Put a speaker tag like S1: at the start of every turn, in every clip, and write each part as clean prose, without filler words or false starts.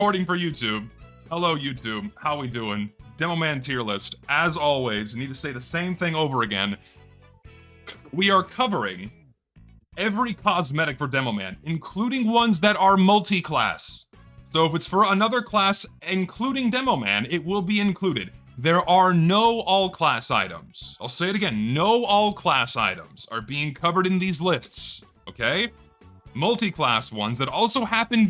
S1: Recording for YouTube. Hello, YouTube. How we doing? Demoman tier list. As always, need to say the same thing over again. We are covering every cosmetic for Demoman, including ones that are multi-class. So if it's for another class, including Demoman, it will be included. There are no all-class items. I'll say it again, no all-class items are being covered in these lists, okay? Multi-class ones that also happen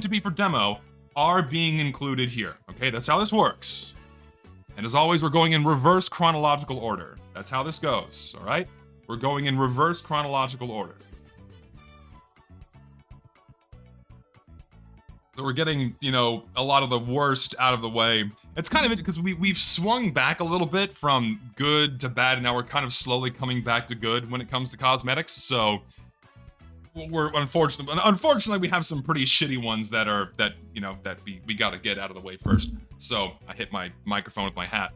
S1: to be for demo are being included here. Okay, that's how this works. And as always, we're going in reverse chronological order. That's how this goes, all right? We're going in reverse chronological order. So we're getting, you know, a lot of the worst out of the way. It's kind of it because we've swung back a little bit from good to bad, and now we're kind of slowly coming back to good when it comes to cosmetics. So we're unfortunately we have some pretty shitty ones that we gotta get out of the way first. So I hit my microphone with my hat.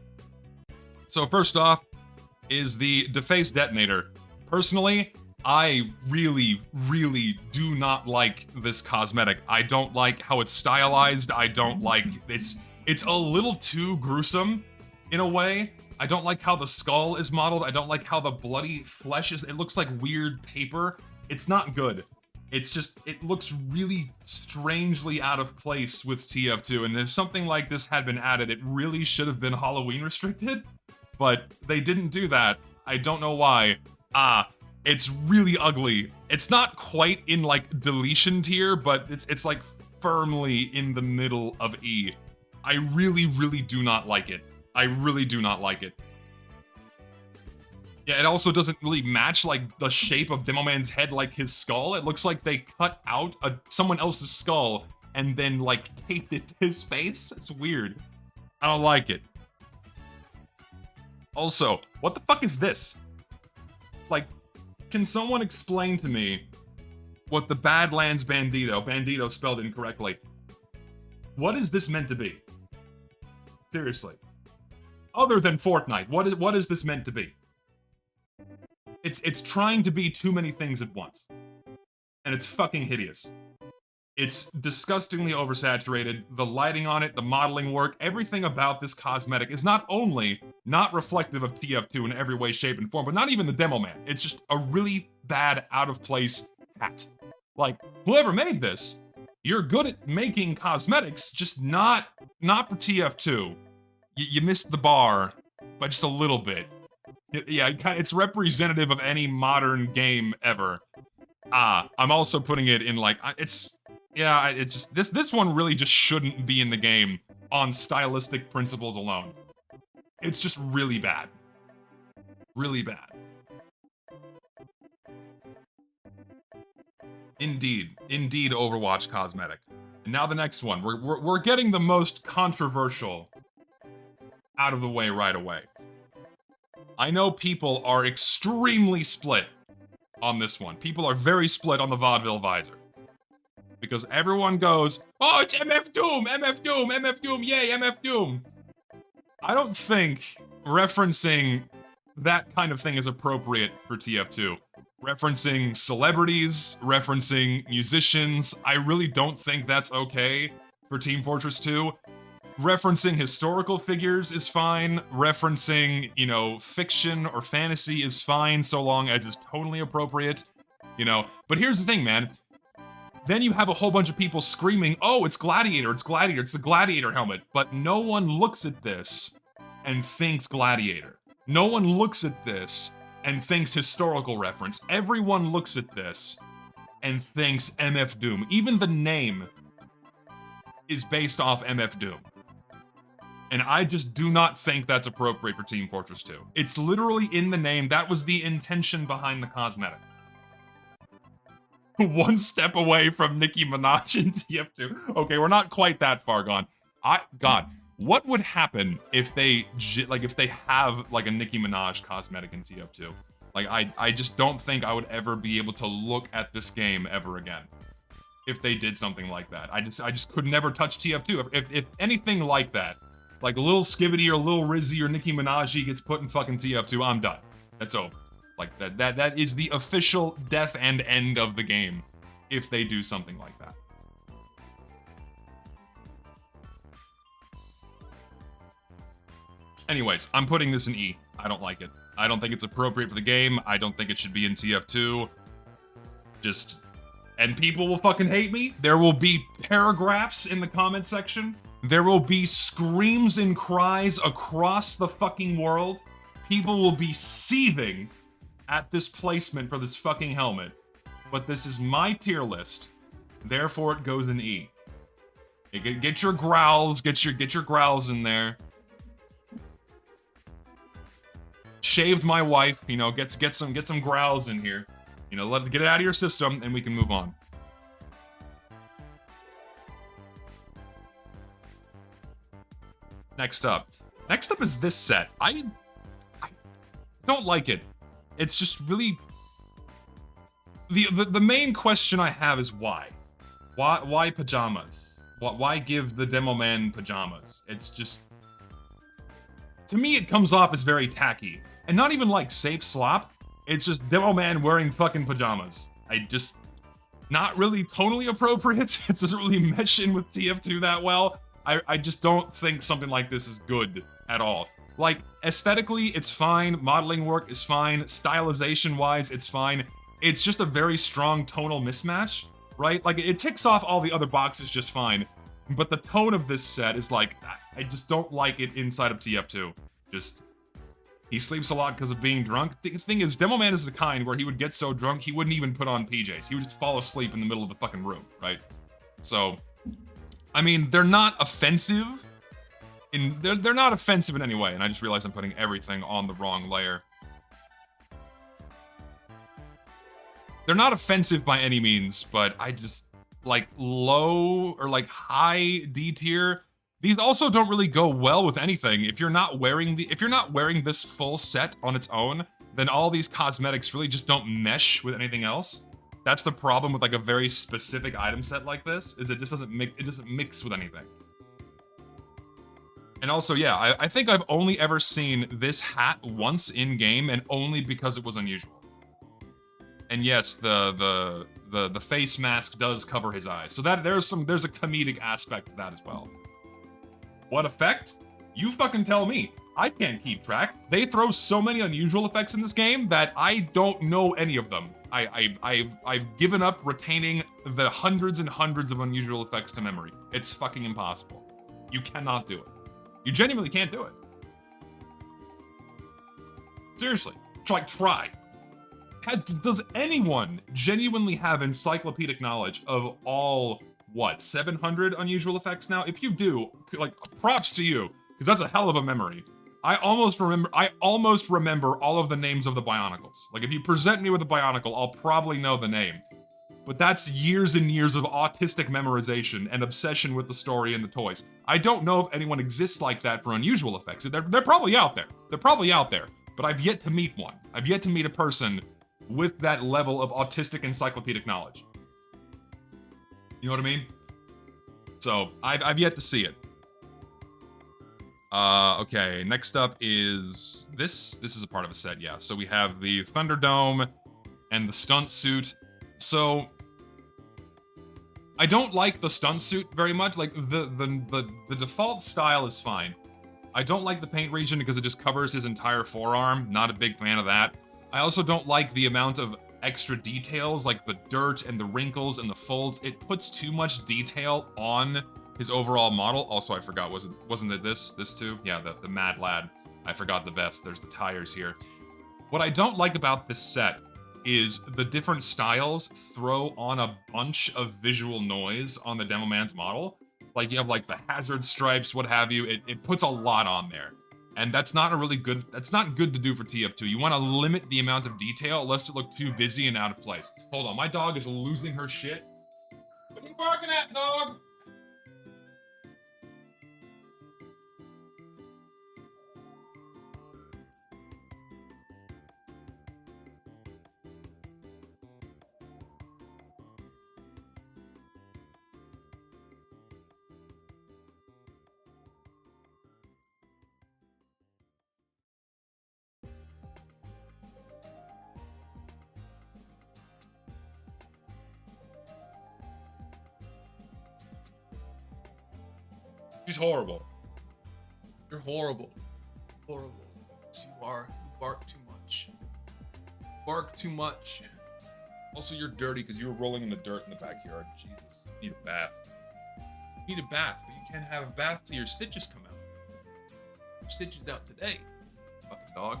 S1: So first off is the Deface Detonator. Personally, I really do not like this cosmetic. I don't like how it's stylized. I don't like it's a little too gruesome in a way. I don't like how the skull is modeled. I don't like how the bloody flesh is. It looks like weird paper. It's not good. It's just, it looks really strangely out of place with TF2, and if something like this had been added, it really should have been Halloween restricted, but they didn't do that. I don't know why. It's really ugly. It's not quite in like deletion tier, but it's like firmly in the middle of E. I really do not like it. I really do not like it. Yeah, it also doesn't really match like the shape of Demoman's head like his skull. It looks like they cut out someone else's skull and then like taped it to his face. It's weird. I don't like it. Also, what the fuck is this? Like, can someone explain to me what the Badlands Bandito spelled incorrectly, what is this meant to be? Seriously. Other than Fortnite, what is this meant to be? It's trying to be too many things at once. And it's fucking hideous. It's disgustingly oversaturated. The lighting on it, the modeling work, everything about this cosmetic is not only not reflective of TF2 in every way, shape, and form, but not even the Demoman. It's just a really bad, out-of-place hat. Like, whoever made this, you're good at making cosmetics, just not for TF2. You missed the bar by just a little bit. Yeah, it's representative of any modern game ever. I'm also putting it in like, it's just, this one really just shouldn't be in the game on stylistic principles alone. It's just really bad. Really bad. Indeed Overwatch cosmetic. And now the next one, we're getting the most controversial out of the way right away. I know people are extremely split on this one. People are very split on the Vaudeville Visor. Because everyone goes, oh, it's MF Doom, MF Doom, MF Doom, yay, MF Doom. I don't think referencing that kind of thing is appropriate for TF2. Referencing celebrities, referencing musicians, I really don't think that's okay for Team Fortress 2. Referencing historical figures is fine. Referencing, you know, fiction or fantasy is fine so long as it's totally appropriate, you know. But here's the thing, man. Then you have a whole bunch of people screaming, oh, it's Gladiator, it's Gladiator, it's the Gladiator helmet. But no one looks at this and thinks Gladiator. No one looks at this and thinks historical reference. Everyone looks at this and thinks MF Doom. Even the name is based off MF Doom. And I just do not think that's appropriate for Team Fortress 2. It's literally in the name. That was the intention behind the cosmetic. One step away from Nicki Minaj in TF2. Okay, we're not quite that far gone. God, what would happen if they have like a Nicki Minaj cosmetic in TF2? Like, I just don't think I would ever be able to look at this game ever again if they did something like that. I just could never touch TF2. If anything like that, like Lil Skibbity or Lil Rizzy or Nicki Minaj gets put in fucking TF2, I'm done. That's over. Like, that is the official death and end of the game if they do something like that. Anyways, I'm putting this in E. I don't like it. I don't think it's appropriate for the game. I don't think it should be in TF2. Just... And people will fucking hate me. There will be paragraphs in the comment section. There will be screams and cries across the fucking world. People will be seething at this placement for this fucking helmet. But this is my tier list. Therefore, it goes in E. Get your growls. Get your growls in there. Shaved my wife. You know, get some growls in here. You know, get it out of your system, and we can move on. Next up is this set. I don't like it. It's just really... The main question I have is why? Why pajamas? Why give the Demoman pajamas? It's just... To me, it comes off as very tacky. And not even like safe slop. It's just Demoman wearing fucking pajamas. I just... Not really tonally appropriate. It doesn't really mesh in with TF2 that well. I just don't think something like this is good at all. Like, aesthetically, it's fine. Modeling work is fine. Stylization-wise, it's fine. It's just a very strong tonal mismatch, right? Like, it ticks off all the other boxes just fine. But the tone of this set is like, I just don't like it inside of TF2. Just... He sleeps a lot because of being drunk. The thing is, Demoman is the kind where he would get so drunk, he wouldn't even put on PJs. He would just fall asleep in the middle of the fucking room, right? So, I mean, they're not offensive. They're not offensive in any way, and I just realized I'm putting everything on the wrong layer. They're not offensive by any means, but I just, like, low or, like, high D tier... These also don't really go well with anything. If you're not wearing this full set on its own, then all these cosmetics really just don't mesh with anything else. That's the problem with like a very specific item set like this, is it just doesn't mix with anything. And also, yeah, I think I've only ever seen this hat once in game, and only because it was unusual. And yes, the face mask does cover his eyes, so that there's a comedic aspect to that as well. What effect? You fucking tell me. I can't keep track. They throw so many unusual effects in this game that I don't know any of them. I've given up retaining the hundreds and hundreds of unusual effects to memory. It's fucking impossible. You cannot do it. You genuinely can't do it. Seriously, try. Does anyone genuinely have encyclopedic knowledge of all, what, 700 unusual effects now? If you do, like, props to you, because that's a hell of a memory. I almost remember all of the names of the Bionicles. Like, if you present me with a Bionicle, I'll probably know the name. But that's years and years of autistic memorization and obsession with the story and the toys. I don't know if anyone exists like that for unusual effects. They're probably out there. They're probably out there. But I've yet to meet one. I've yet to meet a person with that level of autistic encyclopedic knowledge. You know what I mean? So, I've yet to see it. Okay, next up is this. This is a part of a set, yeah. So we have the Thunderdome and the stunt suit. So, I don't like the stunt suit very much. Like, the default style is fine. I don't like the paint region because it just covers his entire forearm. Not a big fan of that. I also don't like the amount of extra details, like the dirt and the wrinkles and the folds. It puts too much detail on his overall model. Also, I forgot, wasn't it this too? Yeah, the Mad Lad. I forgot the vest. There's the tires here. What I don't like about this set is the different styles throw on a bunch of visual noise on the Demoman's model. Like, you have like the hazard stripes, what have you. It puts a lot on there. And that's not that's not good to do for TF2. You want to limit the amount of detail lest it look too busy and out of place. Hold on, my dog is losing her shit. What are you barking at, dog? She's horrible. You're horrible. Horrible. You are. You bark too much. Bark too much. Also, you're dirty because you were rolling in the dirt in the backyard. Jesus. You need a bath. You need a bath, but you can't have a bath till your stitches come out. Your stitches out today. Fucking dog.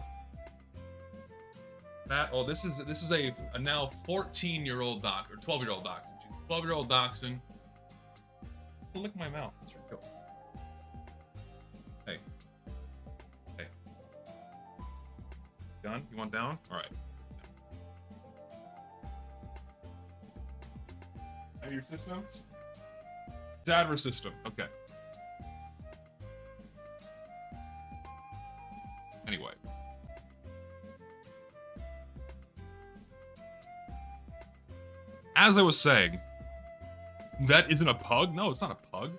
S1: That, oh, this is a now 14-year-old doc, or 12-year-old dachshund. 12-year-old dachshund. Lick my mouth. That's your coat. Hey. Hey. Done? You want down? All right. Have your system? It's adverse system. Okay. Anyway. As I was saying, that isn't a pug? No, it's not a pug.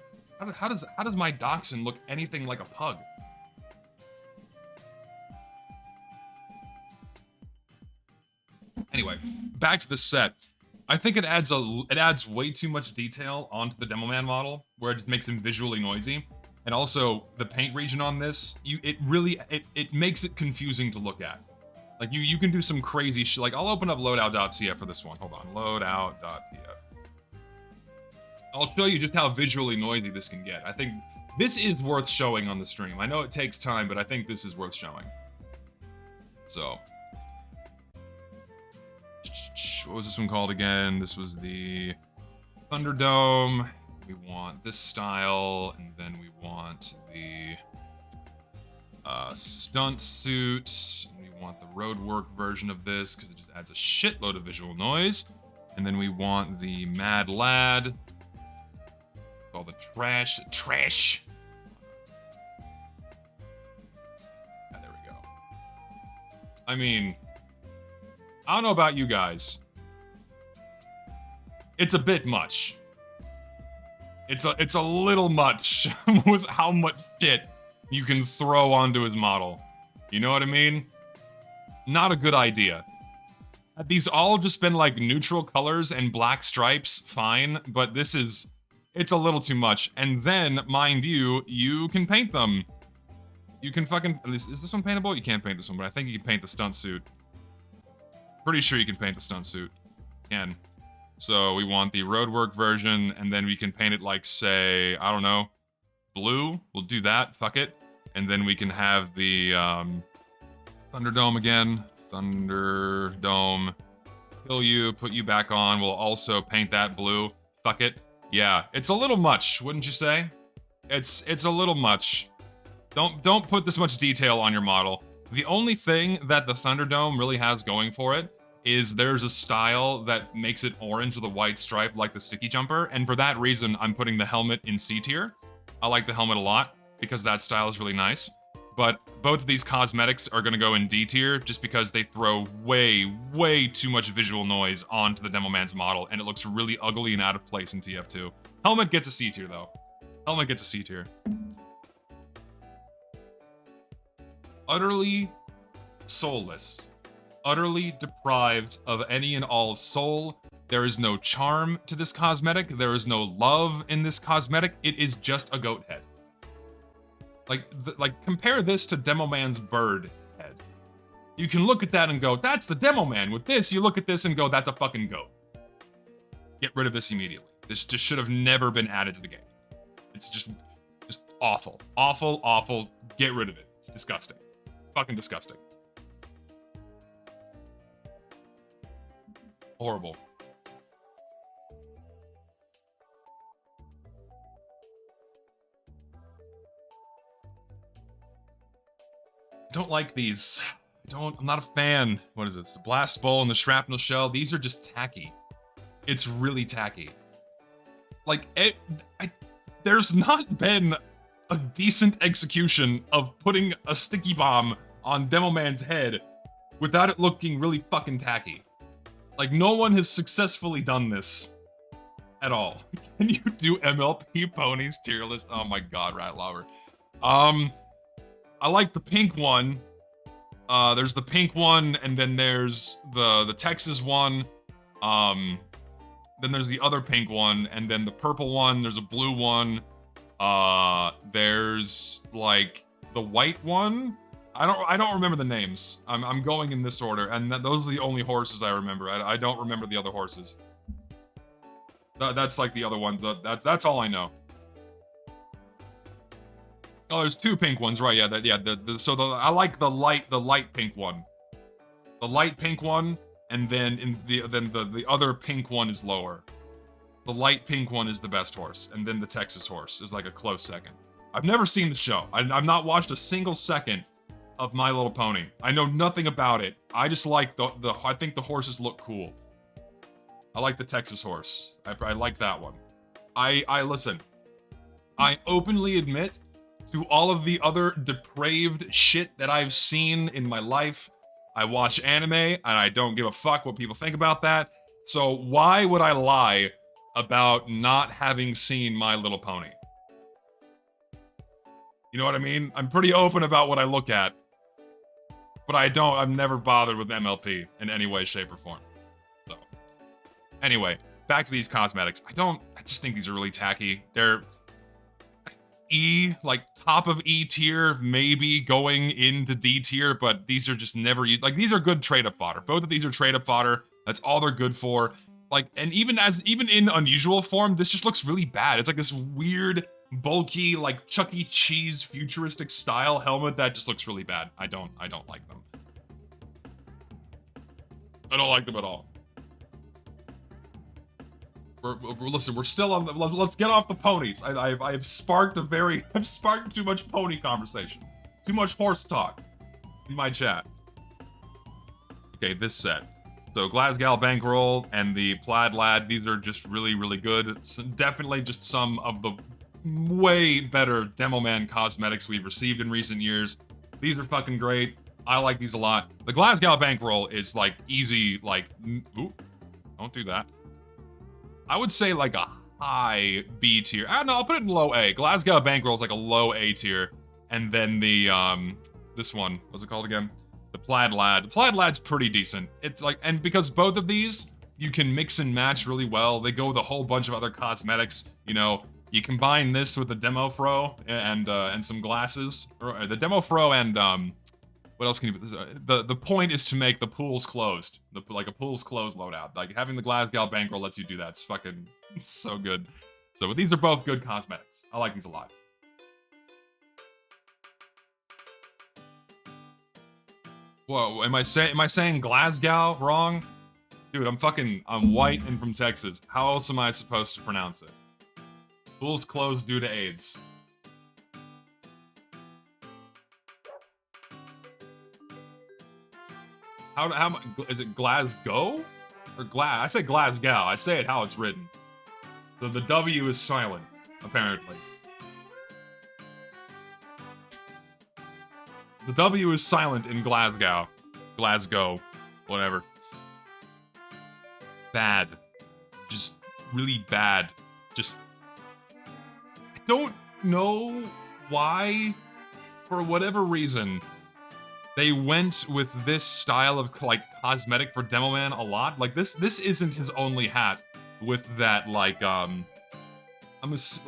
S1: How does my dachshund look anything like a pug? Anyway, back to the set. I think it adds way too much detail onto the Demoman model, where it just makes him visually noisy. And also, the paint region on this, it makes it confusing to look at. Like, you can do some crazy shit. Like, I'll open up loadout.tf for this one. Hold on, loadout.tf. I'll show you just how visually noisy this can get. I think this is worth showing on the stream. I know it takes time, but I think this is worth showing. So. What was this one called again? This was the Thunderdome. We want this style, and then we want the stunt suit. And we want the roadwork version of this, because it just adds a shitload of visual noise. And then we want the Mad Lad. All the trash. Ah, there we go. I mean, I don't know about you guys. It's a bit much. It's a little much with how much shit you can throw onto his model. You know what I mean? Not a good idea. Had these all just been like neutral colors and black stripes, fine, but it's a little too much. And then, mind you, you can paint them. You can fucking, is this one paintable? You can't paint this one, but I think you can paint the stunt suit. Pretty sure you can paint the stunt suit. Can. So we want the roadwork version, and then we can paint it like, say, I don't know, blue. We'll do that, fuck it. And then we can have the Thunderdome again. Thunderdome. Kill you, put you back on. We'll also paint that blue. Fuck it. Yeah, it's a little much, wouldn't you say? It's a little much. Don't put this much detail on your model. The only thing that the Thunderdome really has going for it is there's a style that makes it orange with a white stripe like the Sticky Jumper, and for that reason, I'm putting the helmet in C tier. I like the helmet a lot, because that style is really nice. But both of these cosmetics are gonna go in D tier, just because they throw way too much visual noise onto the Demoman's model, and it looks really ugly and out of place in TF2. Helmet gets a C tier, though. Helmet gets a C tier. Utterly soulless. Utterly deprived of any and all soul. There is no charm to this cosmetic. There is no love in this cosmetic. It is just a goat head. Like compare this to Demoman's bird head. You can look at that and go, that's the Demoman. With this, you look at this and go, that's a fucking goat. Get rid of this immediately. This just should have never been added to the game. It's just awful. Awful. Get rid of it. It's disgusting. Fucking disgusting. Horrible. Don't like these. I'm not a fan. What is it? It's the blast bowl and the shrapnel shell. These are just tacky. It's really tacky. Like, there's not been a decent execution of putting a sticky bomb on Demoman's head without it looking really fucking tacky. Like, no one has successfully done this at all. Can you do MLP ponies tier list? Oh my god, Rat Lover. I like the pink one. There's the pink one, and then there's the Texas one. Then there's the other pink one, and then the purple one. There's a blue one. There's like the white one, I don't remember the names. I'm going in this order, and those are the only horses I remember. I don't remember the other horses. That's like the other one. That's all I know. Oh, there's 2 pink ones, right? Yeah, I like the light pink one. The light pink one, and then the other pink one is lower. The light pink one is the best horse, and then the Texas horse is like a close second. I've never seen the show. I've not watched a single second of My Little Pony. I know nothing about it. I just like I think the horses look cool. I like the Texas horse. I like that one. I listen. I openly admit to all of the other depraved shit that I've seen in my life. I watch anime, and I don't give a fuck what people think about that. So why would I lie about not having seen My Little Pony? You know what I mean? I'm pretty open about what I look at. But I've never bothered with MLP in any way, shape, or form. So, anyway, back to these cosmetics. I just think these are really tacky. They're E, like top of E tier, maybe going into D tier, but these are just never used. Like, these are good trade-up fodder. Both of these are trade-up fodder. That's all they're good for. Like, and even in unusual form, this just looks really bad. It's like this weird, bulky, like Chuck E. Cheese futuristic style helmet that just looks really bad. I don't like them. I don't like them at all. Listen, we're still on the, let's get off the ponies. I've sparked too much pony conversation. Too much horse talk in my chat. Okay, this set. So Glasgow Bankroll and the Plaid Lad, these are just really, really good. Definitely just some of the way better Demoman cosmetics we've received in recent years. These are fucking great. I like these a lot. The Glasgow Bankroll is like easy, like, ooh, don't do that. I would say like a high B tier. I don't know, I'll put it in low A. Glasgow Bankroll is like a low A tier. And then the, this one, what's it called again? The Plaid Lad. The Plaid Lad's pretty decent. It's like, and because both of these, you can mix and match really well. They go with a whole bunch of other cosmetics. You know, you combine this with the Demo Fro and some glasses. Or the Demo Fro and, what else can you put? The point is to make the pools closed. Like a pools closed loadout. Like having the Glasgow Bankroll lets you do that. It's fucking so good. So these are both good cosmetics. I like these a lot. Whoa, am I saying Glasgow wrong? Dude, I'm white and from Texas. How else am I supposed to pronounce it? Pools closed due to AIDS. How is it Glasgow? Or I say Glasgow. I say it how it's written. The W is silent, apparently. The W is silent in Glasgow. Glasgow. Whatever. Bad. Just really bad. Just... I don't know why, for whatever reason, they went with this style of, like, cosmetic for Demoman a lot. Like, this isn't his only hat with that, like, what's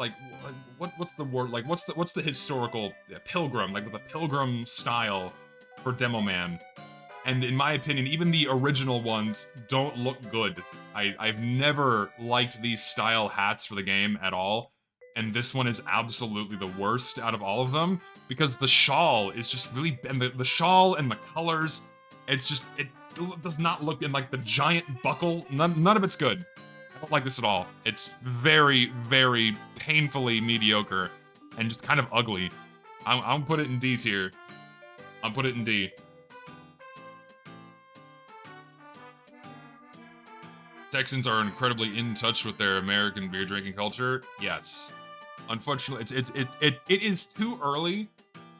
S1: the word? Like, what's the historical pilgrim? Like, with a pilgrim style for Demoman. And in my opinion, even the original ones don't look good. I've never liked these style hats for the game at all. And this one is absolutely the worst out of all of them, because the shawl is just really, and the shawl and the colors, it's just, it does not look, in like the giant buckle, none of it's good. I don't like this at all. It's very, very painfully mediocre and just kind of ugly. I'm put it in D tier. I'll put it in D. Texans are incredibly in touch with their American beer drinking culture. Yes. Unfortunately, it is too early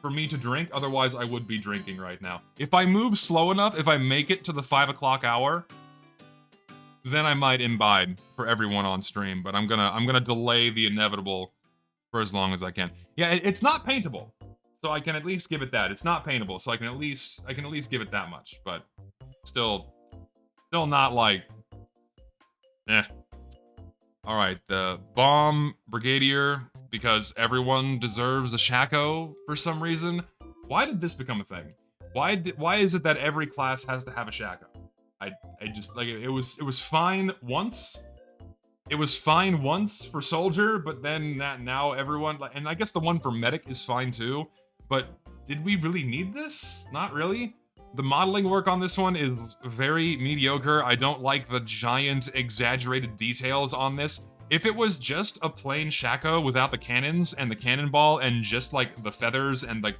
S1: for me to drink, otherwise I would be drinking right now. If I move slow enough, if I make it to the 5 o'clock hour, then I might imbibe for everyone on stream, but I'm gonna delay the inevitable for as long as I can. Yeah, it's not paintable, so I can at least give it that. It's not paintable, so I can at least give it that much, but still not like, eh. All right, the Bomb Brigadier, because everyone deserves a Shaco for some reason. Why did this become a thing? Why is it that every class has to have a Shaco? I just like it was fine once. It was fine once for Soldier, but then now everyone, and I guess the one for Medic is fine too, but did we really need this? Not really. The modeling work on this one is very mediocre. I don't like the giant exaggerated details on this. If it was just a plain Shaco without the cannons and the cannonball and just like the feathers and like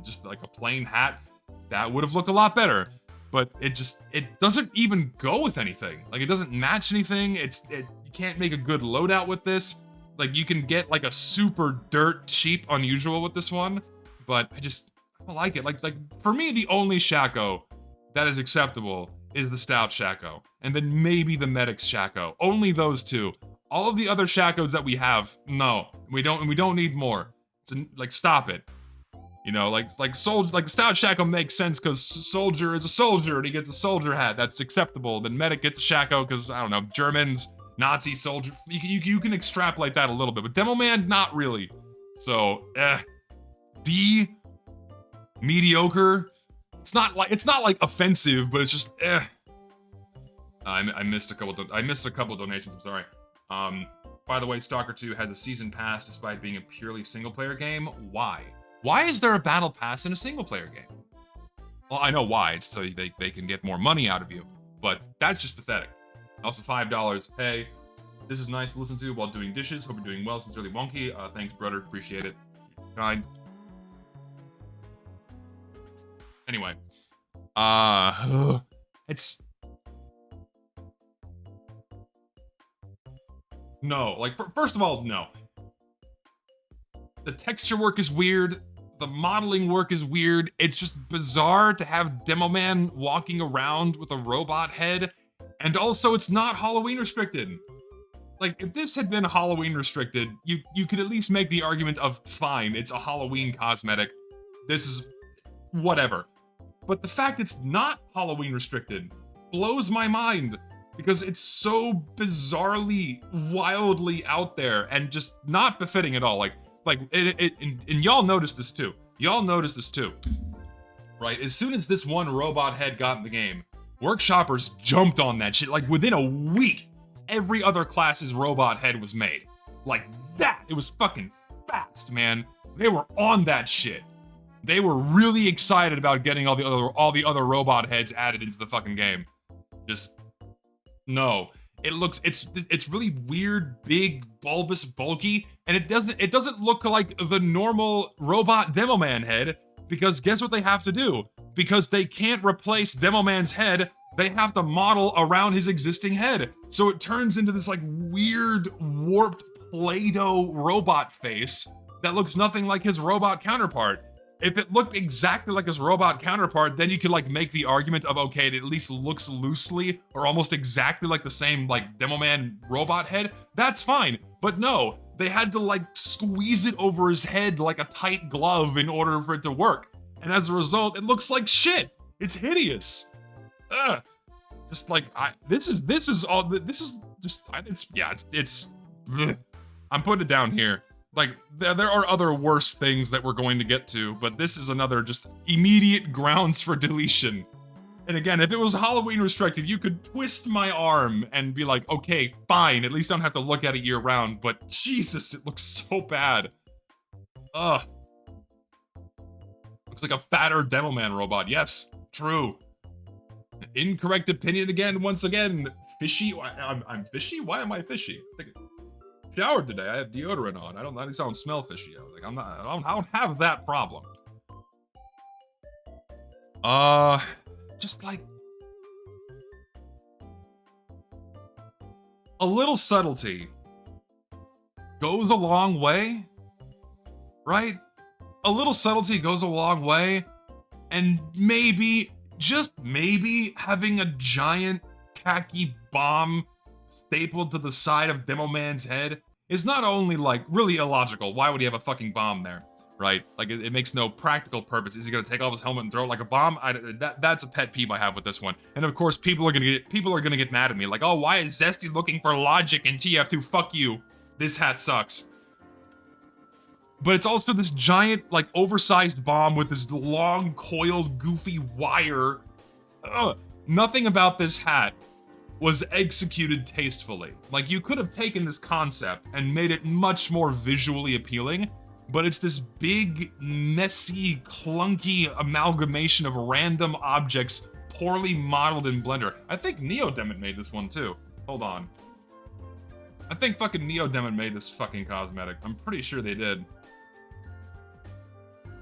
S1: just like a plain hat, that would have looked a lot better. But it doesn't even go with anything. Like it doesn't match anything. You can't make a good loadout with this. Like you can get like a super dirt cheap unusual with this one, but I don't like it. Like for me, the only Shaco that is acceptable is the Stout Shaco, and then maybe the Medic's Shaco. Only those two. All of the other Shacos that we have, no, we don't need more. Like stop it. You know, like Soldier, like Stout Shaco makes sense because Soldier is a soldier and he gets a soldier hat. That's acceptable. Then Medic gets a Shaco because I don't know, Germans, Nazi soldier. You can extrapolate that a little bit, but Demoman, not really. So, D, mediocre. It's not like offensive, but it's just I missed a couple donations. I'm sorry. By the way, Stalker 2 has a season pass despite being a purely single player game. Why? Why is there a battle pass in a single player game? Well, I know why. It's so they can get more money out of you, but that's just pathetic. Also, $5. Hey, this is nice to listen to while doing dishes. Hope you're doing well. Sincerely, Wonky. Thanks, brother. Appreciate it. Kind. Anyway, it's no. Like, first of all, no. The texture work is weird. The modeling work is weird. It's just bizarre to have Demoman walking around with a robot head. And also, it's not Halloween restricted. Like, if this had been Halloween restricted, you could at least make the argument of, fine, it's a Halloween cosmetic. This is whatever. But the fact it's not Halloween restricted blows my mind. Because it's so bizarrely, wildly out there and just not befitting at all. And y'all noticed this too. Right? As soon as this one robot head got in the game, workshoppers jumped on that shit. Like within a week, every other class's robot head was made. Like that. It was fucking fast, man. They were on that shit. They were really excited about getting all the other robot heads added into the fucking game. Just no. It's really weird, big, bulbous, bulky, and it doesn't look like the normal robot Demoman head, because guess what they have to do? Because they can't replace Demoman's head, they have to model around his existing head. So it turns into this like weird, warped Play-Doh robot face that looks nothing like his robot counterpart. If it looked exactly like his robot counterpart, then you could like make the argument of, okay, it at least looks loosely or almost exactly like the same like Demoman robot head. That's fine. But no, they had to like squeeze it over his head like a tight glove in order for it to work. And as a result, it looks like shit. It's hideous. Ugh. Just like, it's ugh. I'm putting it down here. Like, there are other worse things that we're going to get to, but this is another just immediate grounds for deletion. And again, if it was Halloween restricted, you could twist my arm and be like, okay, fine, at least I don't have to look at it year round, but Jesus, it looks so bad. Ugh. Looks like a fatter Demoman robot. Yes, true. Incorrect opinion again, once again. Fishy? I'm fishy? Why am I fishy? Showered today. I have deodorant on. I don't smell fishy. Like I don't have that problem. Just like a little subtlety goes a long way, right? A little subtlety goes a long way, and maybe, just maybe, having a giant tacky bomb stapled to the side of Demoman's head is not only like really illogical. Why would he have a fucking bomb there, right? Like it makes no practical purpose. Is he gonna take off his helmet and throw it like a bomb? That's a pet peeve I have with this one. And of course, people are gonna get mad at me. Like, oh, why is Zesty looking for logic in TF2? Fuck you. This hat sucks. but it's also this giant, like, oversized bomb with this long, coiled, goofy wire. Ugh. Nothing about this hat was executed tastefully. Like, you could have taken this concept and made it much more visually appealing, but it's this big, messy, clunky amalgamation of random objects poorly modeled in Blender. I think Demoman made this one too. Hold on. I think fucking Demoman made this fucking cosmetic. I'm pretty sure they did.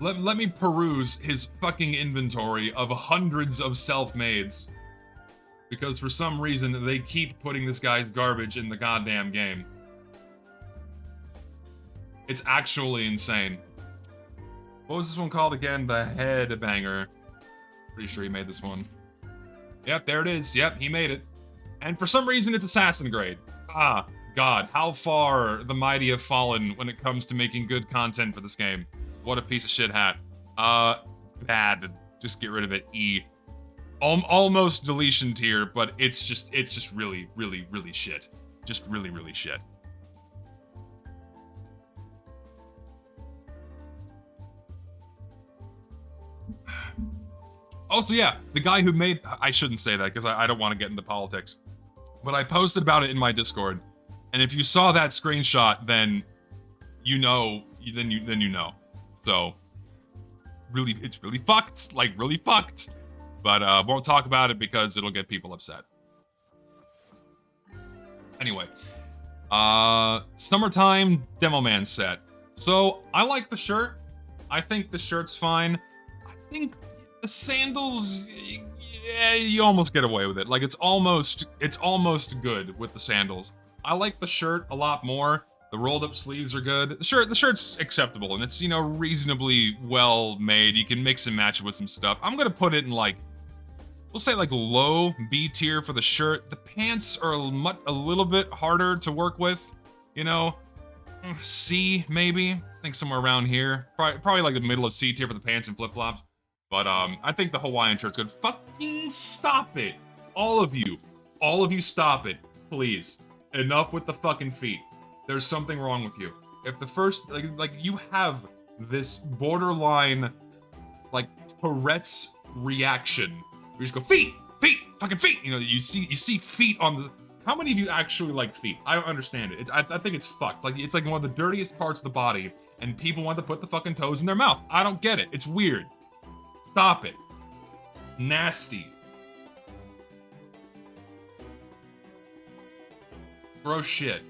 S1: Let me peruse his fucking inventory of hundreds of self-mades. Because for some reason, they keep putting this guy's garbage in the goddamn game. It's actually insane. What was this one called again? The Headbanger. Pretty sure he made this one. Yep, there it is. Yep, he made it. And for some reason, it's Assassin grade. Ah, God, how far the mighty have fallen when it comes to making good content for this game. What a piece of shit hat. Bad. Just get rid of it. E. Almost deletion tier, but it's just really, really, really shit. Just really, really shit. Also, yeah, the guy who made... I shouldn't say that, because I don't want to get into politics. But I posted about it in my Discord, and if you saw that screenshot, then you know, then you know. So, really, it's really fucked. Like, really fucked. But won't talk about it because it'll get people upset. Anyway, summertime Demoman set. So, I like the shirt. I think the shirt's fine. I think the sandals, yeah, you almost get away with it. Like, it's almost good with the sandals. I like the shirt a lot more. The rolled up sleeves are good. The shirt's acceptable, and it's, you know, reasonably well made. You can mix and match it with some stuff. I'm gonna put it in, like, we'll say, like, low B tier for the shirt. The pants are a little bit harder to work with, you know. C, maybe. I think somewhere around here. Probably like the middle of C tier for the pants and flip-flops. But I think the Hawaiian shirt's good. Fucking stop it. All of you stop it, please. Enough with the fucking feet. There's something wrong with you. If the first, like you have this borderline, like, Tourette's reaction. You just go, feet, fucking feet. You know, you see feet on the, how many of you actually like feet? I don't understand it. I think it's fucked. Like, it's like one of the dirtiest parts of the body, and people want to put the fucking toes in their mouth. I don't get it. It's weird. Stop it. Nasty. Gross shit.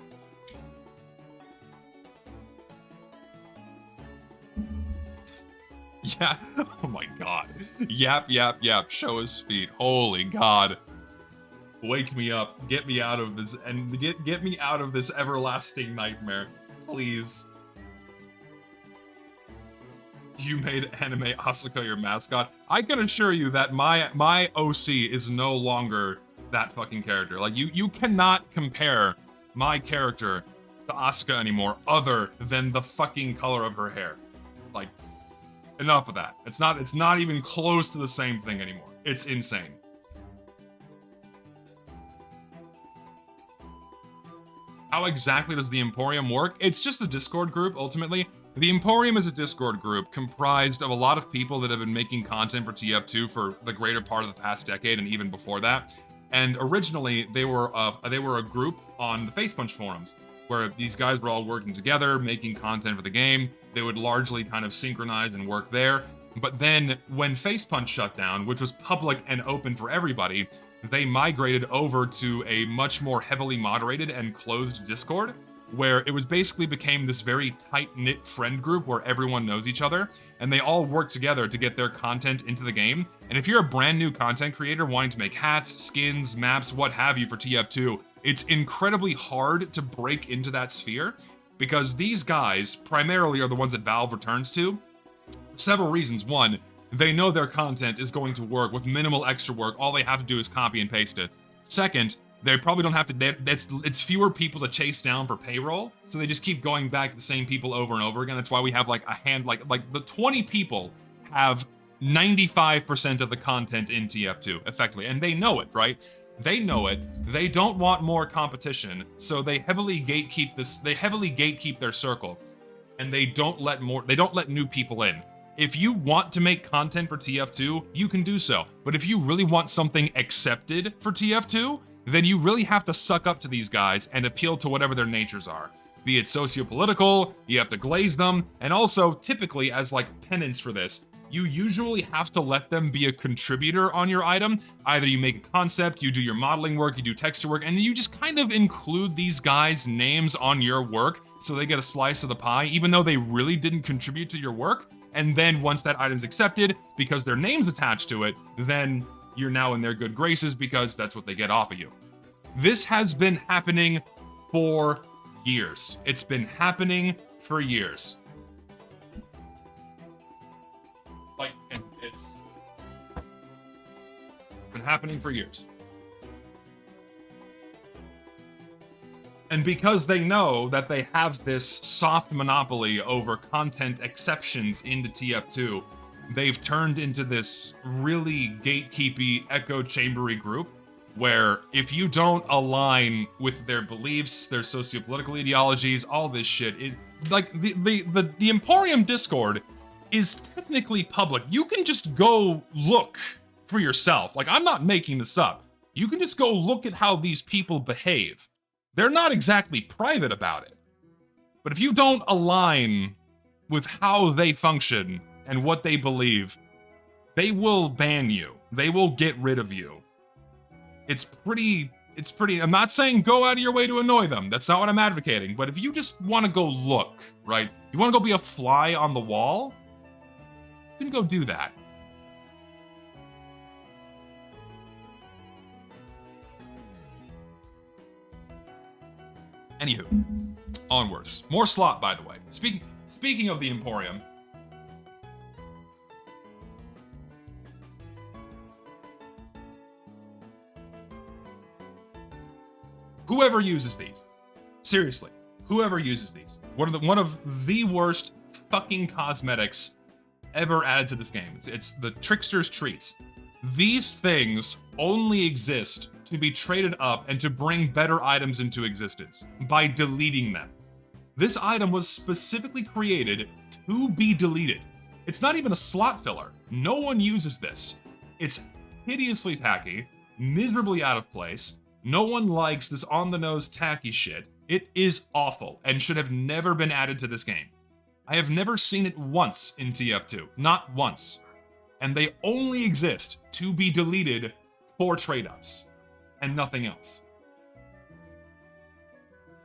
S1: Yeah. Oh my god. Yap, yap, yap. Show his feet. Holy god. Wake me up. Get me out of this, and get me out of this everlasting nightmare. Please. You made anime Asuka your mascot. I can assure you that my OC is no longer that fucking character. Like, you cannot compare my character to Asuka anymore, other than the fucking color of her hair. Like, enough of that. It's not even close to the same thing anymore. It's insane. How exactly does the Emporium work? It's just a Discord group, ultimately. The Emporium is a Discord group comprised of a lot of people that have been making content for TF2 for the greater part of the past decade and even before that. And originally, they were a group on the Facepunch forums, where these guys were all working together, making content for the game. They would largely kind of synchronize and work there. But then, when Facepunch shut down, which was public and open for everybody, they migrated over to a much more heavily moderated and closed Discord, where it was basically became this very tight-knit friend group where everyone knows each other, and they all work together to get their content into the game. And if you're a brand new content creator wanting to make hats, skins, maps, what have you for TF2, it's incredibly hard to break into that sphere, because these guys primarily are the ones that Valve returns to. Several reasons. One, they know their content is going to work with minimal extra work. All they have to do is copy and paste it. Second, they probably don't have to, it's fewer people to chase down for payroll, so they just keep going back to the same people over and over again. That's why we have like a hand, like the 20 people have 95% of the content in TF2, effectively, and they know it, right? They know it. They don't want more competition, so they heavily gatekeep their circle. and they don't let new people in. If you want to make content for TF2, you can do so. But if you really want something accepted for TF2, then you really have to suck up to these guys and appeal to whatever their natures are. Be it socio-political, you have to glaze them, and also, typically, as like penance for this, you usually have to let them be a contributor on your item. Either you make a concept, you do your modeling work, you do texture work, and you just kind of include these guys' names on your work so they get a slice of the pie, even though they really didn't contribute to your work. And then once that item's accepted, because their name's attached to it, then you're now in their good graces because that's what they get off of you. This has been happening for years. It's been happening for years. Like, it's been happening for years. And because they know that they have this soft monopoly over content exceptions into TF2, they've turned into this really gatekeepy, echo chambery group where if you don't align with their beliefs, their socio-political ideologies, all this shit, like the Emporium Discord is technically public. You can just go look for yourself. Like, I'm not making this up. You can just go look at how these people behave. They're not exactly private about it. But if you don't align with how they function and what they believe, they will ban you. They will get rid of you. It's pretty, I'm not saying go out of your way to annoy them. That's not what I'm advocating. But if you just want to go look, right? You want to go be a fly on the wall? You can go do that. Anywho, onwards. More slot, by the way. Speaking of the Emporium, whoever uses these, seriously, whoever uses these, one of the worst fucking cosmetics ever added to this game. It's the Trickster's Treats. These things only exist to be traded up and to bring better items into existence by deleting them. This item was specifically created to be deleted. It's not even a slot filler. No one uses this. It's hideously tacky, miserably out of place. No one likes this on-the-nose tacky shit. It is awful and should have never been added to this game. I have never seen it once in TF2, not once. And they only exist to be deleted for trade-ups, and nothing else.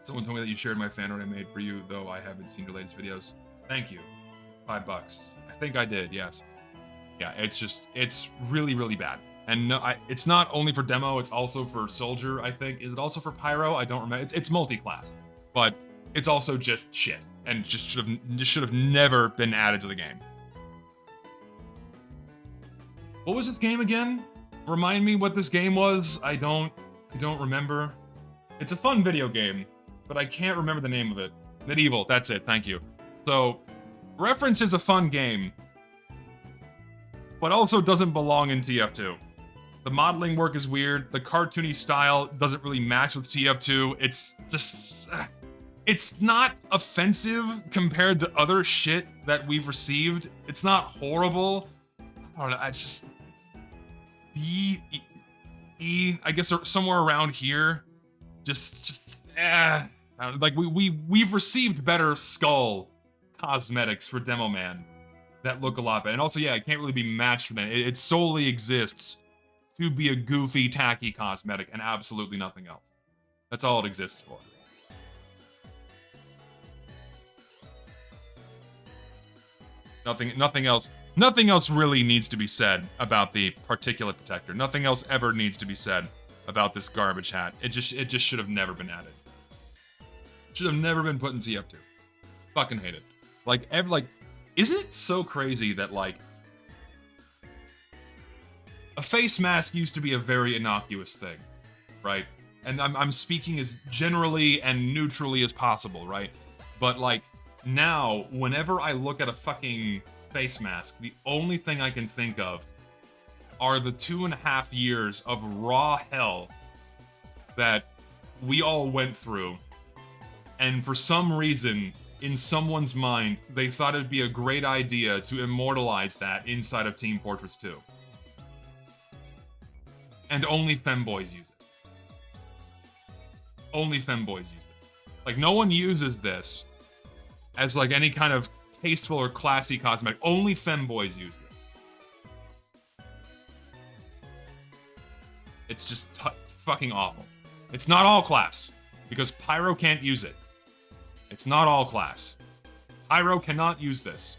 S1: Someone told me that you shared my fan art I made for you, though I haven't seen your latest videos. Thank you. $5. I think I did, yes. Yeah, it's really, really bad. And no, it's not only for demo, it's also for soldier, I think. Is it also for pyro? I don't remember. It's multi-class, but it's also just shit, and just should have never been added to the game. What was this game again? Remind me what this game was. I don't remember. It's a fun video game, but I can't remember the name of it. Medieval, that's it, thank you. So, Reference is a fun game, but also doesn't belong in TF2. The modeling work is weird, the cartoony style doesn't really match with TF2, it's just... It's not offensive compared to other shit that we've received. It's not horrible. I don't know, it's just... I guess somewhere around here. Like, we've received better skull cosmetics for Demoman that look a lot better. And also, yeah, it can't really be matched for them. It solely exists to be a goofy, tacky cosmetic and absolutely nothing else. That's all it exists for. Nothing else really needs to be said about the particulate protector. Nothing else ever needs to be said about this garbage hat. It just should have never been added. Should have never been put in TF2. Fucking hate it. Like, isn't it so crazy that, like, a face mask used to be a very innocuous thing, right? And I'm speaking as generally and neutrally as possible, right? But, like, now, whenever I look at a fucking face mask, the only thing I can think of are the 2.5 years of raw hell that we all went through. And for some reason, in someone's mind, they thought it'd be a great idea to immortalize that inside of Team Fortress 2. And only femboys use it. Only femboys use this. Like, no one uses this as, like, any kind of tasteful or classy cosmetic. Only femboys use this. It's just fucking awful. It's not all class, because Pyro can't use it. It's not all class. Pyro cannot use this.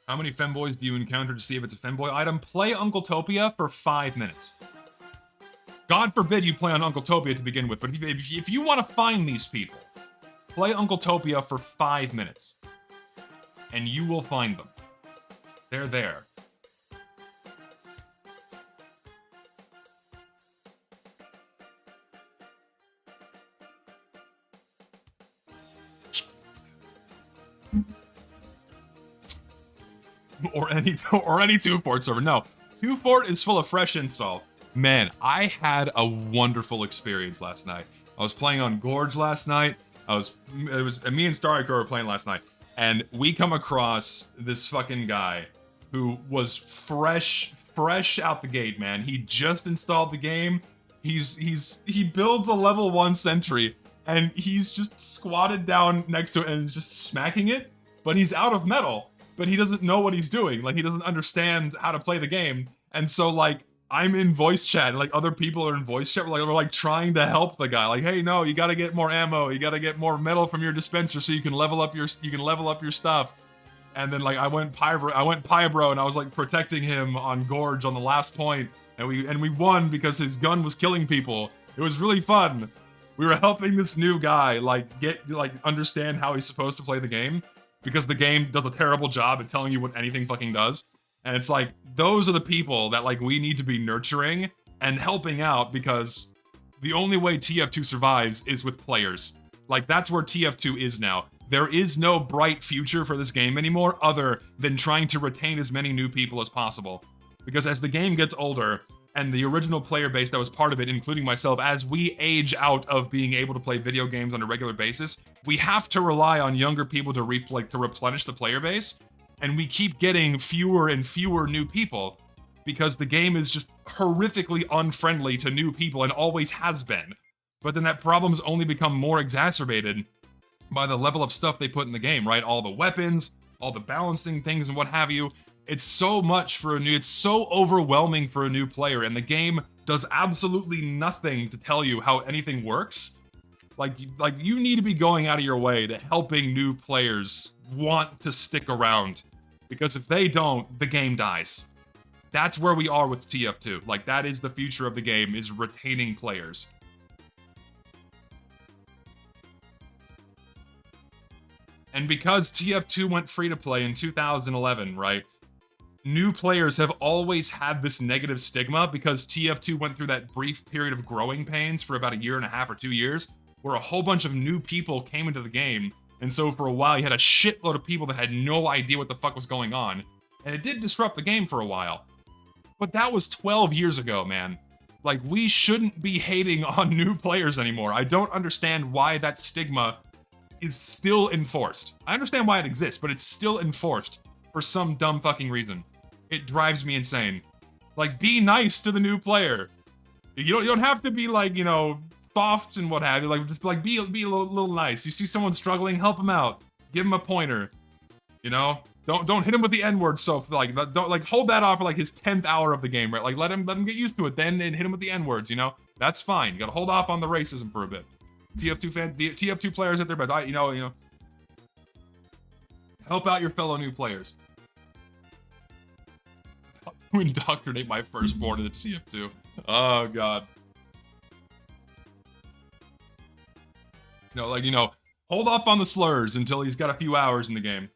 S1: How many femboys do you encounter to see if it's a femboy item? Play Uncletopia for 5 minutes. God forbid you play on Uncletopia to begin with, but if you want to find these people, play Uncletopia for 5 minutes. And you will find them. They're there. Or any 2Fort server. No, 2Fort is full of fresh installs. Man, I had a wonderful experience last night. I was playing on Gorge last night. Me and Starriker were playing last night, and we come across this fucking guy who was fresh out the gate, man. He just installed the game. He builds a level 1 sentry, and he's just squatted down next to it and just smacking it, but he's out of metal. But he doesn't know what he's doing. Like, he doesn't understand how to play the game. And so, like, I'm in voice chat, and, like, other people are in voice chat. We're like trying to help the guy. Like, hey, no, you gotta get more ammo. You gotta get more metal from your dispenser so you can level up your stuff. And then, like, I went Pyro, and I was, like, protecting him on Gorge on the last point. And we won because his gun was killing people. It was really fun. We were helping this new guy, like, understand how he's supposed to play the game. Because the game does a terrible job at telling you what anything fucking does. And it's like, those are the people that, like, we need to be nurturing and helping out, because the only way TF2 survives is with players. Like, that's where TF2 is now. There is no bright future for this game anymore other than trying to retain as many new people as possible. Because as the game gets older, and the original player base that was part of it, including myself, as we age out of being able to play video games on a regular basis, we have to rely on younger people to replenish the player base, and we keep getting fewer and fewer new people, because the game is just horrifically unfriendly to new people and always has been. But then that problem's only become more exacerbated by the level of stuff they put in the game, right? All the weapons, all the balancing things and what have you. It's so much for it's so overwhelming for a new player, and the game does absolutely nothing to tell you how anything works. Like you need to be going out of your way to helping new players want to stick around, because if they don't, the game dies. That's where we are with TF2. Like, that is the future of the game, is retaining players. And because TF2 went free to play in 2011, right? New players have always had this negative stigma, because TF2 went through that brief period of growing pains for about 1.5 or 2 years, where a whole bunch of new people came into the game, and so for a while you had a shitload of people that had no idea what the fuck was going on, and it did disrupt the game for a while. But that was 12 years ago, man. Like, we shouldn't be hating on new players anymore. I don't understand why that stigma is still enforced. I understand why it exists, but it's still enforced for some dumb fucking reason. It drives me insane. Like, be nice to the new player. You don't have to be, like, you know, soft and what have you. Like, just like be a little nice. You see someone struggling, help them out. Give them a pointer. You know, don't hit him with the N-word. So like, don't like hold that off for like his 10th hour of the game, right? Like, let him get used to it, then and hit him with the N-words. You know, that's fine. You gotta hold off on the racism for a bit. TF2 players at their best. You know, help out your fellow new players. To indoctrinate my firstborn into TF2. Oh god. No, like, you know, hold off on the slurs until he's got a few hours in the game.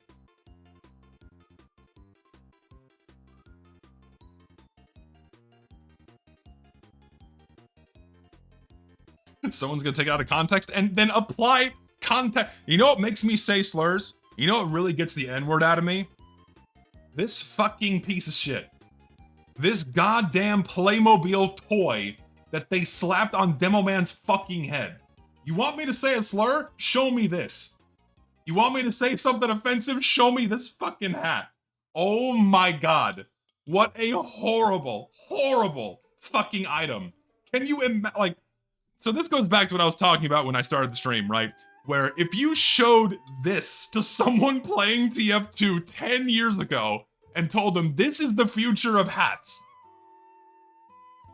S1: Someone's gonna take it out of context and then apply context. You know what makes me say slurs? You know what really gets the N-word out of me? This fucking piece of shit. This goddamn Playmobil toy that they slapped on Demoman's fucking head. You want me to say a slur? Show me this. You want me to say something offensive? Show me this fucking hat. Oh my god. What a horrible, horrible fucking item. Can you imagine, like, so this goes back to what I was talking about when I started the stream, right? Where if you showed this to someone playing TF2 10 years ago and told them this is the future of hats,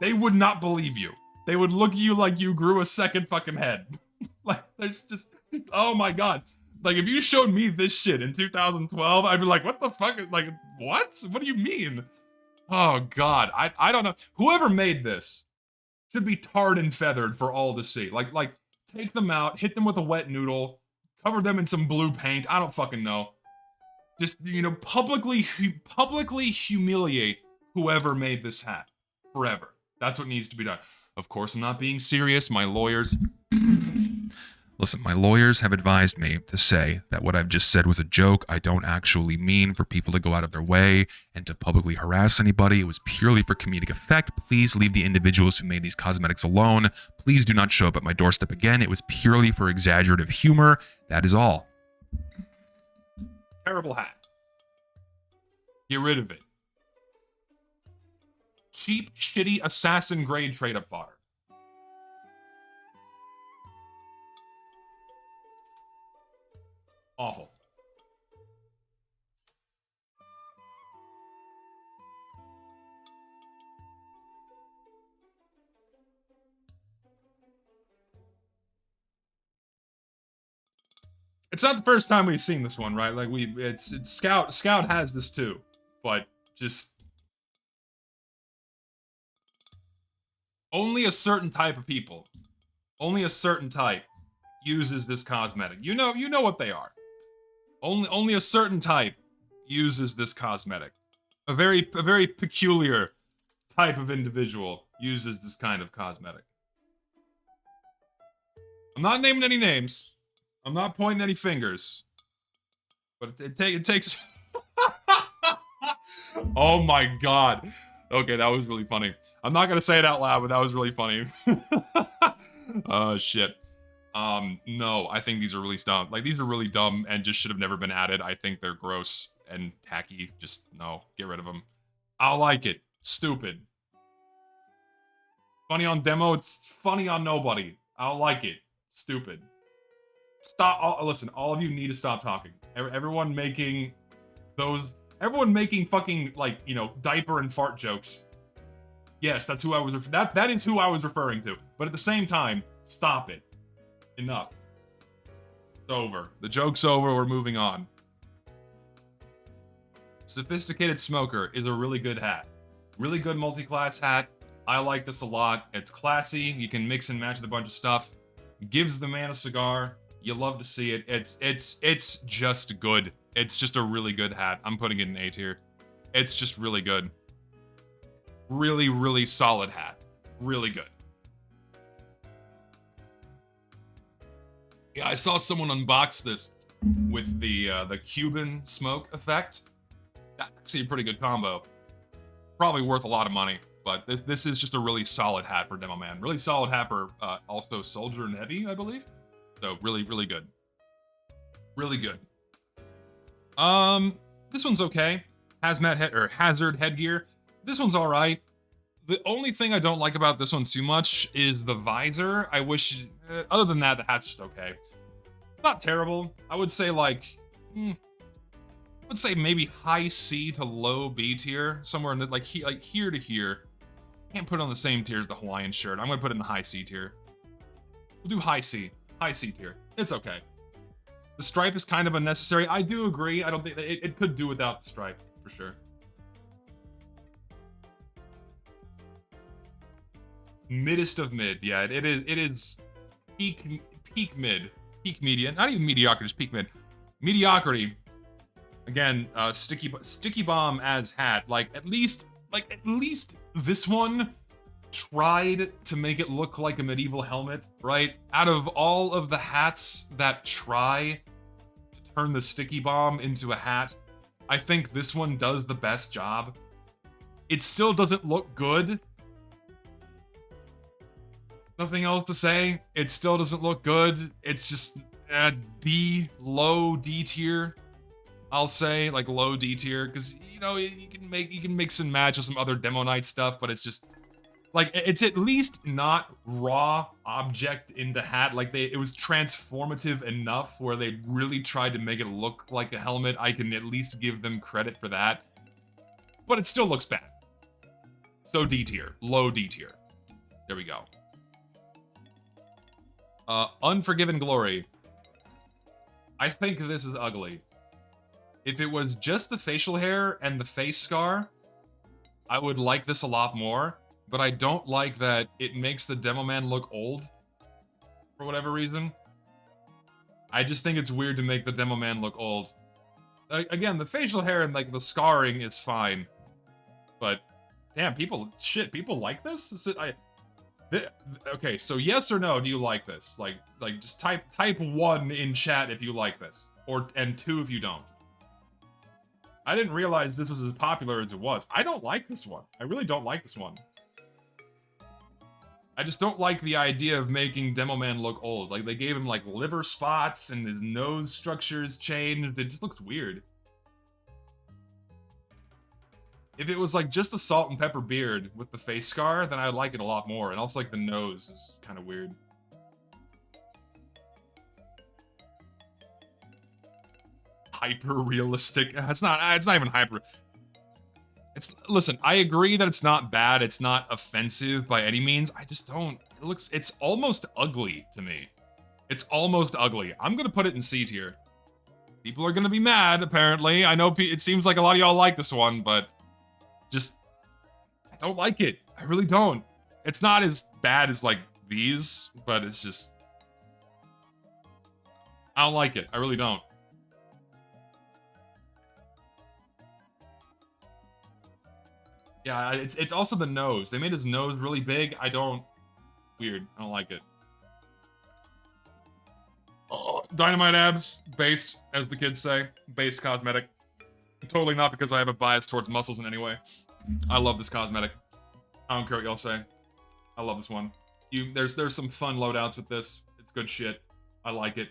S1: they would not believe you. They would look at you like you grew a second fucking head. Like, there's just, oh my god. Like, if you showed me this shit in 2012, I'd be like, what the fuck? Like, what? What do you mean? Oh god, I don't know. Whoever made this should be tarred and feathered for all to see. Like, take them out, hit them with a wet noodle, cover them in some blue paint. I don't fucking know. Just, you know, publicly humiliate whoever made this hat forever. That's what needs to be done. Of course, I'm not being serious. My lawyers... Listen, my lawyers have advised me to say that what I've just said was a joke. I don't actually mean for people to go out of their way and to publicly harass anybody. It was purely for comedic effect. Please leave the individuals who made these cosmetics alone. Please do not show up at my doorstep again. It was purely for exaggerative humor. That is all. Terrible hat. Get rid of it. Cheap, shitty, assassin-grade trade-up fodder. Awful. It's not the first time we've seen this one, right? Like it's Scout has this too, but just only a certain type of people, only a certain type uses this cosmetic. You know what they are. Only a certain type uses this cosmetic. A very peculiar type of individual uses this kind of cosmetic. I'm not naming any names. I'm not pointing any fingers. But it takes... Oh my god. Okay, that was really funny. I'm not gonna say it out loud, but that was really funny. Oh, shit. No, I think these are really dumb. Like, these are really dumb and just should have never been added. I think they're gross and tacky. Just, no, get rid of them. I like it. Stupid. Funny on demo, it's funny on nobody. I don't like it. Stupid. Stop. Listen, all of you need to stop talking. Everyone making fucking, like, you know, diaper and fart jokes. Yes, that's who I was, that is who I was referring to. But at the same time, stop it. Enough. It's over. The joke's over, we're moving on. Sophisticated Smoker is a really good hat. Really good multi-class hat. I like this a lot. It's classy, you can mix and match with a bunch of stuff. Gives the man a cigar. You love to see it. It's just good. It's just a really good hat. I'm putting it in A tier. It's just really good. Really, really solid hat. Really good. Yeah, I saw someone unbox this with the Cuban smoke effect. That's actually a pretty good combo. Probably worth a lot of money, but this is just a really solid hat for Demoman. Really solid hat for also Soldier and Heavy, I believe. So really, really good. Really good. This one's okay. Hazard headgear. This one's all right. The only thing I don't like about this one too much is the visor. I wish, other than that, the hat's just okay. Not terrible. I would say like, I would say maybe high C to low B tier, somewhere in the, like here to here. Can't put it on the same tier as the Hawaiian shirt. I'm gonna put it in the high C tier. We'll do high C tier. It's okay. The stripe is kind of unnecessary. I do agree. I don't think it could do without the stripe for sure. Middest of mid, yeah, it is peak mid, peak median, not even mediocrity, just peak mid. Mediocrity, again, sticky bomb as hat, at least this one tried to make it look like a medieval helmet, right? Out of all of the hats that try to turn the sticky bomb into a hat, I think this one does the best job. It still doesn't look good. Nothing else to say. It still doesn't look good. It's just D, low D tier. I'll say like low D tier because you know you can mix and match with some other Demo Knight stuff, but it's just like it's at least not raw object in the hat. Like it was transformative enough where they really tried to make it look like a helmet. I can at least give them credit for that, but it still looks bad. So D tier, low D tier. There we go. Unforgiven Glory. I think this is ugly. If it was just the facial hair and the face scar, I would like this a lot more, but I don't like that it makes the Demoman look old for whatever reason. I just think it's weird to make the Demoman look old. Again, the facial hair and like the scarring is fine, but damn, people like this? Okay, so yes or no, do you like this? Like just type 1 in chat if you like this, and 2 if you don't. I didn't realize this was as popular as it was. I don't like this one. I really don't like this one. I just don't like the idea of making Demoman look old. Like, they gave him, like, liver spots and his nose structures changed. It just looks weird. If it was, like, just the salt and pepper beard with the face scar, then I'd like it a lot more. And also, like, the nose is kind of weird. Hyper-realistic. It's not even hyper. Listen, I agree that it's not bad, it's not offensive by any means. I just don't, it's almost ugly to me. It's almost ugly. I'm gonna put it in C tier. People are gonna be mad, apparently. I know it seems like a lot of y'all like this one, but just, I don't like it. I really don't. It's not as bad as, like, these, but it's just, I don't like it. I really don't. Yeah, it's also the nose. They made his nose really big. Weird. I don't like it. Oh, dynamite abs, based, as the kids say. Based cosmetic. Totally not because I have a bias towards muscles in any way. I love this cosmetic. I don't care what y'all say. I love this one. There's some fun loadouts with this. It's good shit. I like it.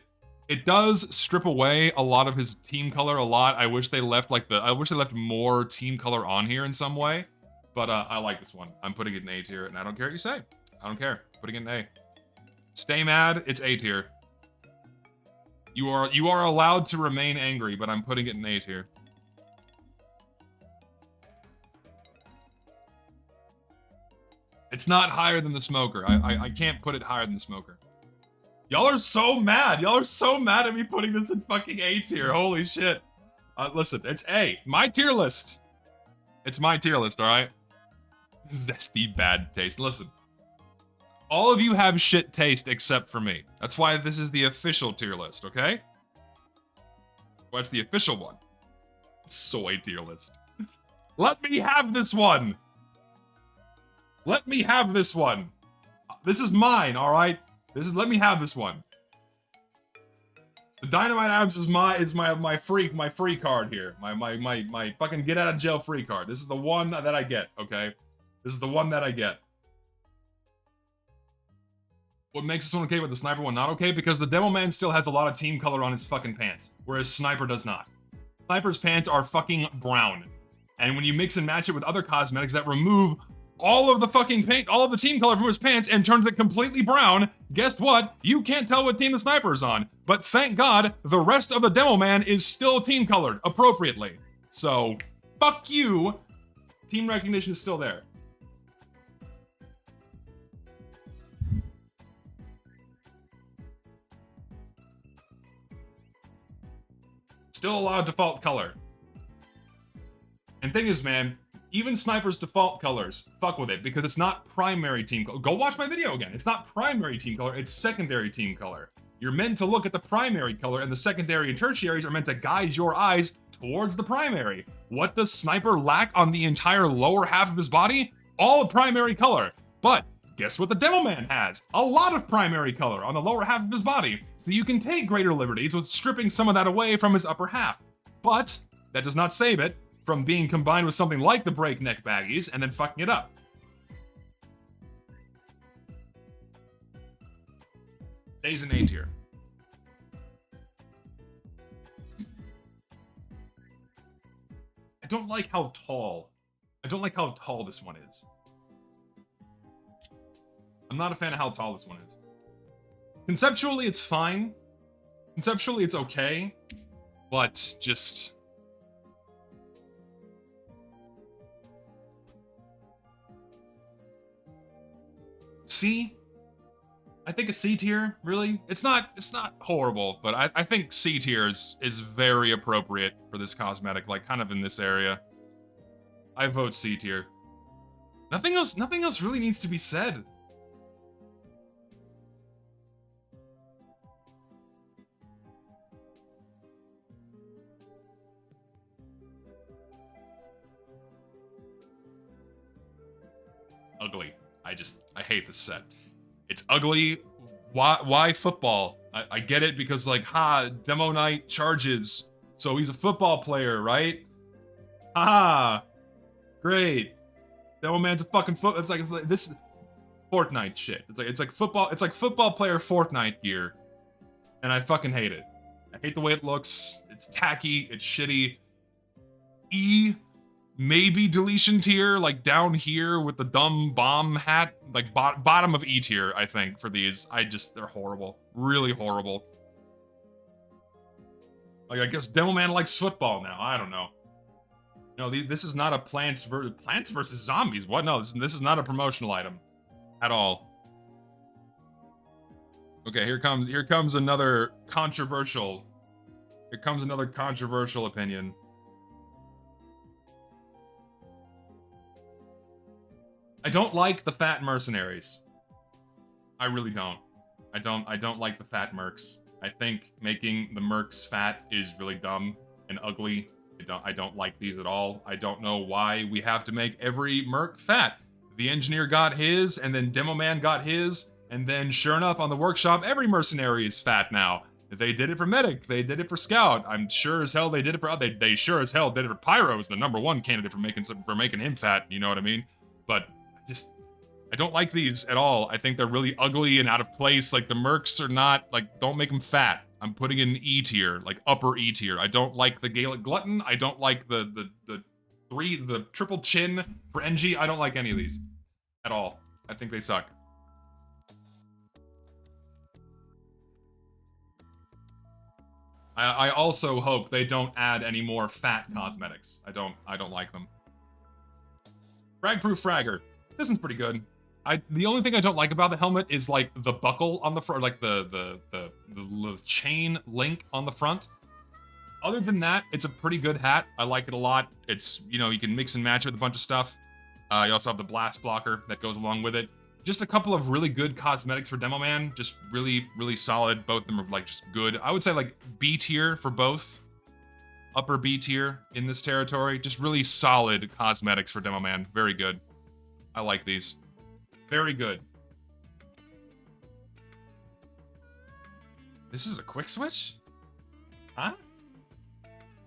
S1: It does strip away a lot of his team color a lot. I wish they left more team color on here in some way. But I like this one. I'm putting it in A tier, and I don't care what you say. I don't care. Putting it in A. Stay mad, it's A tier. You are allowed to remain angry, but I'm putting it in A tier. It's not higher than the Smoker. I can't put it higher than the Smoker. Y'all are so mad. Y'all are so mad at me putting this in fucking A tier. Holy shit. Listen, it's A. My tier list. It's my tier list, alright? Zesty bad taste. Listen. All of you have shit taste except for me. That's why this is the official tier list, okay? Well, it's the official one. Soy tier list. Let me have this one! Let me have this one! This is mine, alright? Let me have this one. The Dynamite Abs is my free card here. My fucking get out of jail free card. This is the one that I get, okay? This is the one that I get. What makes this one okay but the Sniper one not okay? Because the Demoman still has a lot of team color on his fucking pants, whereas Sniper does not. Sniper's pants are fucking brown. And when you mix and match it with other cosmetics that remove all of the fucking paint, all of the team color from his pants and turns it completely brown, guess what? You can't tell what team the Sniper is on. But thank God, the rest of the Demoman is still team colored appropriately. So, fuck you. Team recognition is still there. Still a lot of default color. And thing is, man, even Sniper's default colors, fuck with it, because it's not primary team color. Go watch my video again. It's not primary team color, it's secondary team color. You're meant to look at the primary color, and the secondary and tertiaries are meant to guide your eyes towards the primary. What does Sniper lack on the entire lower half of his body? All primary color. But guess what the Demoman has? A lot of primary color on the lower half of his body, so you can take greater liberties with stripping some of that away from his upper half. But that does not save it from being combined with something like the breakneck baggies and then fucking it up. Stays in A tier. I don't like how tall. I don't like how tall this one is. I'm not a fan of how tall this one is. Conceptually, it's fine. Conceptually, it's okay. But just... C? I think a C tier, really? It's not horrible, but I think C tier is very appropriate for this cosmetic, like kind of in this area. I vote C tier. Nothing else really needs to be said. Ugly. I hate this set. It's ugly. Why football? I get it because like, Demo Knight charges, so he's a football player, right? Great. Demoman's a fucking it's like this Fortnite shit. It's like football player Fortnite gear. And I fucking hate it. I hate the way it looks. It's tacky, it's shitty. E, maybe deletion tier, like down here with the dumb bomb hat, like bottom of E tier, I think, for these. They're horrible. Really horrible. Like, I guess Demoman likes football now. I don't know. No, this is not a Plants vs. Zombies. What? No, this is not a promotional item. At all. Okay, here comes another controversial. Here comes another controversial opinion. I don't like the fat mercenaries. I really don't. I don't like the fat mercs. I think making the mercs fat is really dumb and ugly. I don't like these at all. I don't know why we have to make every merc fat. The engineer got his, and then Demoman got his, and then sure enough on the workshop, every mercenary is fat now. They did it for Medic, they did it for Scout. I'm sure as hell they did it for they sure as hell did it for Pyro, is the #1 candidate for making him fat, you know what I mean? But I don't like these at all. I think they're really ugly and out of place. Like, the mercs are not, like, don't make them fat. I'm putting it in E tier, like upper E tier. I don't like the Gaelic Glutton. I don't like the triple chin for NG. I don't like any of these at all. I think they suck. I also hope they don't add any more fat cosmetics. I don't like them. Frag-proof Fragger. This one's pretty good. The only thing I don't like about the helmet is like the buckle on the front, like the chain link on the front. Other than that, it's a pretty good hat. I like it a lot. It's, you know, you can mix and match it with a bunch of stuff. You also have the blast blocker that goes along with it. Just a couple of really good cosmetics for Demoman. Just really, really solid. Both of them are like just good. I would say like B tier for both. Upper B tier in this territory. Just really solid cosmetics for Demoman. Very good. I like these. Very good. This is a quick switch? Huh?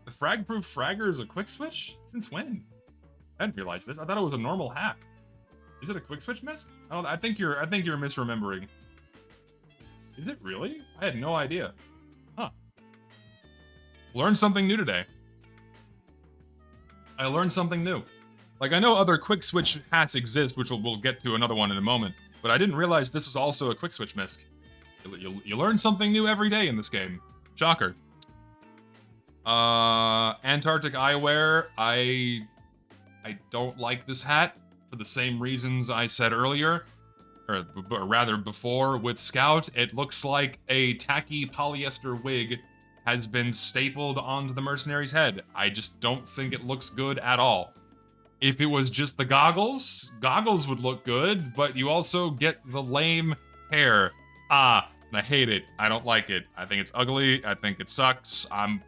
S1: The frag-proof Fragger is a quick switch? Since when? I didn't realize this. I thought it was a normal hat. Is it a quick switch miss? Oh, I think you're misremembering. Is it really? I had no idea. Huh. Learned something new today. I learned something new. Like, I know other quick switch hats exist, which we'll get to another one in a moment, but I didn't realize this was also a quick switch misc. You learn something new every day in this game. Shocker. Antarctic eyewear. I don't like this hat for the same reasons I said earlier, or rather before with Scout. It looks like a tacky polyester wig has been stapled onto the mercenary's head. I just don't think it looks good at all. If it was just the goggles would look good, but you also get the lame hair. And I hate it. I don't like it. I think it's ugly. I think it sucks. I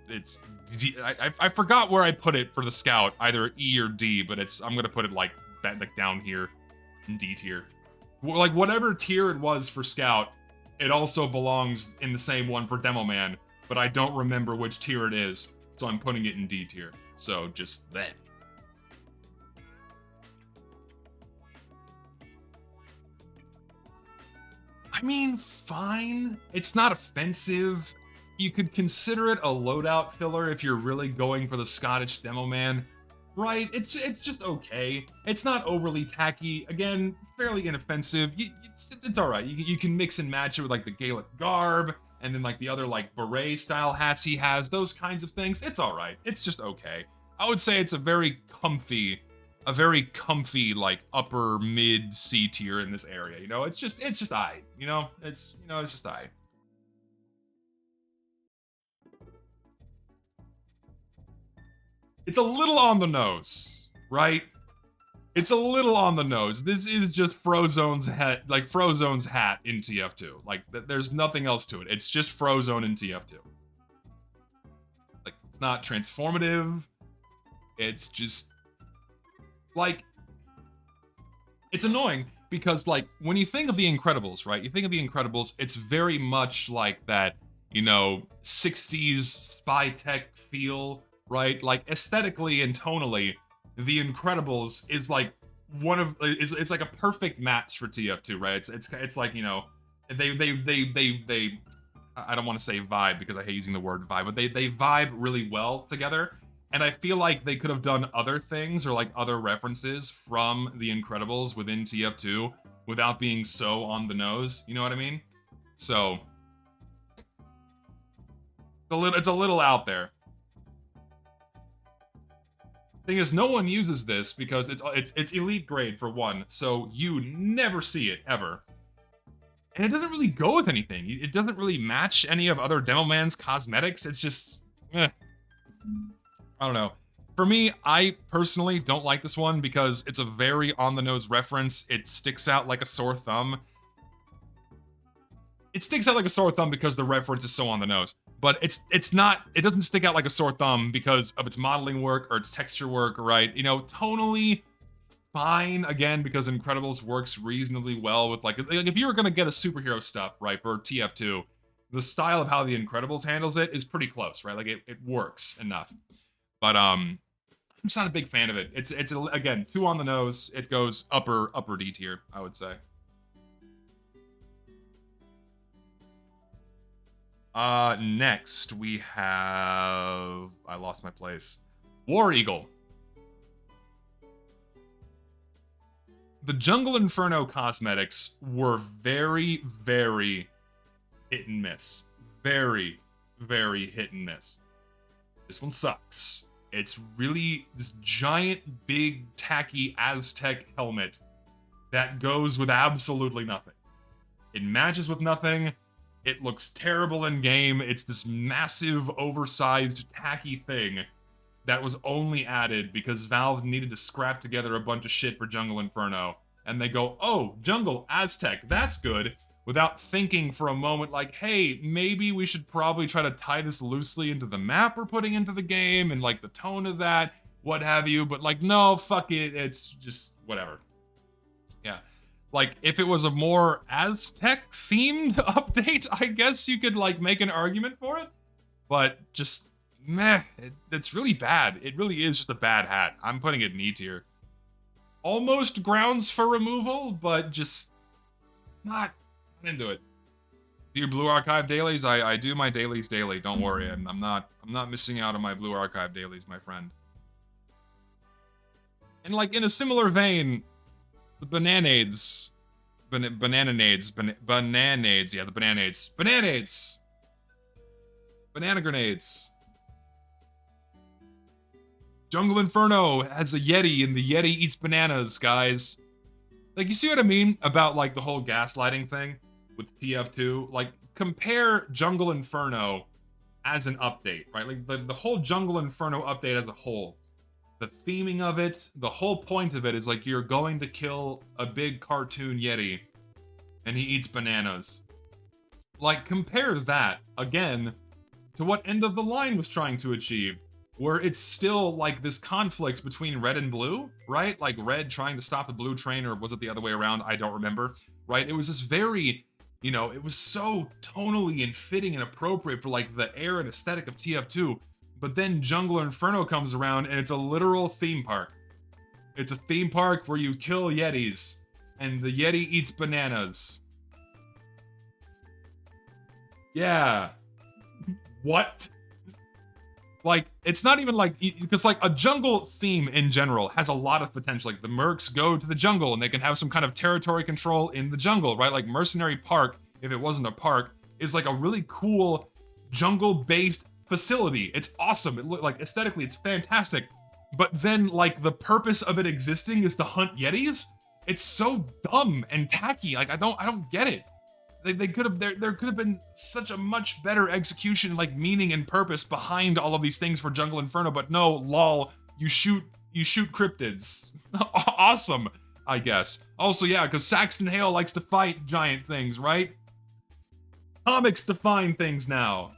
S1: forgot where I put it for the Scout, either E or D, but I'm gonna put it like down here in D tier. Like, whatever tier it was for Scout, it also belongs in the same one for Demoman, but I don't remember which tier it is, so I'm putting it in D tier. So just that. mean, fine. It's not offensive. You could consider it a loadout filler if you're really going for the Scottish Demoman. Right? It's just okay. It's not overly tacky. Again, fairly inoffensive. It's all right. You can mix and match it with like the Gaelic garb and then like the other like beret style hats he has. Those kinds of things. It's all right. It's just okay. I would say it's a very comfy like upper mid C tier in this area. You know, it's just I. You know, it's just I. It's a little on the nose, right? It's a little on the nose. This is just Frozone's hat, like Frozone's hat in TF2. Like, there's nothing else to it. It's just Frozone in TF2. Like, it's not transformative. It's just, like, it's annoying because, like, when you think of The Incredibles, right? You think of The Incredibles, it's very much like that, you know, 60s spy tech feel, right? Like aesthetically and tonally, The Incredibles is like it's like a perfect match for TF2, right? It's like, you know, they I don't want to say vibe because I hate using the word vibe, but they vibe really well together. And I feel like they could have done other things or like other references from The Incredibles within TF2 without being so on the nose, you know what I mean? So it's a little out there. Thing is, no one uses this because it's elite grade for one, so you never see it ever. And it doesn't really go with anything. It doesn't really match any of other Demoman's cosmetics. It's just, I don't know. For me, I personally don't like this one because it's a very on-the-nose reference. It sticks out like a sore thumb. It sticks out like a sore thumb because the reference is so on the nose. But it doesn't stick out like a sore thumb because of its modeling work or its texture work, right? You know, tonally, fine, again, because Incredibles works reasonably well with, like if you were gonna get a superhero stuff, right, for TF2, the style of how The Incredibles handles it is pretty close, right? Like, it works enough. But, I'm just not a big fan of it. It's again, too on the nose. It goes upper D tier, I would say. Next we have, I lost my place. War Eagle. The Jungle Inferno cosmetics were very, very hit and miss. Very, very hit and miss. This one sucks. It's really this giant, big, tacky Aztec helmet that goes with absolutely nothing. It matches with nothing. It looks terrible in game. It's this massive, oversized, tacky thing that was only added because Valve needed to scrap together a bunch of shit for Jungle Inferno. And they go, oh, Jungle, Aztec, that's good. Without thinking for a moment like, hey, maybe we should probably try to tie this loosely into the map we're putting into the game and like the tone of that, what have you. But like, no, fuck it. It's just whatever. Yeah. Like, if it was a more Aztec-themed update, I guess you could, like, make an argument for it. But just, meh, it's really bad. It really is just a bad hat. I'm putting it in E tier. Almost grounds for removal, but just not into it. Do your Blue Archive dailies? I do my dailies daily, don't worry. I'm not missing out on my Blue Archive dailies, my friend. And, like, in a similar vein, the Bananades. Bananades, yeah, the Bananades. Bananades! Banana grenades. Jungle Inferno has a Yeti, and the Yeti eats bananas, guys. Like, you see what I mean about, like, the whole gaslighting thing with TF2? Like, compare Jungle Inferno as an update, right? Like, the whole Jungle Inferno update as a whole. The theming of it, the whole point of it is like you're going to kill a big cartoon Yeti and he eats bananas. Like, compare that, again, to what End of the Line was trying to achieve, where it's still like this conflict between red and blue, right? Like red trying to stop the blue train, or was it the other way around? I don't remember, right? It was this very, you know, it was so tonally and fitting and appropriate for like the air and aesthetic of TF2. But then Jungle Inferno comes around and it's a literal theme park. It's a theme park where you kill Yetis and the Yeti eats bananas. Yeah. What? Like, it's not even like, because like a jungle theme in general has a lot of potential. Like the mercs go to the jungle and they can have some kind of territory control in the jungle, right? Like Mercenary Park, if it wasn't a park, is like a really cool jungle-based facility. It's awesome. It look like aesthetically, it's fantastic. But then like the purpose of it existing is to hunt yetis. It's so dumb and tacky. Like I don't get it. They could have there could have been such a much better execution, like meaning and purpose behind all of these things for Jungle Inferno, but no, lol, you shoot cryptids. Awesome, I guess. Also, yeah, because Saxton Hale likes to fight giant things, right? Comics define things now.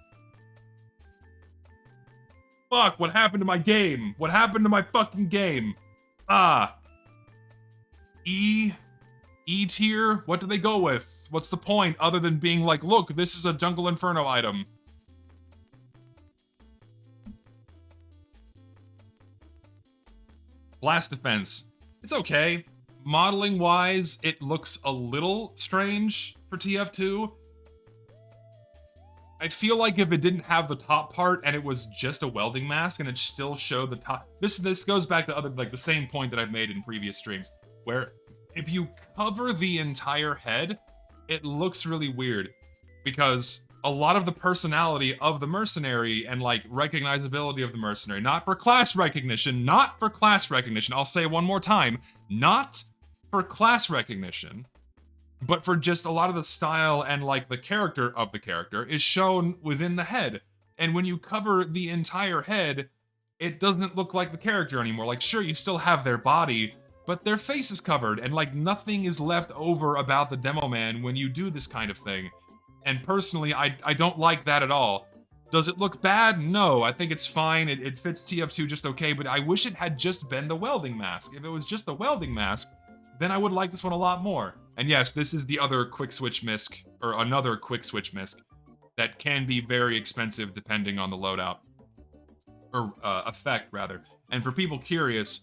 S1: Fuck, what happened to my game? What happened to my fucking game? Ah. E tier? What do they go with? What's the point other than being like, look, this is a Jungle Inferno item? Blast Defense. It's okay. Modeling wise, it looks a little strange for TF2. I feel like if it didn't have the top part and it was just a welding mask and it still showed the top. This goes back to other, like the same point that I've made in previous streams, where if you cover the entire head, it looks really weird because a lot of the personality of the mercenary and like recognizability of the mercenary, not for class recognition, I'll say it one more time, not for class recognition, but for just a lot of the style and like the character of the character is shown within the head. And when you cover the entire head, it doesn't look like the character anymore. Like, sure, you still have their body, but their face is covered and like nothing is left over about the Demoman when you do this kind of thing. And personally, I don't like that at all. Does it look bad? No, I think it's fine. It fits TF2 just okay, but I wish it had just been the welding mask. If it was just the welding mask, then I would like this one a lot more. And yes, this is the other quick switch misc, or another quick switch misc, that can be very expensive depending on the loadout. Or effect, rather. And for people curious,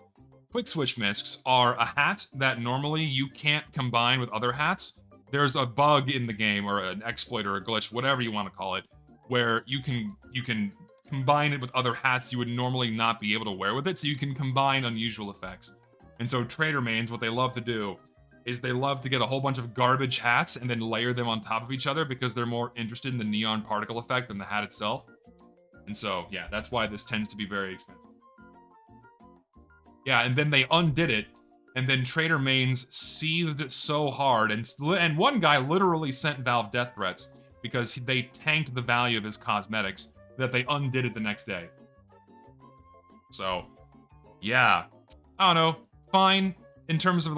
S1: quick switch miscs are a hat that normally you can't combine with other hats. There's a bug in the game, or an exploit or a glitch, whatever you want to call it, where you can combine it with other hats you would normally not be able to wear with it, so you can combine unusual effects. And so trader mains, what they love to do is they love to get a whole bunch of garbage hats and then layer them on top of each other because they're more interested in the neon particle effect than the hat itself. And so, yeah, that's why this tends to be very expensive. Yeah, and then they undid it, and then trader mains seethed so hard, and one guy literally sent Valve death threats because they tanked the value of his cosmetics that they undid it the next day. So, yeah, I don't know, fine. In terms of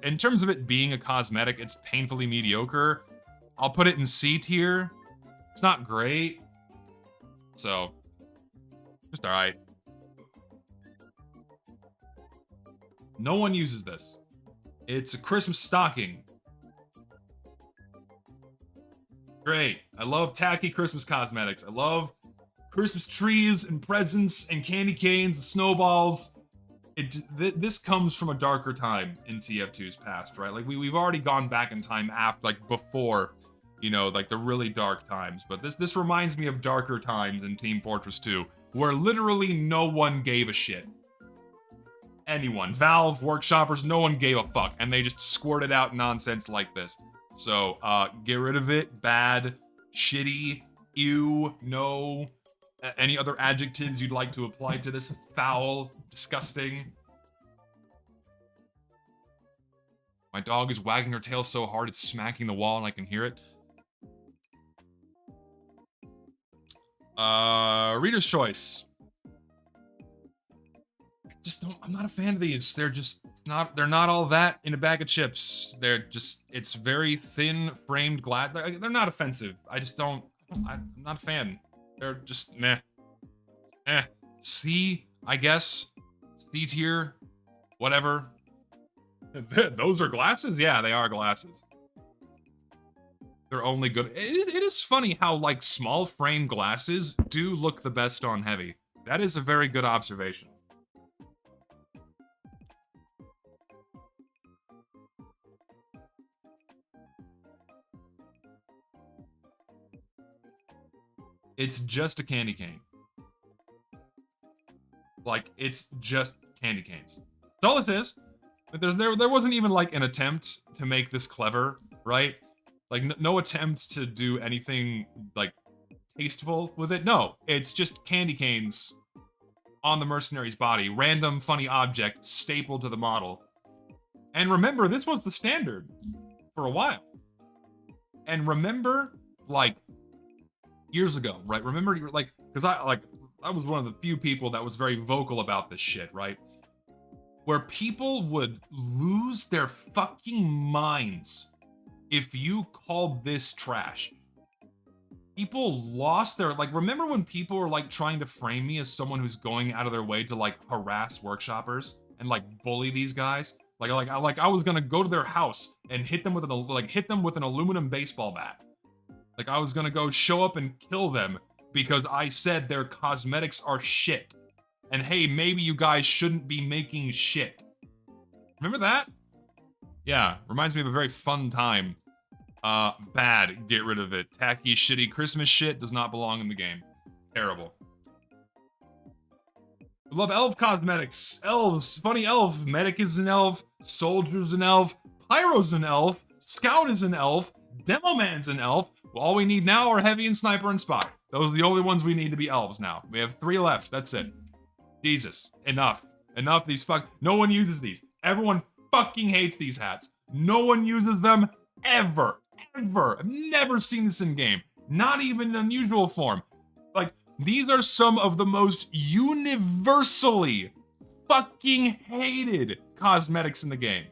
S1: in terms of it being a cosmetic, it's painfully mediocre. I'll put it in C tier. It's not great, so just all right. No one uses this. It's a Christmas stocking. Great. I love tacky Christmas cosmetics. I love Christmas trees and presents and candy canes and snowballs. This comes from a darker time in TF2's past, right? Like we've already gone back in time after, like before, you know, like the really dark times. But this reminds me of darker times in Team Fortress 2, where literally no one gave a shit. Anyone, Valve, workshoppers, no one gave a fuck, and they just squirted out nonsense like this. So, get rid of it. Bad, shitty, ew, no. Any other adjectives you'd like to apply to this? Foul, disgusting. My dog is wagging her tail so hard it's smacking the wall and I can hear it. Reader's choice. I'm not a fan of these. They're not all that in a bag of chips. It's very thin framed glass. They're not offensive. I'm not a fan. They're just meh. C, I guess. C tier. Whatever. Those are glasses? Yeah, they are glasses. They're only good. It is funny how, like, small frame glasses do look the best on heavy. That is a very good observation. It's just a candy cane. Like, it's just candy canes. That's all this is. There wasn't even like an attempt to make this clever, right? Like no attempt to do anything like tasteful with it. No, it's just candy canes on the mercenary's body, random funny object stapled to the model. And remember, this was the standard for a while. And remember, like years ago, right? Remember, like, because I was one of the few people that was very vocal about this shit, right? Where people would lose their fucking minds if you called this trash. People lost their, like, remember when people were like trying to frame me as someone who's going out of their way to like harass workshoppers and like bully these guys? Like I was gonna go to their house and hit them with an aluminum baseball bat. Like I was gonna go show up and kill them because I said their cosmetics are shit. And hey, maybe you guys shouldn't be making shit. Remember that? Yeah, reminds me of a very fun time. Bad, get rid of it. Tacky, shitty Christmas shit does not belong in the game. Terrible. We love elf cosmetics. Elves, funny elf. Medic is an elf. Soldier's an elf. Pyro's an elf. Scout is an elf. Demoman's an elf. Well, all we need now are Heavy and Sniper and Spot. Those are the only ones we need to be elves now. We have 3 left, that's it. Jesus, enough. Enough, no one uses these. Everyone fucking hates these hats. No one uses them, ever. I've never seen this in game. Not even in unusual form. Like, these are some of the most universally fucking hated cosmetics in the game.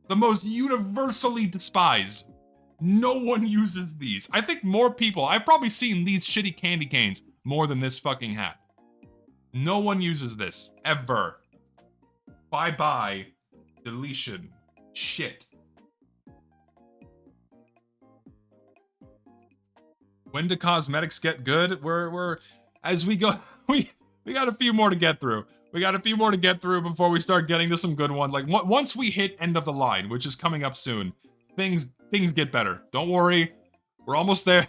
S1: The most universally despised. No one uses these. I think more people, I've probably seen these shitty candy canes more than this fucking hat. No one uses this, ever. Bye-bye. Deletion. Shit. When do cosmetics get good? We're as we go, we got a few more to get through. We got a few more to get through before we start getting to some good ones. Like, once we hit end of the line, which is coming up soon, things get better. Don't worry. We're almost there.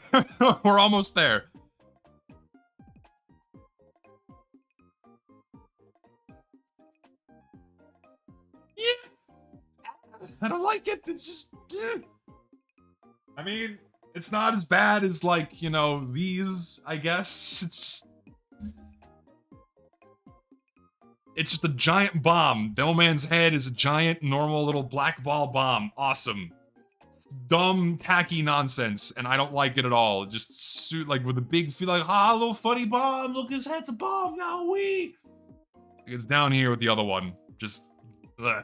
S1: We're almost there. Yeah. I don't like it. It's just... I mean, it's not as bad as, like, you know, these, I guess. It's just a giant bomb. Demoman's head is a giant, normal little black ball bomb. Awesome. Dumb, tacky nonsense, and I don't like it at all. Just like with a big feel like, little funny bomb. Look, his head's a bomb now. It's down here with the other one. Just, bleh.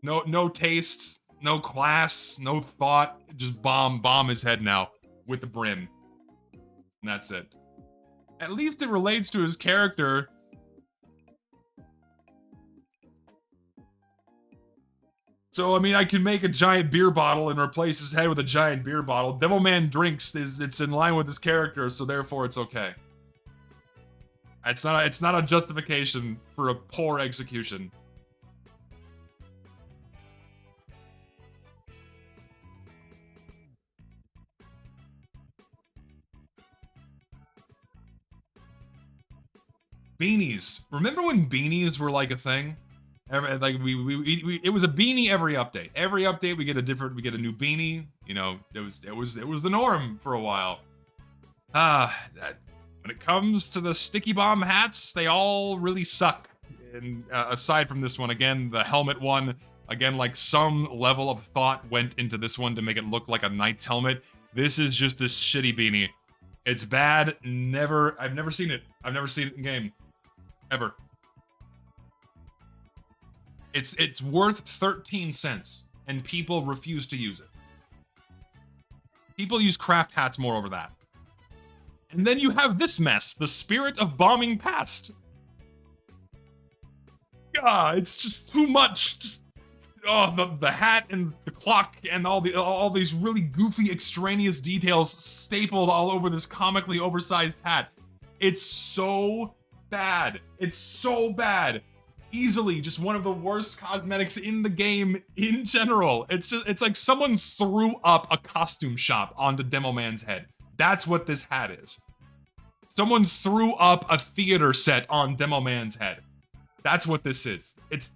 S1: No taste, no class, no thought. Just bomb his head now with the brim, and that's it. At least it relates to his character. So, I mean, I can make a giant beer bottle and replace his head with a giant beer bottle. Demoman drinks, it's in line with his character, so therefore it's okay. It's not a justification for a poor execution. Beanies. Remember when beanies were like a thing? Like it was a beanie every update. Every update we get a new beanie. You know, it was the norm for a while. When it comes to the sticky bomb hats, they all really suck. And aside from this one, again, the helmet one, again, like some level of thought went into this one to make it look like a knight's helmet. This is just a shitty beanie. It's bad. I've never seen it. I've never seen it in game, ever. It's worth 13 cents, and people refuse to use it. People use craft hats more over that. And then you have this mess, the spirit of bombing past. It's just too much. Just the hat and the clock and all these really goofy extraneous details stapled all over this comically oversized hat. It's so bad. It's so bad. Easily just one of the worst cosmetics in the game in general. It's like someone threw up a costume shop onto Demoman's head. That's what this hat is. Someone threw up a theater set on Demoman's head. That's what this is. It's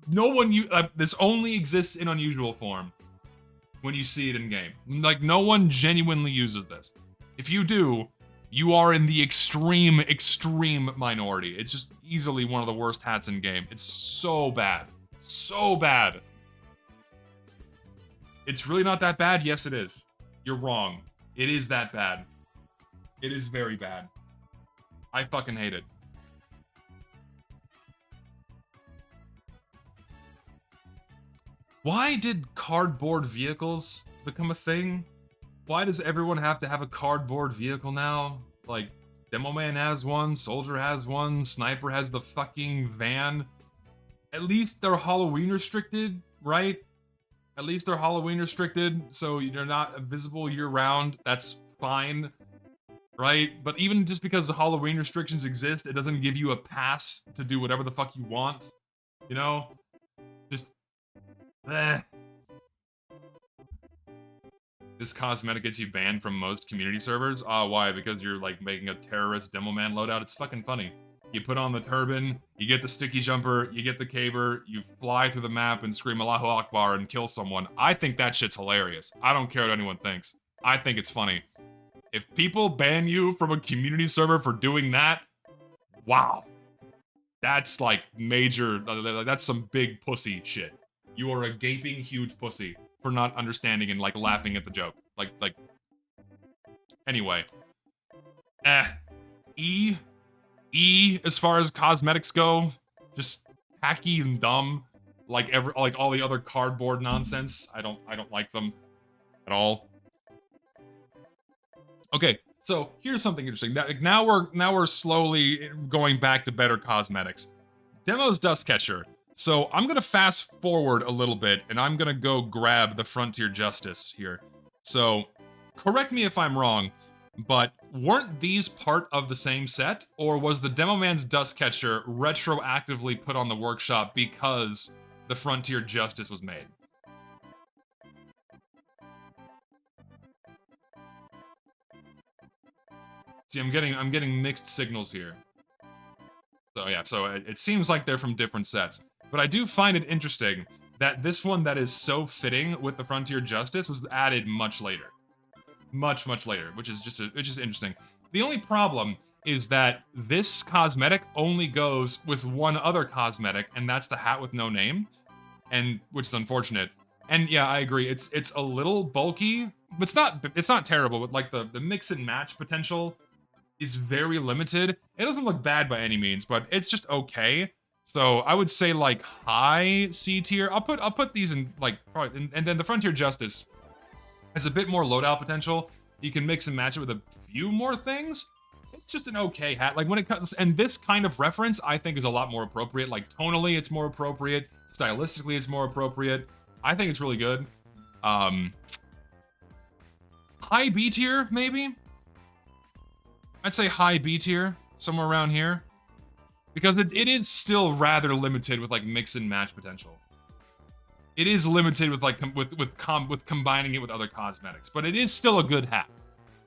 S1: no one. This only exists in unusual form when you see it in game. Like, no one genuinely uses this. If you do, you are in the extreme minority. It's just easily one of the worst hats in game. It's so bad. So bad. It's really not that bad? Yes, it is. You're wrong. It is that bad. It is very bad. I fucking hate it. Why did cardboard vehicles become a thing? Why does everyone have to have a cardboard vehicle now? Like, Demoman has one, Soldier has one, Sniper has the fucking van. At least they're Halloween restricted, right? At least they're Halloween restricted, so you're not visible year-round. That's fine, right? But even just because the Halloween restrictions exist, it doesn't give you a pass to do whatever the fuck you want. You know? Just... eh. This cosmetic gets you banned from most community servers? Why? Because you're, like, making a terrorist Demoman loadout? It's fucking funny. You put on the turban, you get the sticky jumper, you get the caber, you fly through the map and scream Allahu Akbar and kill someone. I think that shit's hilarious. I don't care what anyone thinks. I think it's funny. If people ban you from a community server for doing that, wow. That's, like, major, that's some big pussy shit. You are a gaping huge pussy for not understanding and, like, laughing at the joke. Like, anyway. E, as far as cosmetics go, just hacky and dumb, like all the other cardboard nonsense. I don't like them at all. Okay, so here's something interesting. Now we're slowly going back to better cosmetics. Demo's Dust Catcher. So I'm gonna fast forward a little bit, and I'm gonna go grab the Frontier Justice here. So, correct me if I'm wrong, but weren't these part of the same set? Or was the Demoman's Dust Catcher retroactively put on the workshop because the Frontier Justice was made? See, I'm getting mixed signals here. So yeah, so it seems like they're from different sets. But I do find it interesting that this one that is so fitting with the Frontier Justice was added much later. Much later, which is just interesting. The only problem is that this cosmetic only goes with one other cosmetic, and that's the hat with no name, and which is unfortunate. And yeah, I agree. It's a little bulky, but it's not terrible. But like the mix and match potential is very limited. It doesn't look bad by any means, but it's just okay. So I would say like high C tier. I'll put these in like probably, and then the Frontier Justice has a bit more loadout potential. You can mix and match it with a few more things. It's just an okay hat. Like when it comes, and this kind of reference I think is a lot more appropriate. Like tonally, it's more appropriate. Stylistically, it's more appropriate. I think it's really good. High B tier, maybe? I'd say high B tier, somewhere around here. Because it is still rather limited with like mix and match potential. It is limited with like with combining it with other cosmetics, but it is still a good hat.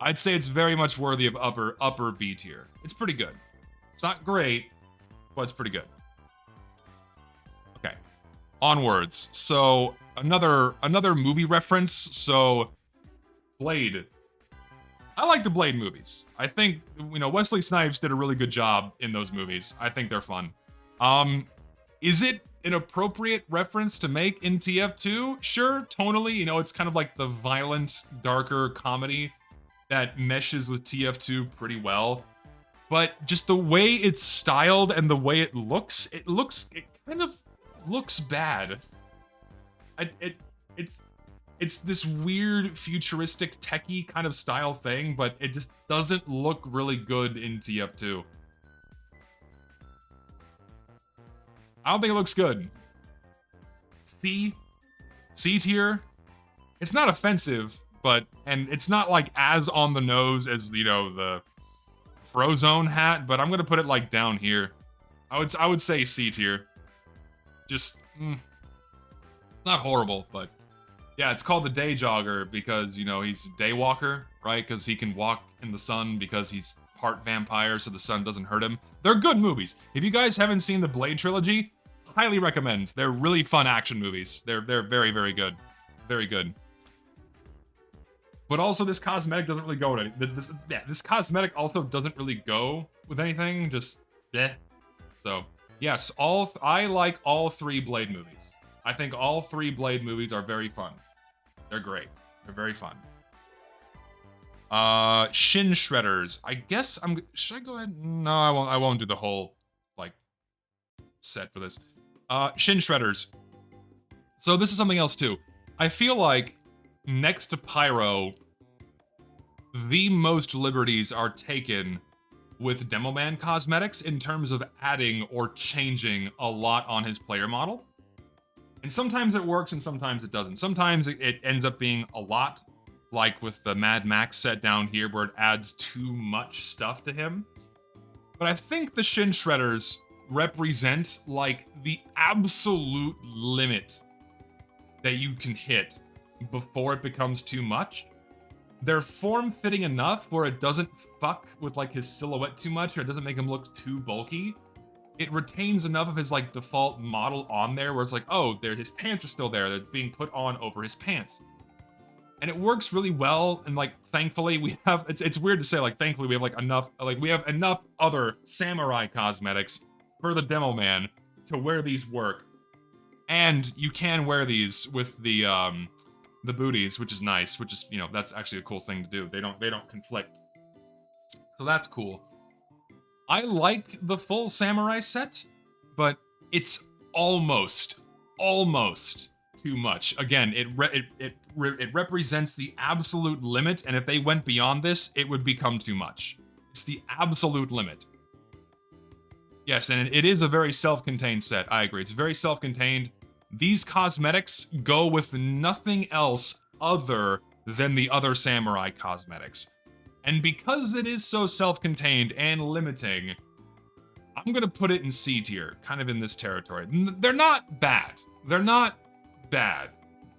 S1: I'd say it's very much worthy of upper B tier. It's pretty good. It's not great, but it's pretty good. Okay, onwards. So another movie reference. So Blade. I like the Blade movies. I think, you know, Wesley Snipes did a really good job in those movies. I think they're fun. Is it an appropriate reference to make in TF2? Sure, tonally, you know, it's kind of like the violent, darker comedy that meshes with TF2 pretty well. But just the way it's styled and the way it kind of looks bad. It's this weird, futuristic, techie kind of style thing, but it just doesn't look really good in TF2. I don't think it looks good. C tier. It's not offensive, and it's not like as on the nose as, you know, the Frozone hat, but I'm gonna put it like down here. I would say C tier. Just not horrible, but yeah, it's called the Day Jogger because, you know, he's a day walker, right? Because he can walk in the sun because he's part vampire so the sun doesn't hurt him. They're good movies. If you guys haven't seen the Blade trilogy, highly recommend. They're really fun action movies. They're very, very good. Very good. But also, this cosmetic doesn't really go with anything. This cosmetic also doesn't really go with anything. Just, So, yes, I like all 3 Blade movies. I think all 3 Blade movies are very fun. They're great. They're very fun. Shin Shredders. I guess should I go ahead? No, I won't. I won't do the whole, like, set for this. Shin Shredders. So this is something else, too. I feel like, next to Pyro, the most liberties are taken with Demoman cosmetics in terms of adding or changing a lot on his player model. And sometimes it works and sometimes it doesn't. Sometimes it ends up being a lot, like with the Mad Max set down here where it adds too much stuff to him. But I think the Shin Shredders represent like the absolute limit that you can hit before it becomes too much. They're form-fitting enough where it doesn't fuck with like his silhouette too much, or it doesn't make him look too bulky. It retains enough of his like default model on there where it's like, oh, his pants are still there, that's being put on over his pants. And it works really well, and like thankfully we have, it's weird to say, like thankfully we have like enough other samurai cosmetics for the Demoman to where these work. And you can wear these with the booties, which is nice, which is, you know, that's actually a cool thing to do. They don't conflict. So that's cool. I like the full samurai set, but it's almost too much. Again, it represents the absolute limit, and if they went beyond this, it would become too much. It's the absolute limit. Yes, and it is a very self-contained set. I agree. It's very self-contained. These cosmetics go with nothing else other than the other samurai cosmetics. And because it is so self-contained and limiting, I'm gonna put it in C tier, kind of in this territory. They're not bad. They're not bad,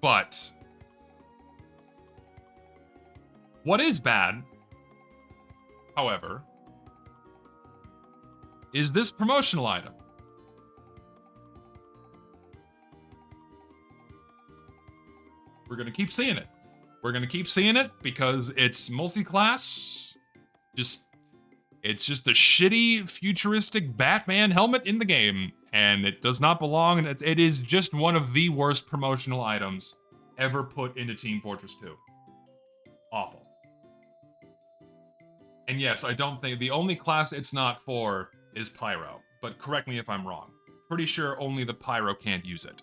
S1: but what is bad, however, is this promotional item. We're gonna keep seeing it. We're gonna keep seeing it because it's multi-class. It's just a shitty futuristic Batman helmet in the game, and it does not belong. And it is just one of the worst promotional items ever put into Team Fortress 2. Awful. And yes, I don't think the only class it's not for is Pyro, but correct me if I'm wrong. Pretty sure only the Pyro can't use it.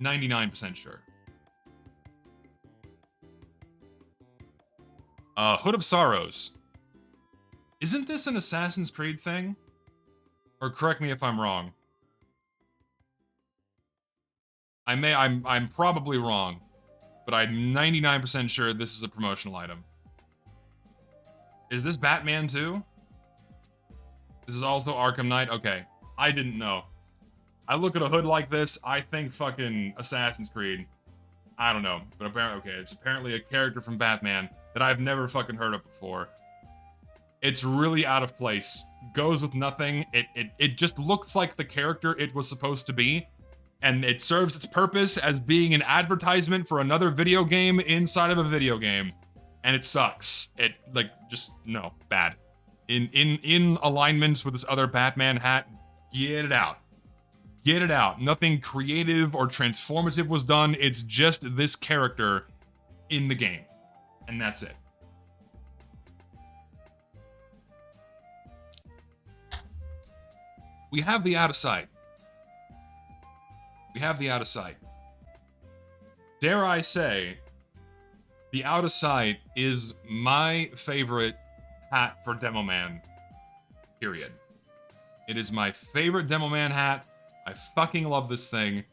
S1: 99% sure. Hood of Sorrows. Isn't this an Assassin's Creed thing? Or correct me if I'm wrong. I'm probably wrong, but I'm 99% sure this is a promotional item. Is this Batman too? This is also Arkham Knight? Okay. I didn't know. I look at a hood like this, I think fucking Assassin's Creed. I don't know, but apparently, okay, it's apparently a character from Batman that I've never fucking heard of before. It's really out of place. Goes with nothing. It just looks like the character it was supposed to be, and it serves its purpose as being an advertisement for another video game inside of a video game, and it sucks. It, like, just, no, bad. In alignment with this other Batman hat, get it out. Get it out. Nothing creative or transformative was done. It's just this character in the game. And that's it. We have the out of sight. We have the out of sight. Dare I say, the out of sight is my favorite hat for Demoman. Period. It is my favorite Demoman hat. I fucking love this thing.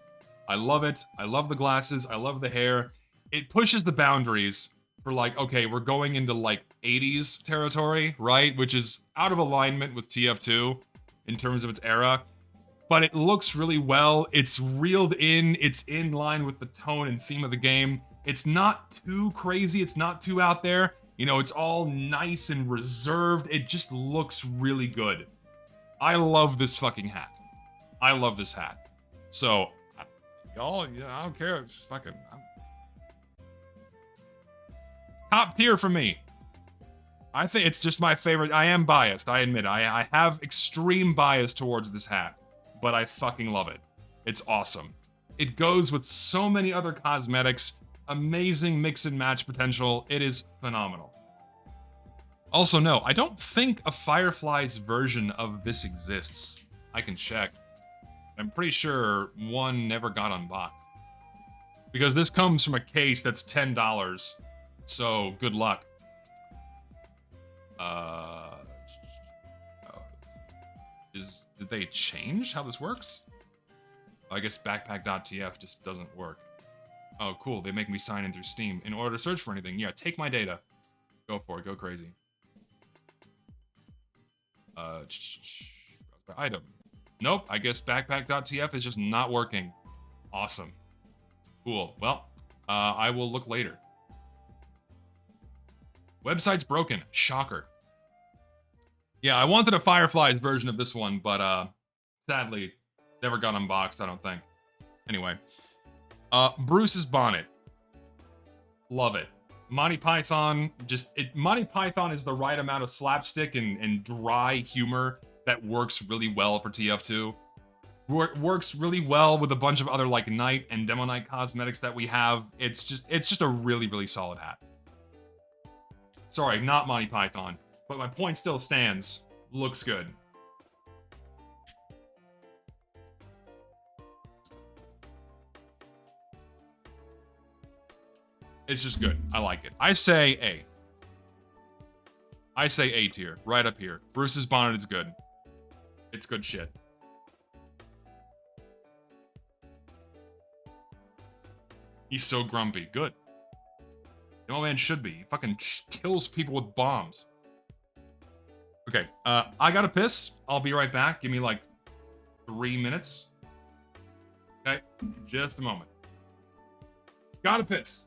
S1: I love it. I love the glasses. I love the hair. It pushes the boundaries for like, okay, we're going into like 80s territory, right? Which is out of alignment with TF2 in terms of its era. But it looks really well. It's reeled in. It's in line with the tone and theme of the game. It's not too crazy. It's not too out there. You know, it's all nice and reserved. It just looks really good. I love this fucking hat. I love this hat. So, y'all, yeah, I don't care. It's fucking top tier for me. I think it's just my favorite. I am biased, I admit. I have extreme bias towards this hat, but I fucking love it. It's awesome. It goes with so many other cosmetics. Amazing mix and match potential. It is phenomenal. Also, no, I don't think a Firefly's version of this exists. I can check. I'm pretty sure one never got unboxed. Because this comes from a case that's $10, so good luck. Did they change how this works? I guess backpack.tf just doesn't work. Oh, cool. They make me sign in through Steam. In order to search for anything, yeah, take my data. Go for it. Go crazy. Item. Nope. I guess backpack.tf is just not working. Awesome. Cool. Well, I will look later. Website's broken. Shocker. Yeah, I wanted a Fireflies version of this one, but sadly, never got unboxed, I don't think. Anyway. Bruce's bonnet. Love it. Monty Python, Monty Python is the right amount of slapstick and dry humor that works really well for TF2. Works really well with a bunch of other like Night and Demo Night cosmetics that we have. It's just a really, really solid hat. Sorry, not Monty Python, but my point still stands. Looks good. It's just good. I like it. I say A. I say A tier, right up here. Bruce's bonnet is good. It's good shit. He's so grumpy. Good. Demoman should be. He fucking kills people with bombs. Okay, I gotta piss. I'll be right back. Give me like 3 minutes. Okay, just a moment. Gotta piss.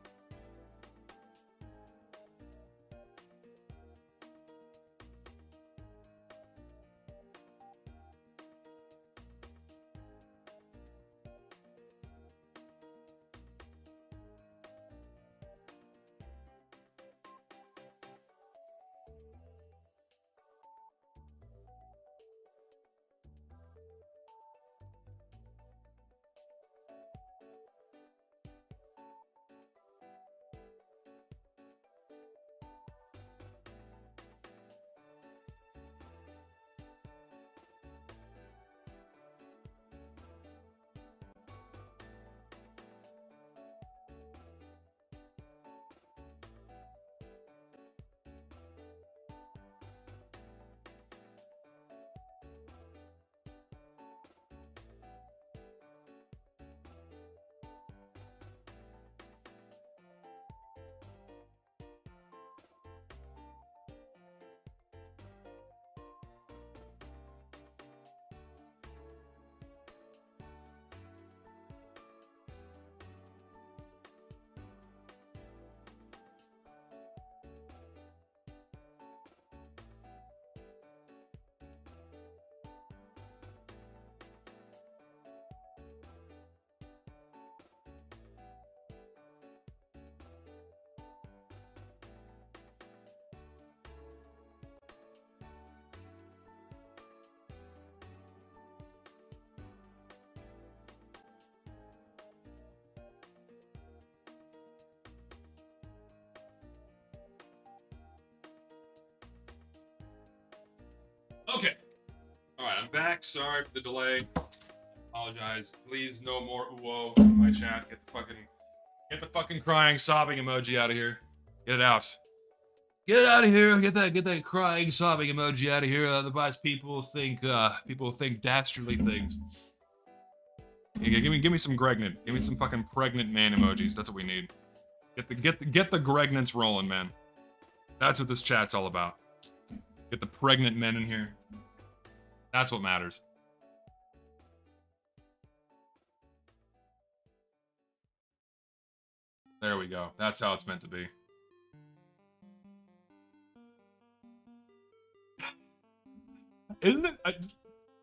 S1: Okay. Alright, I'm back. Sorry for the delay. Apologize. Please, no more ooh in my chat. Get the fucking crying, sobbing emoji out of here. Get it out. Get it out of here. Get that crying, sobbing emoji out of here. Otherwise, people think dastardly things. Yeah, give me some Gregnant. Give me some fucking pregnant man emojis. That's what we need. Get the Gregnants rolling, man. That's what this chat's all about. Get the pregnant men in here. That's what matters. There we go. That's how it's meant to be. Isn't it?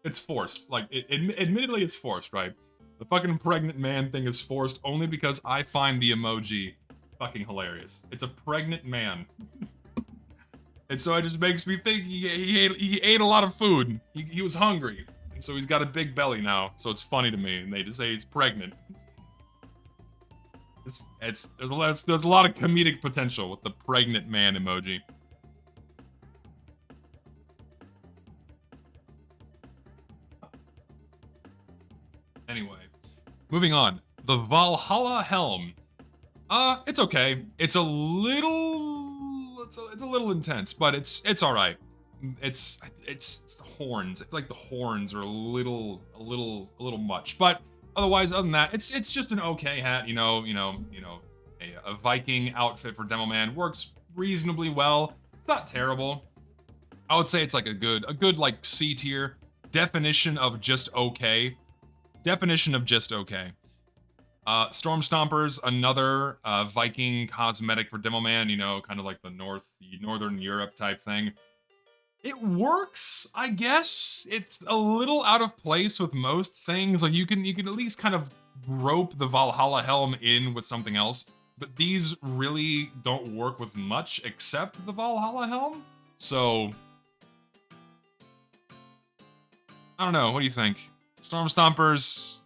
S1: It's forced. Like, admittedly, it's forced, right? The fucking pregnant man thing is forced only because I find the emoji fucking hilarious. It's a pregnant man. And so it just makes me think he ate a lot of food. He was hungry. And so he's got a big belly now. So it's funny to me. And they just say he's pregnant. There's a lot of comedic potential with the pregnant man emoji. Anyway, moving on. The Valhalla helm. It's okay. It's a little intense, but it's all right. It's the horns. I feel like the horns are a little much, but otherwise, other than that, it's just an okay hat. A Viking outfit for Demoman works reasonably well. It's not terrible. I would say it's like a good like C tier. Definition of just okay. Definition of just okay. Storm Stompers, another Viking cosmetic for Demoman, kind of like the Northern Europe type thing. It works, I guess. It's a little out of place with most things. Like you can at least kind of rope the Valhalla helm in with something else, but these really don't work with much except the Valhalla helm. So I don't know. What do you think? Storm Stompers,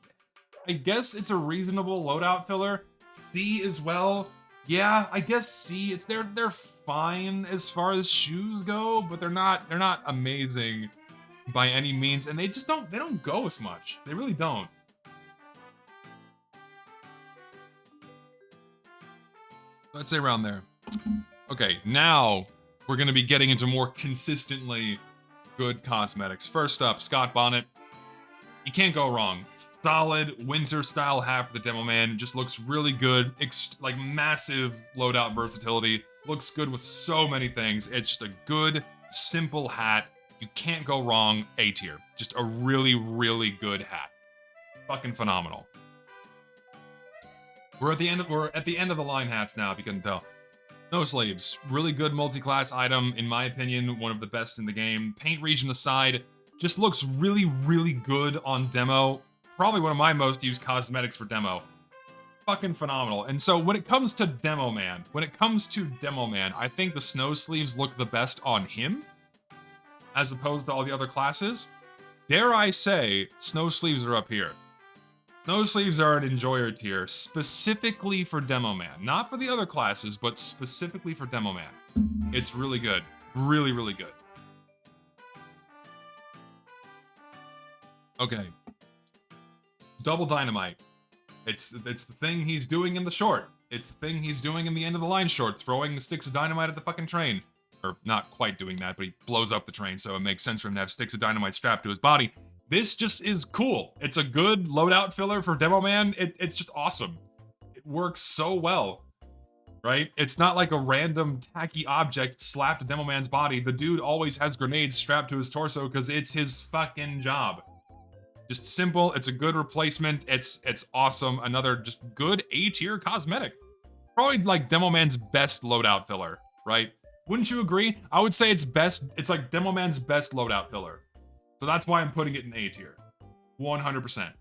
S1: I guess it's a reasonable loadout filler. C as well. Yeah, I guess C. They're fine as far as shoes go, but they're not amazing by any means, and they don't go as much. They really don't. I'd say around there. Okay, now we're gonna be getting into more consistently good cosmetics. First up, Scott Bonnet. You can't go wrong. Solid winter style hat for the Demoman. Just looks really good. Like massive loadout versatility. Looks good with so many things. It's just a good, simple hat. You can't go wrong. A tier. Just a really, really good hat. Fucking phenomenal. We're at the end of the line hats now, if you couldn't tell. No sleeves. Really good multi-class item, in my opinion, one of the best in the game. Paint region aside, just looks really, really good on demo. Probably one of my most used cosmetics for demo. Fucking phenomenal. And so when it comes to Demoman, I think the snow sleeves look the best on him, as opposed to all the other classes. Dare I say, snow sleeves are up here. Snow sleeves are an enjoyer tier, specifically for Demoman. Not for the other classes, but specifically for Demoman. It's really good. Really, really good. Okay. Double Dynamite. It's the thing he's doing in the short. It's the thing he's doing in the end of the line short, throwing the sticks of dynamite at the fucking train. Or not quite doing that, but he blows up the train, so it makes sense for him to have sticks of dynamite strapped to his body. This just is cool. It's a good loadout filler for Demoman. It's just awesome. It works so well, right? It's not like a random tacky object slapped to Demoman's body. The dude always has grenades strapped to his torso because it's his fucking job. Just simple. It's a good replacement. It's awesome. Another just good A-tier cosmetic. Probably like Demoman's best loadout filler, right? Wouldn't you agree? I would say it's like Demoman's best loadout filler. So that's why I'm putting it in A tier. 100%.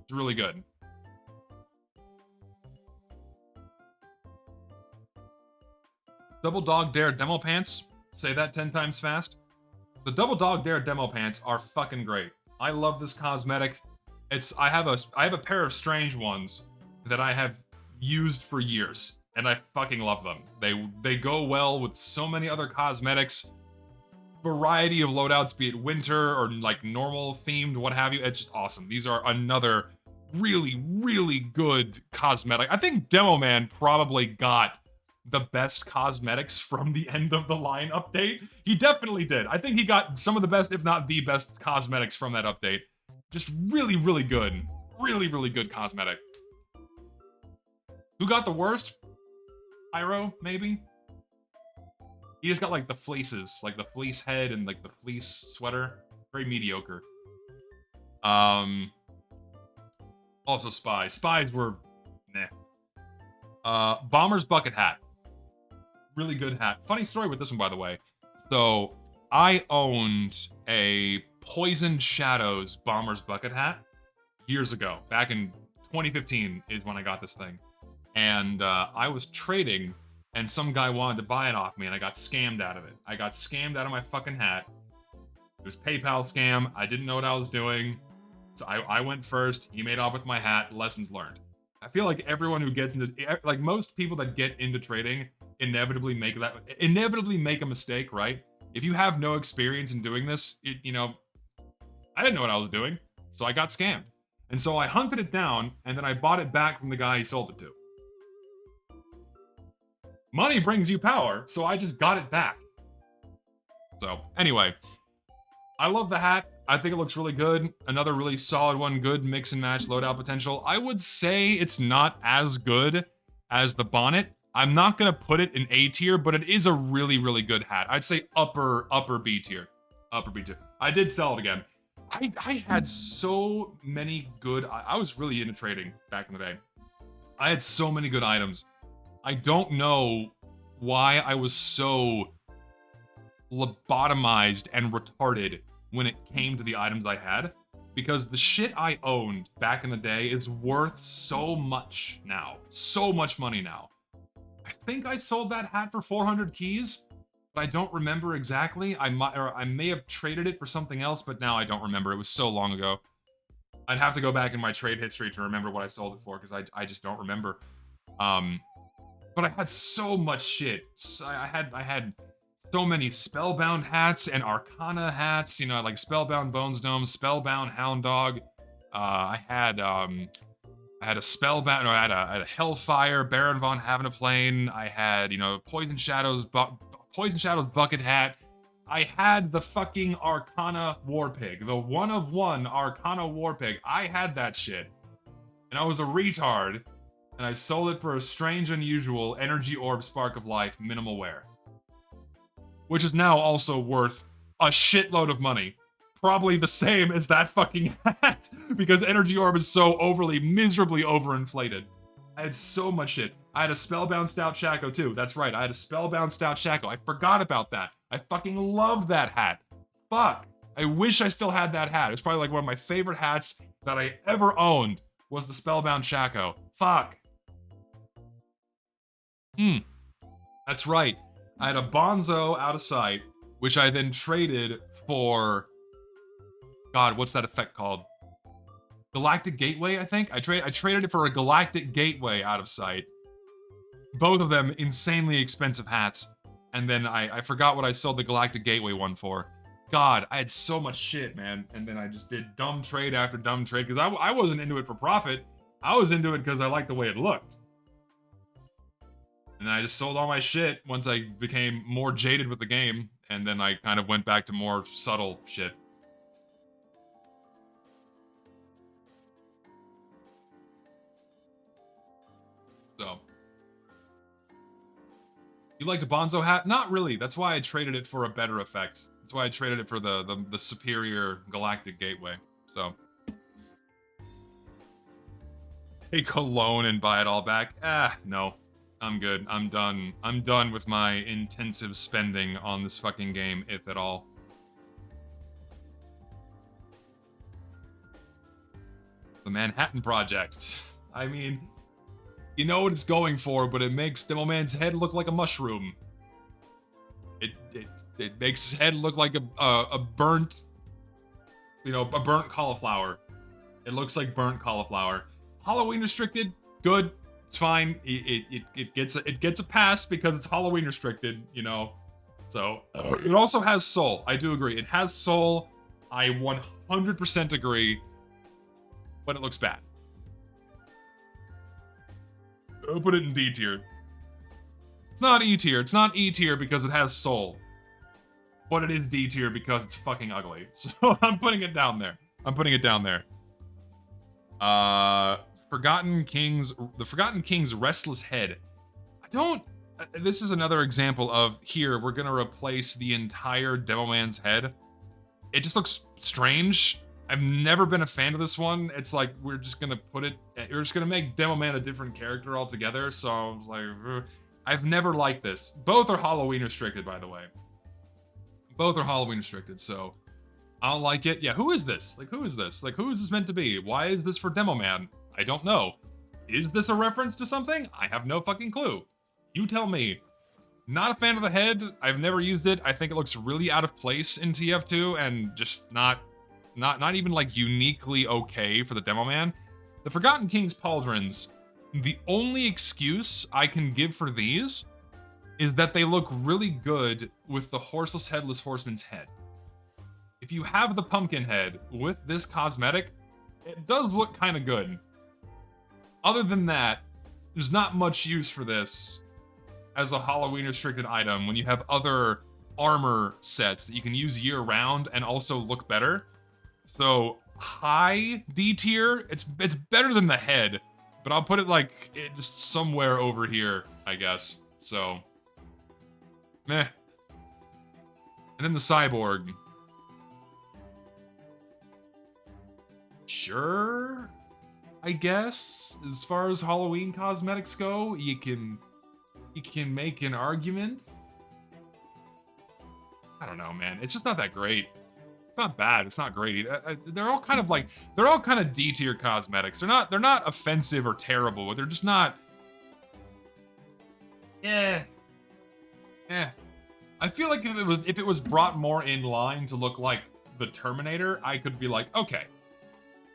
S1: It's really good. Double Dog Dare Demo Pants. Say that 10 times fast. The Double Dog Dare Demo Pants are fucking great. I love this cosmetic. I have a pair of strange ones that I have used for years, and I fucking love them. They go well with so many other cosmetics. Variety of loadouts, be it winter or like normal themed, what have you. It's just awesome. These are another really, really good cosmetic. I think Demoman probably got the best cosmetics from the end of the line update. He definitely did. I think he got some of the best, if not the best cosmetics from that update. Just really, really good. Really, really good cosmetic. Who got the worst? Pyro, maybe? He just got like the fleeces, like the fleece head and like the fleece sweater. Very mediocre. Also Spies. Spies were meh. Bomber's bucket hat. Really good hat. Funny story with this one, by the way. So I owned a Poisoned Shadows Bomber's Bucket hat years ago. Back in 2015 is when I got this thing. And I was trading, and some guy wanted to buy it off me, and I got scammed out of it. I got scammed out of my fucking hat. It was PayPal scam. I didn't know what I was doing. So I went first. He made off with my hat. Lessons learned. I feel like everyone who gets into, like most people that get into trading inevitably make a mistake, right? If you have no experience in doing this, I didn't know what I was doing, so I got scammed. And so I hunted it down, and then I bought it back from the guy he sold it to. Money brings you power, so I just got it back. So, anyway, I love the hat. I think it looks really good. Another really solid one, good mix and match loadout potential. I would say it's not as good as the bonnet. I'm not gonna put it in A tier, but it is a really, really good hat. I'd say upper B tier. Upper B tier. I did sell it again. I had so many good... I was really into trading back in the day. I had so many good items. I don't know why I was so lobotomized and retarded when it came to the items I had, because the shit I owned back in the day is worth so much now. So much money now. I think I sold that hat for 400 keys, but I don't remember exactly. I may have traded it for something else, but now I don't remember. It was so long ago. I'd have to go back in my trade history to remember what I sold it for, because I just don't remember. But I had so much shit. I had so many Spellbound hats and Arcana hats, like Spellbound Bones Dome, Spellbound Hound Dog. I had a Spellbound, no, I had a Hellfire, Baron von Havenoplane. I had, Poison Shadows bucket hat. I had the fucking Arcana Warpig, the one of one Arcana Warpig. I had that shit. And I was a retard, and I sold it for a strange, unusual Energy Orb Spark of Life minimal wear. Which is now also worth a shitload of money. Probably the same as that fucking hat, because Energy Orb is so miserably overinflated. I had so much shit. I had a Spellbound Stout Shaco too. That's right, I had a Spellbound Stout Shaco. I forgot about that. I fucking loved that hat. Fuck. I wish I still had that hat. It's probably like one of my favorite hats that I ever owned was the Spellbound Shaco. Fuck. That's right. I had a Bonzo Out of Sight, which I then traded for... God, what's that effect called? Galactic Gateway, I think? I traded it for a Galactic Gateway Out of Sight. Both of them insanely expensive hats. And then I forgot what I sold the Galactic Gateway one for. God, I had so much shit, man. And then I just did dumb trade after dumb trade, because I wasn't into it for profit. I was into it because I liked the way it looked. And I just sold all my shit once I became more jaded with the game, and then I kind of went back to more subtle shit. So. You liked a Bonzo hat? Not really. That's why I traded it for a better effect. That's why I traded it for the superior Galactic Gateway. So. Take a loan and buy it all back? No. I'm good. I'm done. I'm done with my intensive spending on this fucking game, if at all. The Manhattan Project. I mean, you know what it's going for, but it makes Demoman's head look like a mushroom. It makes his head look like a burnt, a burnt cauliflower. It looks like burnt cauliflower. Halloween restricted, good. It's fine. It gets a pass because it's Halloween restricted, So it also has soul. I do agree. It has soul. I 100% agree. But it looks bad. I'll put it in D tier. It's not E tier. It's not E tier because it has soul. But it is D tier because it's fucking ugly. So I'm putting it down there. The Forgotten King's Restless Head. This is another example of, here, we're gonna replace the entire Demoman's head. It just looks strange. I've never been a fan of this one. It's like, we're just gonna make Demoman a different character altogether, so I was like, ugh. I've never liked this. Both are Halloween restricted, by the way. Both are Halloween restricted, so I'll like it. Yeah, who is this? Like, who is this? Like, who is this meant to be? Why is this for Demoman? I don't know. Is this a reference to something? I have no fucking clue. You tell me. Not a fan of the head. I've never used it. I think it looks really out of place in TF2 and just not even like uniquely okay for the Demoman. The Forgotten King's Pauldrons, the only excuse I can give for these is that they look really good with the Horseless Headless Horseman's head. If you have the pumpkin head with this cosmetic, it does look kind of good. Other than that, there's not much use for this as a Halloween restricted item when you have other armor sets that you can use year round and also look better. So high D tier, it's better than the head, but I'll put it like just somewhere over here, I guess. So meh. And then the cyborg. Sure, I guess. As far as Halloween cosmetics go, you can make an argument. I don't know, man. It's just not that great. It's not bad. It's not great. They're all kind of D tier cosmetics. They're not offensive or terrible. They're just not. Eh. I feel like if it was brought more in line to look like the Terminator, I could be like, okay,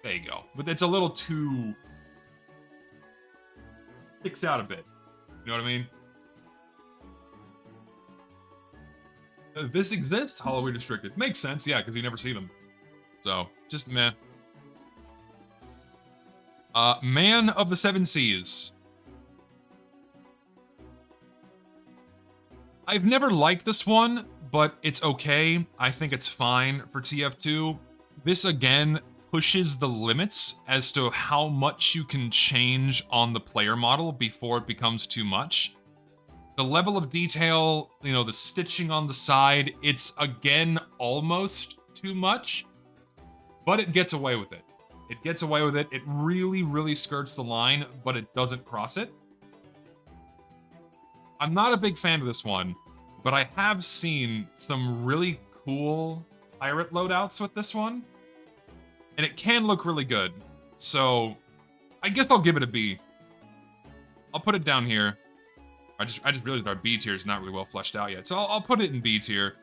S1: there you go. But it's a little too sticks out a bit. You know what I mean? This exists, Halloween restricted. Makes sense, yeah, because you never see them. So, just meh. Man of the Seven Seas. I've never liked this one, but it's okay. I think it's fine for TF2. This, again, pushes the limits as to how much you can change on the player model before it becomes too much. The level of detail, you know, the stitching on the side, it's, again, almost too much, but it gets away with it. It gets away with it. It really, really skirts the line, but it doesn't cross it. I'm not a big fan of this one, but I have seen some really cool pirate loadouts with this one, and it can look really good. So, I guess I'll give it a B. I'll put it down here. I just realized our B tier is not really well fleshed out yet, so I'll put it in B tier.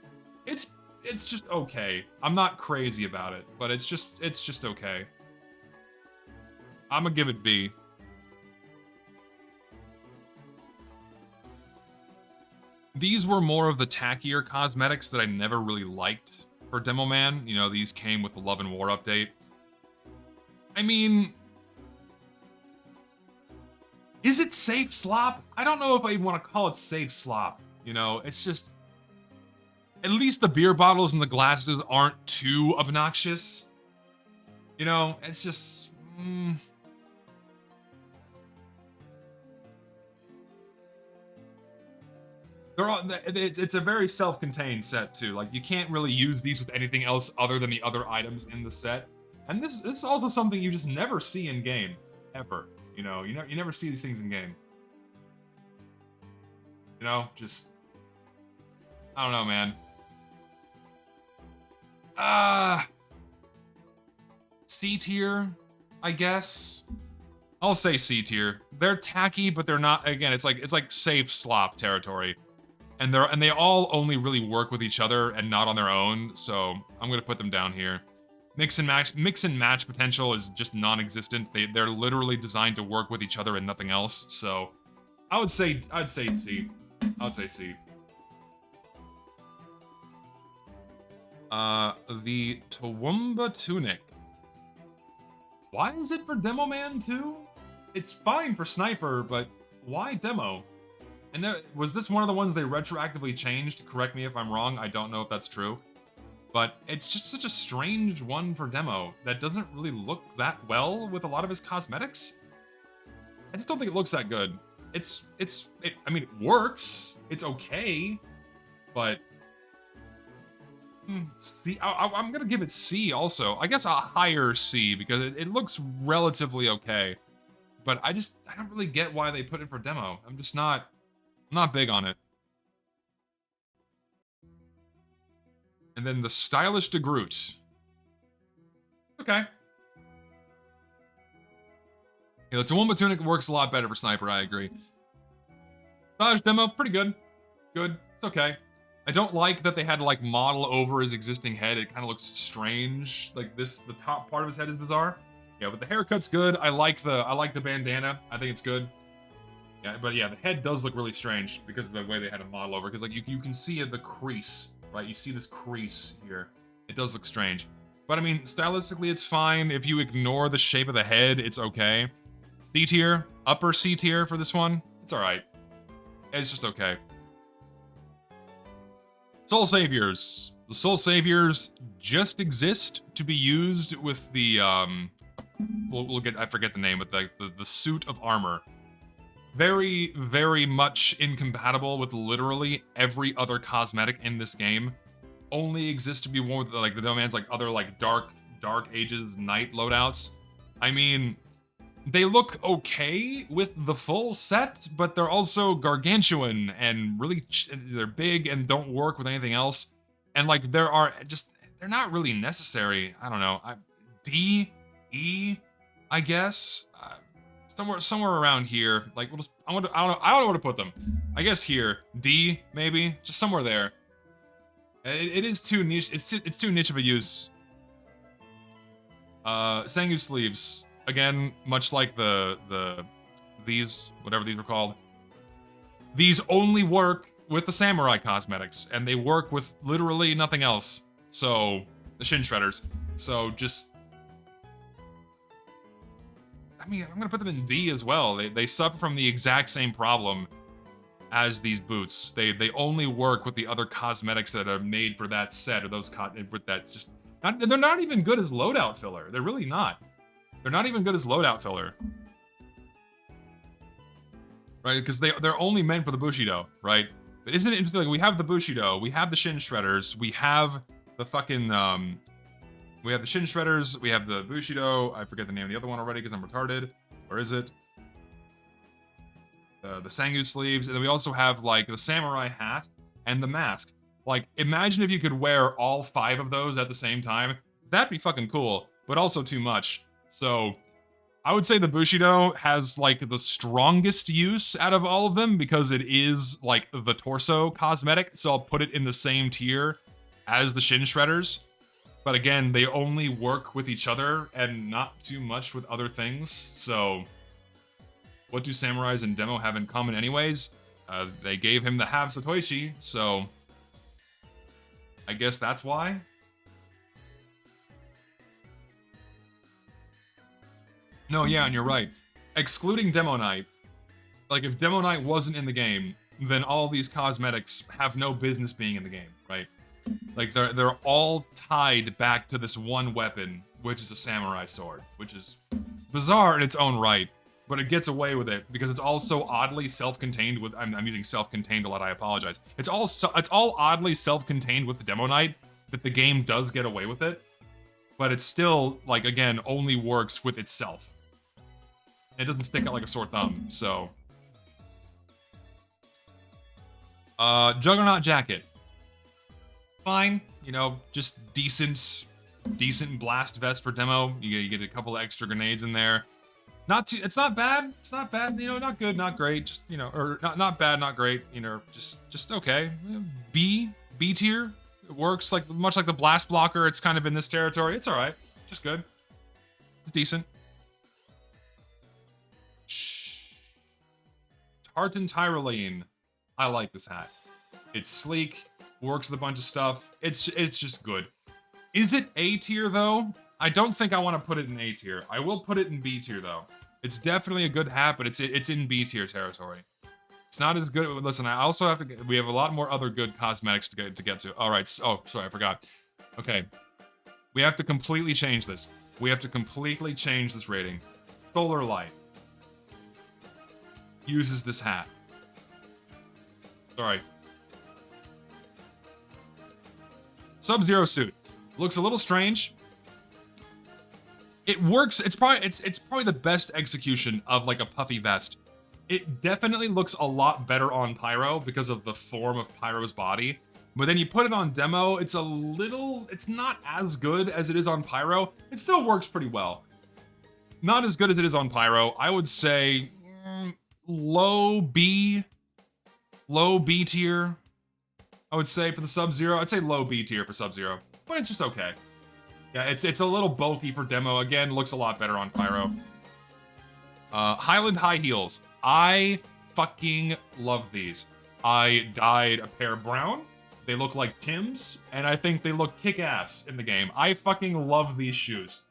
S1: It's just okay. I'm not crazy about it, but it's just okay. I'm gonna give it B. These were more of the tackier cosmetics that I never really liked for Demoman. You know, these came with the Love and War update. I mean, is it safe slop? I don't know if I even want to call it safe slop. You know, it's just, at least the beer bottles and the glasses aren't too obnoxious. You know, it's just, they're all, it's a very self-contained set too. Like, you can't really use these with anything else other than the other items in the set. And this is also something you just never see in game, ever. You know, you never see these things in game. You know, just, I don't know, man. C tier, I guess. I'll say C tier. They're tacky, but they're not. Again, it's like safe slop territory, and they all only really work with each other and not on their own. So I'm gonna put them down here. Mix and match potential is just non-existent. They're literally designed to work with each other and nothing else. So I'd say C. I would say C. The Toowoomba Tunic. Why is it for Demoman too? It's fine for Sniper, but why Demo? And was this one of the ones they retroactively changed? Correct me if I'm wrong. I don't know if that's true. But it's just such a strange one for Demo that doesn't really look that well with a lot of his cosmetics. I just don't think it looks that good. I mean, it works. It's okay, but C. I'm gonna give it C also. I guess a higher C because it looks relatively okay, but I don't really get why they put it for Demo. I'm not big on it. And then the Stylish de Groot. okay. Yeah, the Toowoomba tunic works a lot better for sniper, I agree. Dodge demo, pretty good. Good, it's okay. I don't like that they had to like model over his existing head. It kind of looks strange. Like this, the top part of his head is bizarre. Yeah, but the haircut's good. I like the bandana. I think it's good. Yeah, but yeah, the head does look really strange because of the way they had to model over. Because like you can see the crease, right? You see this crease here. It does look strange. But I mean, stylistically, it's fine. If you ignore the shape of the head, it's okay. C tier, upper C tier for this one. It's all right. It's just okay. Soul Saviors. The Soul Saviors just exist to be used with the we'll get, I forget the name, but the suit of armor. Very, very much incompatible with literally every other cosmetic in this game. Only exists to be worn with like the Demoman's like other like dark ages night loadouts. I mean, they look okay with the full set, but they're also gargantuan and really they're big and don't work with anything else. And like they're not really necessary. I don't know. D, E, I guess. Somewhere around here. Like we'll just I don't know where to put them. I guess here. D maybe, just somewhere there. It is too niche. It's too niche of a use. Sangu sleeves. Again, much like these, whatever these were called, these only work with the samurai cosmetics, and they work with literally nothing else. So, the shin shredders. So just, I mean, I'm gonna put them in D as well. They suffer from the exact same problem as these boots. They only work with the other cosmetics that are made for that set, or those with that just, they're not even good as loadout filler. They're really not. They're not even good as loadout filler. Right, because they're only meant for the Bushido, right? But isn't it interesting, like, we have the Bushido, we have the Shin Shredders, we have the fucking, we have the Shin Shredders, we have the Bushido, I forget the name of the other one already because I'm retarded. Where is it? The Sangu sleeves, and then we also have, like, the samurai hat and the mask. Like, imagine if you could wear all 5 of those at the same time. That'd be fucking cool, but also too much. So, I would say the Bushido has, like, the strongest use out of all of them because it is, like, the torso cosmetic, so I'll put it in the same tier as the Shin Shredders. But again, they only work with each other and not too much with other things, so what do samurais and Demo have in common anyways? They gave him the half Satoichi, so I guess that's why. No, yeah, and you're right. Excluding Demo Knight, like if Demo Knight wasn't in the game, then all these cosmetics have no business being in the game, right? Like they're all tied back to this one weapon, which is a samurai sword, which is bizarre in its own right, but it gets away with it because it's also oddly self-contained with. I'm using self-contained a lot. I apologize. It's all oddly self-contained with the Demo Knight, but the game does get away with it. But it's still, like, again, only works with itself. It doesn't stick out like a sore thumb, so. Juggernaut jacket. Fine, you know, just decent blast vest for Demo. You get a couple of extra grenades in there. It's not bad. It's not bad, you know, not good, not great, just, you know, or not bad, not great, you know, just okay. B tier. It works like much like the blast blocker. It's kind of in this territory. It's all right, just good. It's decent. Tartan Tyrolean. I like this hat. It's sleek, works with a bunch of stuff. It's just good. Is it A tier though? I don't think I want to put it in A tier. I will put it in B tier though. It's definitely a good hat, but it's in B tier territory. It's not as good. Listen, I also have to. We have a lot more other good cosmetics to get to. All right. Oh, sorry, I forgot. Okay, we have to completely change this. We have to completely change this rating. Solar Light uses this hat. Sorry. Sub-Zero suit looks a little strange. It works. It's probably the best execution of like a puffy vest. It definitely looks a lot better on Pyro because of the form of Pyro's body, But then you put it on demo, it's not as good as it is on Pyro. It still works pretty well. Not as good as it is on Pyro. I would say low B tier. I would say for the Sub-Zero. I'd say low B tier for Sub-Zero, but it's just okay. Yeah, it's a little bulky for demo. Again, looks a lot better on Pyro. Highland High Heels. I fucking love these. I dyed a pair brown. They look like Tim's, and I think they look kick-ass in the game. I fucking love these shoes.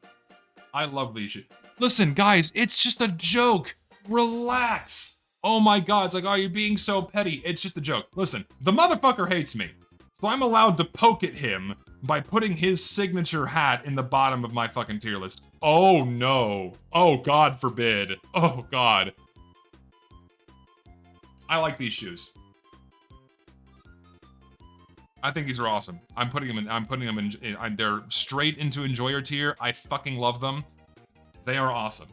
S1: I love these shoes. Listen, guys, it's just a joke. Relax. Oh my god, it's like, oh, you're being so petty. It's just a joke. Listen, the motherfucker hates me, so I'm allowed to poke at him by putting his signature hat in the bottom of my fucking tier list. Oh no. Oh, God forbid. Oh, God. I like these shoes. I think these are awesome. I'm putting them in they're straight into enjoyer tier. I fucking love them. They are awesome.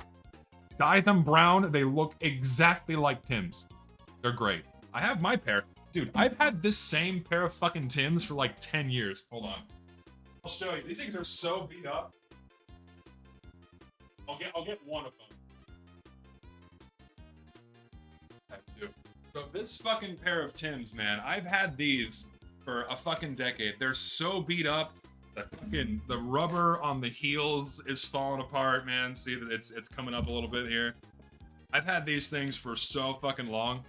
S1: Dye them brown, they look exactly like Tim's. They're great. I have my pair. Dude, I've had this same pair of fucking Tim's for like 10 years. Hold on. I'll show you. These things are so beat up. I'll get one of them. I have two. So this fucking pair of Tim's, man, I've had these for a fucking decade. They're so beat up. The rubber on the heels is falling apart, man. See that it's coming up a little bit here. I've had these things for so fucking long.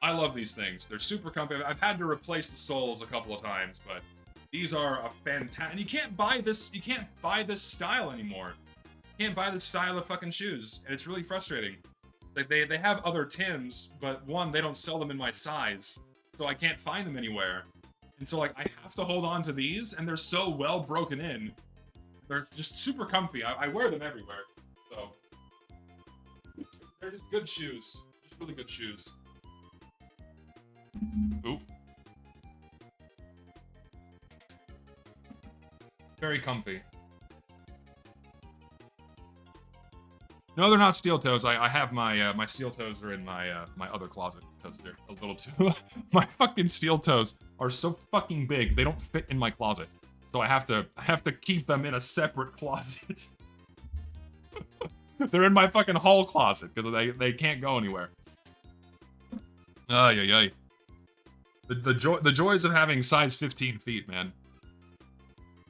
S1: I love these things. They're super comfy. I've had to replace the soles a couple of times, but these are a fantastic. You can't buy this. You can't buy this style anymore. You can't buy this style of fucking shoes, and it's really frustrating. Like they have other Tims, but one, they don't sell them in my size, so I can't find them anywhere. And so like I have to hold on to these, and they're so well broken in. They're just super comfy. I wear them everywhere. So they're just good shoes. Just really good shoes. Oop. Very comfy. No, they're not steel toes. I have my my steel toes are in my my other closet because they're a little too. My fucking steel toes are so fucking big they don't fit in my closet, so I have to keep them in a separate closet. They're in my fucking hall closet because they can't go anywhere. Ay ay ay. The joys of having size 15 feet, man.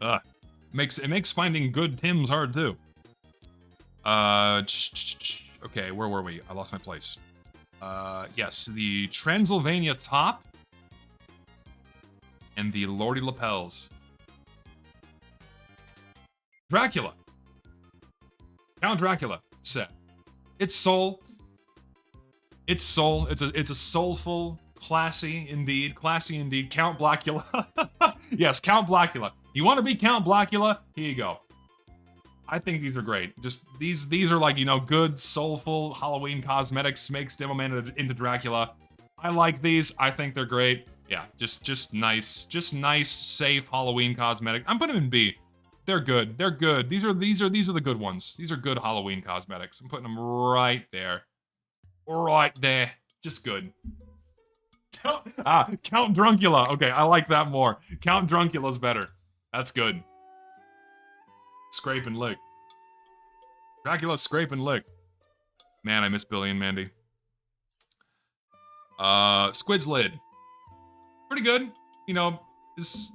S1: It makes finding good Tims hard too. Okay, where were we? I lost my place. Yes, the Transylvania top and the Lordy lapels. Dracula. Count Dracula set. It's soul. It's soul. It's a soulful, classy indeed. Count Blackula. Yes, Count Blackula. You want to be Count Blackula? Here you go. I think these are great. Just these are like, you know, good, soulful Halloween cosmetics, makes Demoman into Dracula. I like these. I think they're great. Yeah, just nice, safe Halloween cosmetics. I'm putting them in B. They're good. They're good. These are the good ones. These are good Halloween cosmetics. I'm putting them right there. Right there. Just good. Count Druncula. Okay, I like that more. Count Druncula's better. That's good. Scrape and lick. Dracula, scrape and lick. Man, I miss Billy and Mandy. Squid's lid. Pretty good. You know, it's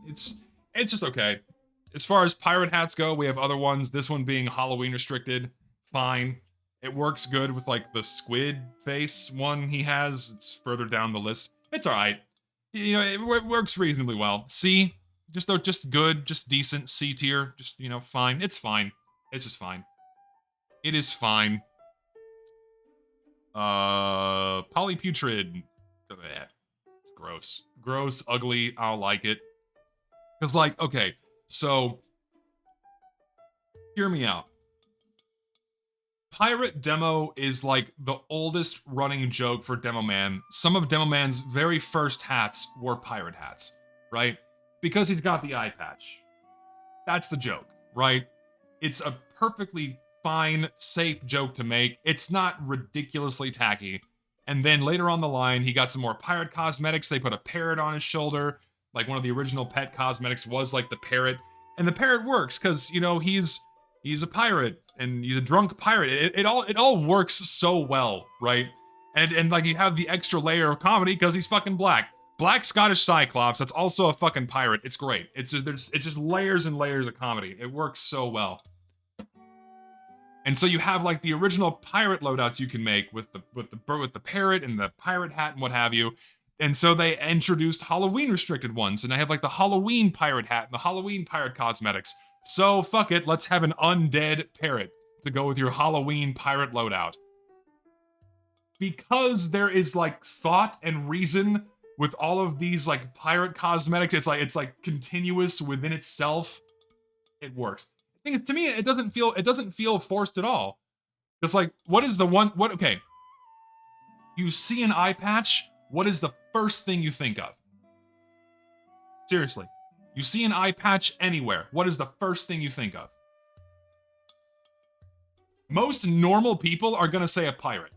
S1: just okay. As far as pirate hats go, we have other ones. This one being Halloween restricted. Fine. It works good with like the squid face one he has. It's further down the list. It's alright. You know, it works reasonably well. C. Just good, just decent, C tier, just, you know, fine. It's fine. It's just fine. It is fine. Polyputrid. It's gross. Gross, ugly, I don't like it. Cause like, okay, so, hear me out. Pirate Demo is like the oldest running joke for Demoman. Some of Demoman's very first hats were pirate hats, right? Because he's got the eye patch. That's the joke, right? It's a perfectly fine, safe joke to make. It's not ridiculously tacky. And then later on the line, he got some more pirate cosmetics. They put a parrot on his shoulder. Like one of the original pet cosmetics was like the parrot, and the parrot works because you know he's a pirate and he's a drunk pirate. It all works so well, right? And like you have the extra layer of comedy because he's fucking black. Black Scottish Cyclops that's also a fucking pirate. It's great. It's just layers and layers of comedy. It works so well. And so you have like the original pirate loadouts you can make with the parrot and the pirate hat and what have you. And so they introduced Halloween restricted ones, and I have like the Halloween pirate hat and the Halloween pirate cosmetics. So fuck it, let's have an undead parrot to go with your Halloween pirate loadout. Because there is like thought and reason with all of these like pirate cosmetics, it's like continuous within itself. It works. The thing is, to me, it doesn't feel forced at all. Just like, what is the one? What? Okay, you see an eye patch. What is the first thing you think of? Seriously, you see an eye patch anywhere. What is the first thing you think of? Most normal people are gonna say a pirate.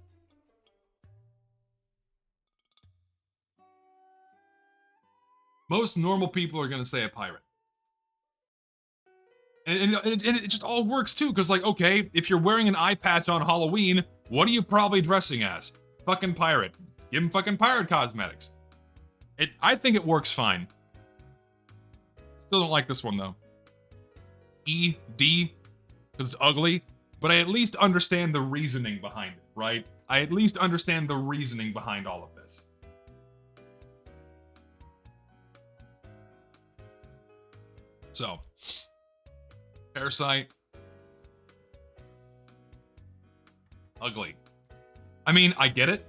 S1: Most normal people are gonna say a pirate. And it just all works too, because like, okay, if you're wearing an eye patch on Halloween, what are you probably dressing as? Fucking pirate. Give him fucking pirate cosmetics. I think it works fine. Still don't like this one though. E, D, because it's ugly, but I at least understand the reasoning behind it, right? I at least understand the reasoning behind all of this. So, Parasite. Ugly. I mean, I get it.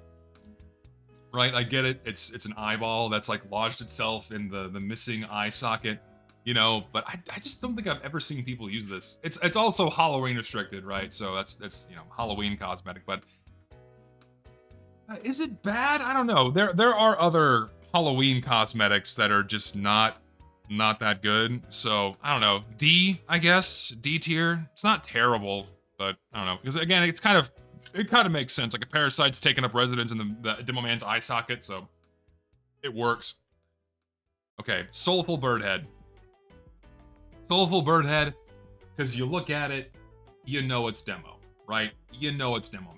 S1: Right, I get it. It's an eyeball that's like lodged itself in the missing eye socket, you know, but I just don't think I've ever seen people use this. It's also Halloween restricted, right? So that's you know, Halloween cosmetic, but is it bad? I don't know. There are other Halloween cosmetics that are just not that good. So, I don't know. D, I guess. D tier. It's not terrible, but I don't know. Because again, it kind of makes sense. Like a parasite's taking up residence in the Demoman's eye socket, so it works. Okay, Soulful Birdhead. Soulful Birdhead, because you look at it, you know it's Demo, right? You know it's Demoman.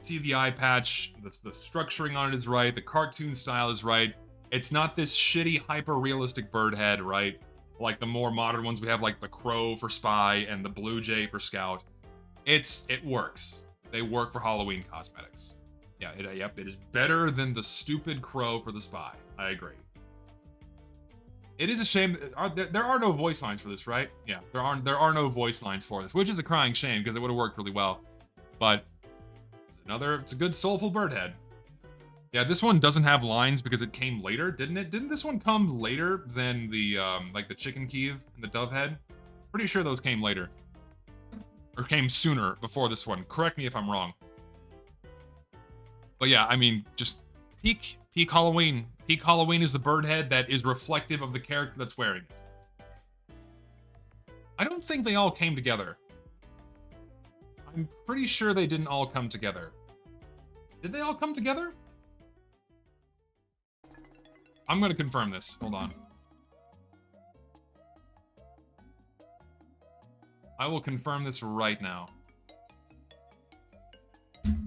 S1: See the eye patch, the structuring on it is right, the cartoon style is right. It's not this shitty, hyper-realistic bird head, right? Like the more modern ones we have, like the crow for spy and the blue jay for scout. It works. They work for Halloween cosmetics. Yeah, it is better than the stupid crow for the spy. I agree. It is a shame. There are no voice lines for this, right? Yeah, there are no voice lines for this, which is a crying shame because it would have worked really well. But it's a good soulful bird head. Yeah, this one doesn't have lines because it came later, didn't it? Didn't this one come later than the like the chicken Kiev and the dove head? Pretty sure those came later. Or came sooner before this one. Correct me if I'm wrong. But yeah, I mean, just peak Halloween. Peak Halloween is the bird head that is reflective of the character that's wearing it. I don't think they all came together. I'm pretty sure they didn't all come together. Did they all come together? I'm gonna confirm this. Hold on. I will confirm this right now.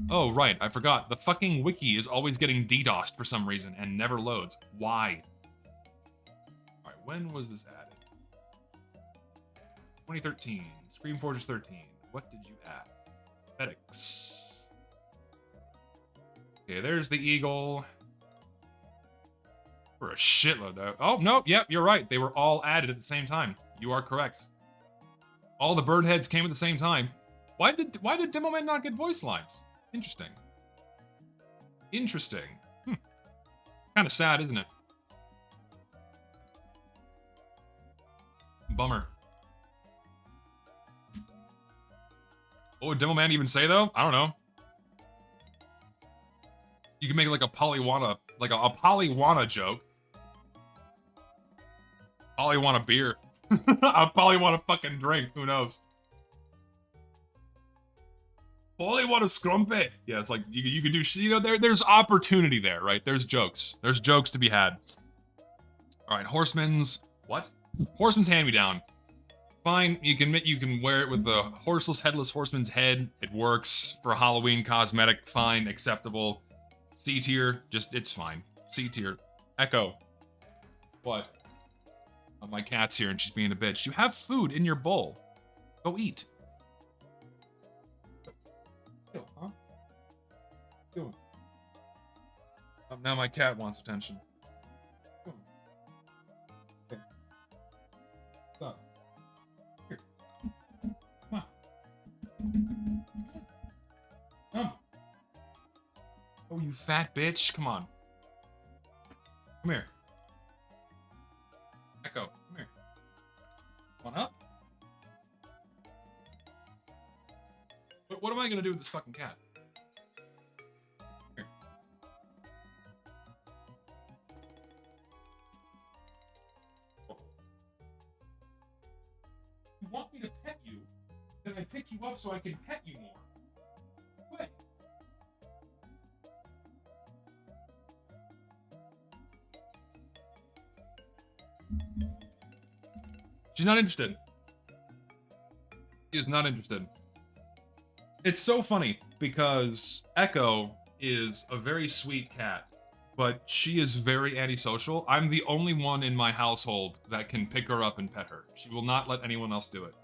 S1: Oh, right, I forgot. The fucking wiki is always getting DDoSed for some reason and never loads. Why? Alright, when was this added? 2013. Scream Fortress 13. What did you add? Aesthetics. Okay, there's the eagle. For a shitload, though. Oh, no, yep, you're right. They were all added at the same time. You are correct. All the bird heads came at the same time. Why did Demoman not get voice lines? Interesting. Interesting. Kind of sad, isn't it? Bummer. What would Demoman even say, though? I don't know. You can make like a Polywana, like a Polywana joke. Polywana beer. I probably want a fucking drink. Who knows? Probably want a scrumpet. Yeah, it's like you could do. You know, there's opportunity there, right? There's jokes. There's jokes to be had. All right, Horseman's what? Horseman's hand-me-down. Fine, you can wear it with the horseless, headless horseman's head. It works for a Halloween cosmetic. Fine, acceptable. C tier, just it's fine. C tier. Echo. What? Oh, my cat's here and she's being a bitch. You have food in your bowl. Go eat. Ew, huh? Doing. Now my cat wants attention. Okay. Stop. Here. Come on. Come. Oh, you fat bitch. Come on. Come here. Echo, come here. Come on up. What am I gonna do with this fucking cat? Here. You want me to pet you? Then I pick you up so I can pet you more. Wait. She's not interested. She is not interested. It's so funny because Echo is a very sweet cat, but she is very antisocial. I'm the only one in my household that can pick her up and pet her. She will not let anyone else do it.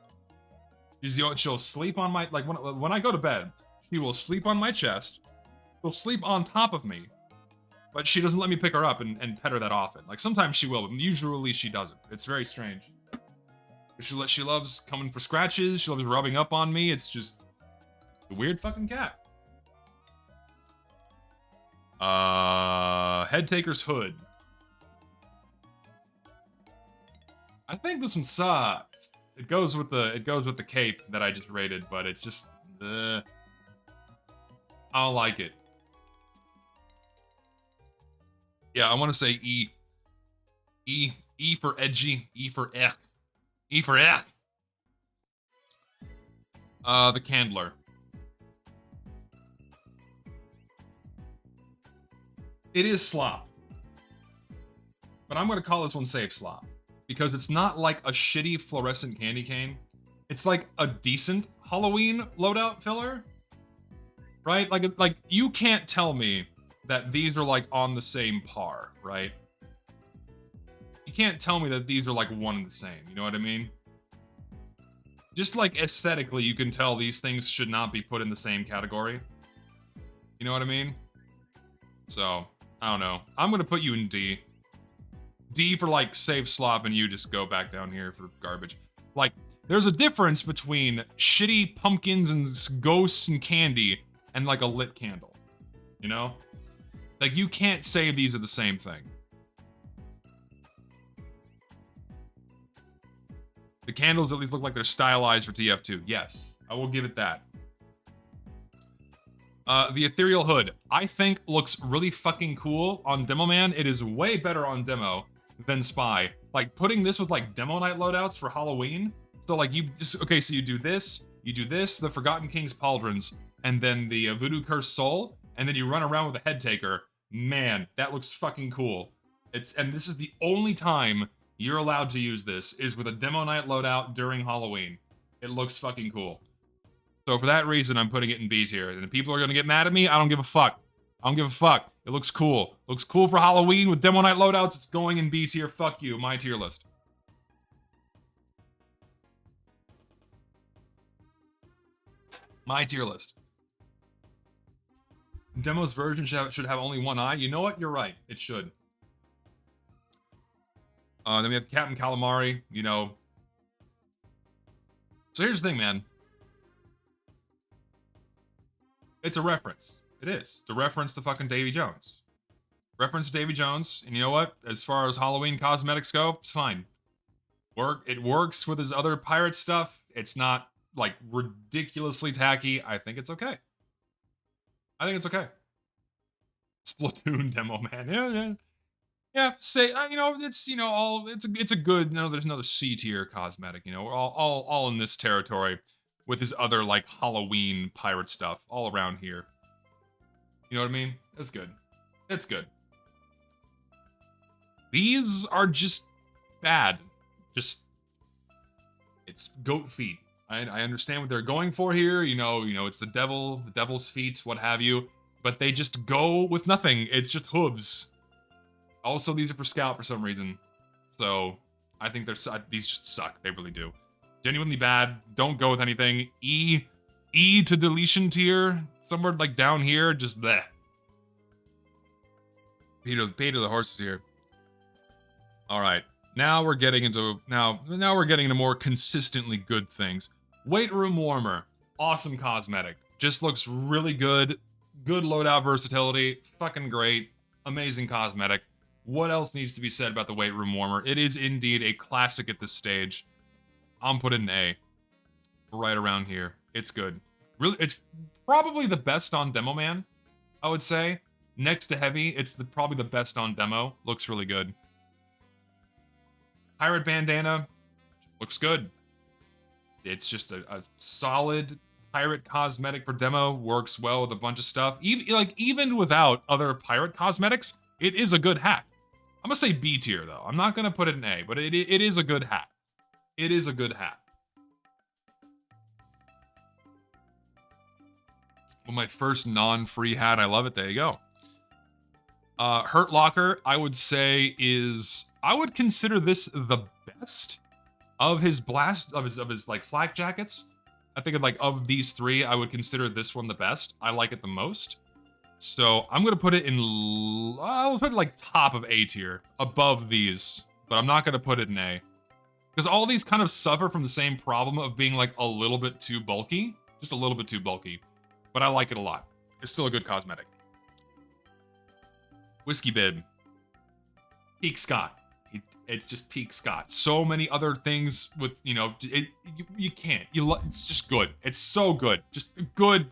S1: She'll sleep on my, like when I go to bed, she will sleep on my chest. She'll sleep on top of me, but she doesn't let me pick her up and pet her that often. Like sometimes she will, but usually she doesn't. It's very strange. She loves coming for scratches. She loves rubbing up on me. It's just a weird fucking cat. Head Taker's hood. I think this one sucks. It goes with the cape that I just rated, but it's just I don't like it. Yeah, I want to say E. E for edgy. E for eh. E for eh. The Candler. It is slop. But I'm gonna call this one safe slop. Because it's not like a shitty fluorescent candy cane. It's like a decent Halloween loadout filler. Right? Like you can't tell me that these are like on the same par, right? You can't tell me that these are like one and the same, you know what I mean? Just like aesthetically, you can tell these things should not be put in the same category. You know what I mean? So, I don't know. I'm gonna put you in D. D for like safe slop and you just go back down here for garbage. Like, there's a difference between shitty pumpkins and ghosts and candy and like a lit candle. You know? Like, you can't say these are the same thing. The candles at least look like they're stylized for TF2. Yes, I will give it that. The ethereal hood, I think looks really fucking cool on Demoman. It is way better on demo than Spy. Like, putting this with like demo night loadouts for Halloween. So like you just, okay, so you do this, the Forgotten King's Pauldrons, and then the Voodoo Cursed Soul, and then you run around with a head taker. Man, that looks fucking cool. And this is the only time you're allowed to use this, is with a demo night loadout during Halloween. It looks fucking cool. So for that reason, I'm putting it in B tier. And if people are gonna get mad at me, I don't give a fuck. I don't give a fuck. It looks cool. Looks cool for Halloween with demo night loadouts. It's going in B tier. Fuck you. My tier list. My tier list. Demo's version should have only one eye. You know what? You're right. It should. Then we have Captain Calamari, you know. So here's the thing, man. It's a reference. It is. It's a reference to fucking Davy Jones. Reference to Davy Jones, and you know what? As far as Halloween cosmetics go, it's fine. It works with his other pirate stuff. It's not, like, ridiculously tacky. I think it's okay. I think it's okay. Splatoon demo, man. Yeah. Yeah, say you know, it's, you know, all it's a good, you know, there's another C tier cosmetic, you know. We're all in this territory with his other like Halloween pirate stuff all around here. You know what I mean? It's good. It's good. These are just bad. Just, it's goat feet. I understand what they're going for here. It's the devil's feet, what have you. But they just go with nothing. It's just hooves. Also, these are for Scout for some reason. So, I think these just suck. They really do. Genuinely bad. Don't go with anything. E to deletion tier. Somewhere like down here. Just bleh. Peter the horses here. Alright. Now we're getting into more consistently good things. Weight room warmer. Awesome cosmetic. Just looks really good. Good loadout versatility. Fucking great. Amazing cosmetic. What else needs to be said about the weight room warmer? It is indeed a classic at this stage. I'm putting an A. Right around here. It's good. Really, it's probably the best on Demoman, I would say. Next to Heavy, it's probably the best on demo. Looks really good. Pirate bandana. Looks good. It's just a solid pirate cosmetic for demo. Works well with a bunch of stuff. Even without other pirate cosmetics, it is a good hat. I'm gonna say B tier though. I'm not gonna put it in A, but it is a good hat. It is a good hat. Well, my first non-free hat. I love it. There you go. Hurt Locker, I would say I would consider this the best of his like flak jackets. I think of these three, I would consider this one the best. I like it the most. So I'm gonna put it I'll put it like top of A tier, above these, but I'm not gonna put it in A. Because all these kind of suffer from the same problem of being like a little bit too bulky. Just a little bit too bulky. But I like it a lot. It's still a good cosmetic. Whiskey Bib. Peak Scott. It's just Peak Scott. So many other things with, you can't. It's just good. It's so good. Just good.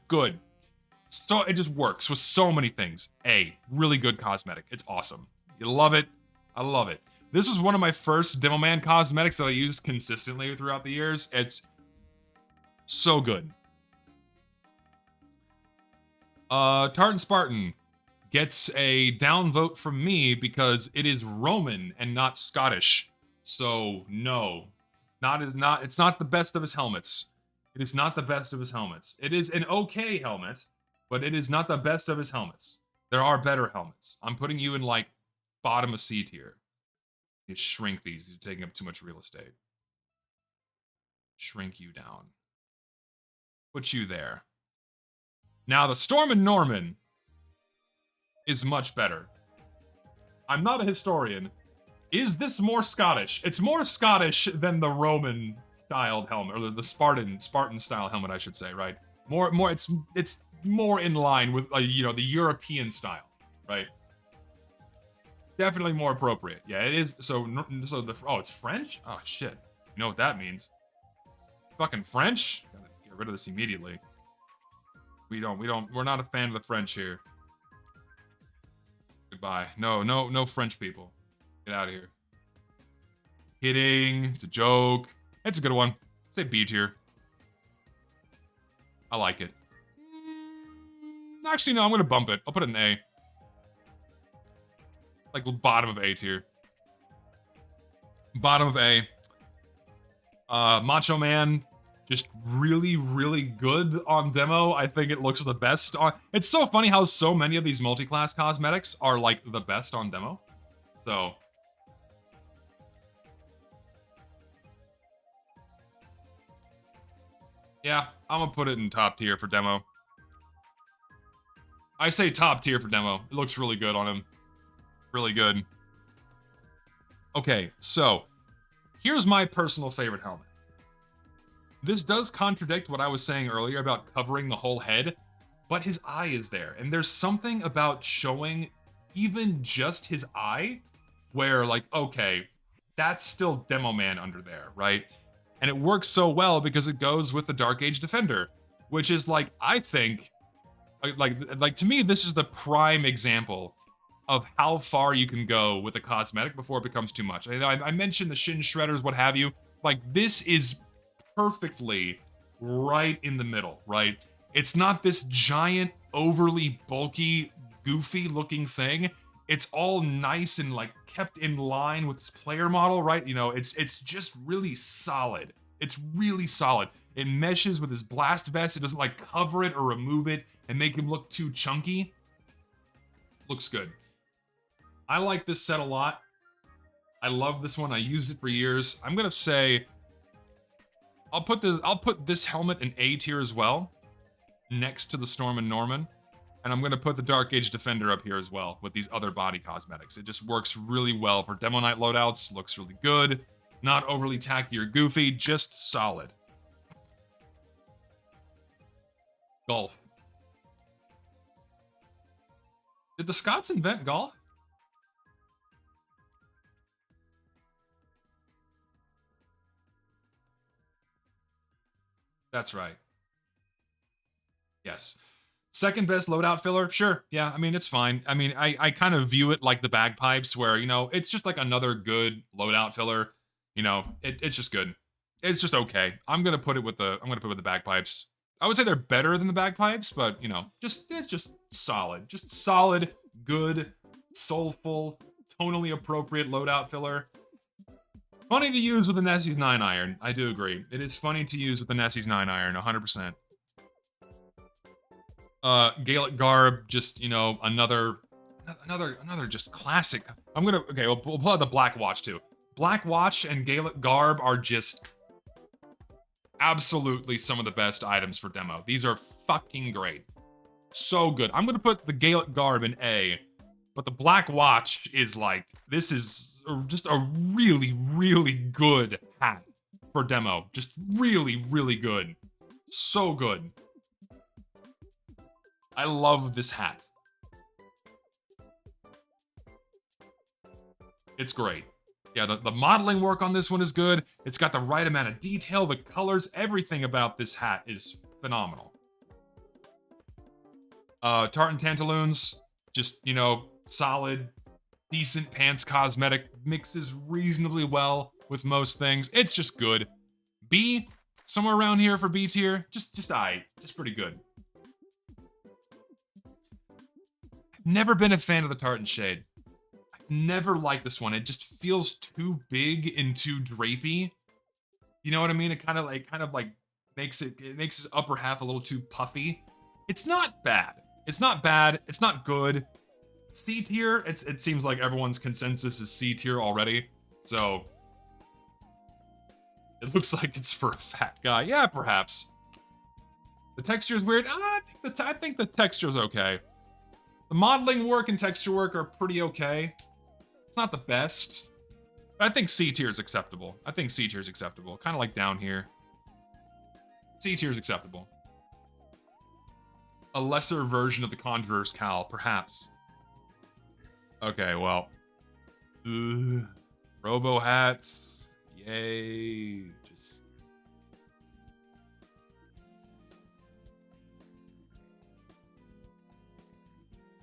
S1: So it just works with so many things. A, really good cosmetic. It's awesome. You love it. I love it. This was one of my first Demoman cosmetics that I used consistently throughout the years. It's so good. Tartan Spartan gets a downvote from me because it is Roman and not Scottish. So no, it's not the best of his helmets. It is not the best of his helmets. It is an okay helmet, but it is not the best of his helmets. There are better helmets. I'm putting you in like bottom of C tier. You shrink these. You're taking up too much real estate. Shrink you down. Put you there. Now the Storm and Norman is much better. I'm not a historian. Is this more Scottish? It's more Scottish than the Roman styled helmet, or the Spartan style helmet, I should say, right? It's more in line with the European style, right? Definitely more appropriate. Yeah, it is. It's French? Oh shit. You know what that means? Fucking French? Gotta get rid of this immediately. We're not a fan of the French here. Goodbye. No French people. Get out of here. Kidding. It's a joke. It's a good one. Say B tier. I like it. Actually, no, I'm gonna bump it. I'll put it in A. Like bottom of A tier. Bottom of A. Macho Man, just really, really good on demo. I think it looks the best on... It's so funny how so many of these multi-class cosmetics are like the best on demo. So... yeah, I'm gonna put it in top tier for demo. I say top tier for demo. It looks really good on him. Really good. Okay, so here's my personal favorite helmet. This does contradict what I was saying earlier about covering the whole head, but his eye is there. And there's something about showing even just his eye where, like, okay, that's still Demoman under there, right? And it works so well because it goes with the Dark Age Defender, which is like, I think, like to me, this is the prime example of how far you can go with a cosmetic before it becomes too much. I mentioned the shin shredders, what have you. Like, this is perfectly right in the middle, right? It's not this giant, overly bulky, goofy looking thing. it's all nice and like kept in line with this player model, right? You know, it's just really solid. It's really solid. It meshes with his blast vest. It doesn't like cover it or remove it and make him look too chunky. Looks good. I like this set a lot. I love this one. I used it for years. I'm gonna say I'll put this helmet in A tier as well, next to the Storm and Norman. And I'm gonna put the Dark Age Defender up here as well with these other body cosmetics. It just works really well for Demo Knight loadouts, looks really good. Not overly tacky or goofy, just solid. Golf. Did the Scots invent golf? That's right. Yes. Second best loadout filler? Sure. Yeah, I mean, it's fine. I mean, I kind of view it like the bagpipes where, you know, it's just like another good loadout filler. You know, it's just good. It's just okay. I'm gonna put it with the bagpipes. I would say they're better than the bagpipes, but you know, it's just solid. Just solid, good, soulful, tonally appropriate loadout filler. Funny to use with the Nessie's 9-iron. I do agree. It is funny to use with the Nessie's 9-iron, 100%. Gaelic Garb, just, you know, another just classic. Okay, we'll pull out the Black Watch too. Black Watch and Gaelic Garb are just absolutely some of the best items for demo. These are fucking great. So good. I'm gonna put the Gaelic Garb in A, but the Black Watch is like, this is just a really, really good hat for demo. Just really, really good. So good. I love this hat. It's great. Yeah, the modeling work on this one is good. It's got the right amount of detail, the colors, everything about this hat is phenomenal. Tartan Tantaloons, just, you know, solid, decent pants cosmetic, mixes reasonably well with most things. It's just good. B, somewhere around here for B tier, just pretty good. Never been a fan of the Tartan Shade. I've never liked this one. It just feels too big and too drapey. You know what I mean? It kind of like makes its upper half a little too puffy. It's not bad. It's not bad. It's not good. C tier. It seems like everyone's consensus is C tier already. So it looks like it's for a fat guy. Yeah, perhaps. The texture is weird. I think the texture's okay. The modeling work and texture work are pretty okay. It's not the best. But I think C tier is acceptable. I think C tier is acceptable. Kind of like down here. C tier is acceptable. A lesser version of the Conjurer's Cowl, perhaps. Okay, well. Robo hats. Yay. Just...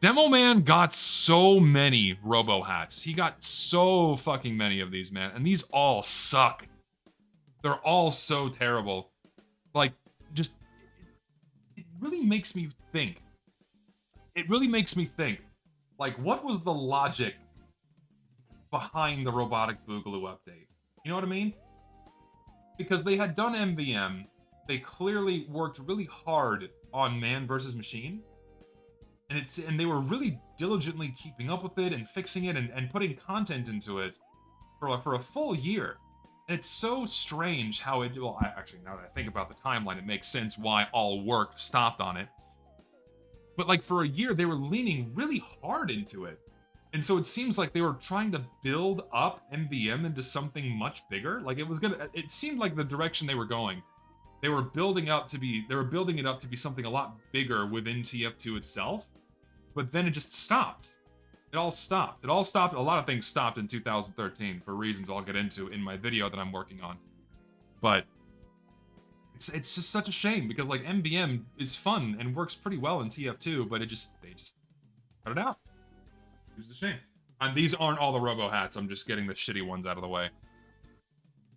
S1: Demoman got so many Robo hats. He got so fucking many of these, man. And these all suck. They're all so terrible. Like, just... It really makes me think. It really makes me think. Like, what was the logic behind the Robotic Boogaloo update? You know what I mean? Because they had done MVM. They clearly worked really hard on Man vs. Machine. And they were really diligently keeping up with it and fixing it and putting content into it for a full year. And it's so strange how it... Well, actually, now that I think about the timeline, it makes sense why all work stopped on it. But, like, for a year, they were leaning really hard into it. And so it seems like they were trying to build up MVM into something much bigger. Like, it seemed like the direction they were going. They were building it up to be something a lot bigger within TF2 itself. But then it just stopped. It all stopped. A lot of things stopped in 2013 for reasons I'll get into in my video that I'm working on. But it's just such a shame because like MVM is fun and works pretty well in TF2, but they just cut it out. It was a shame. And these aren't all the Robo hats. I'm just getting the shitty ones out of the way.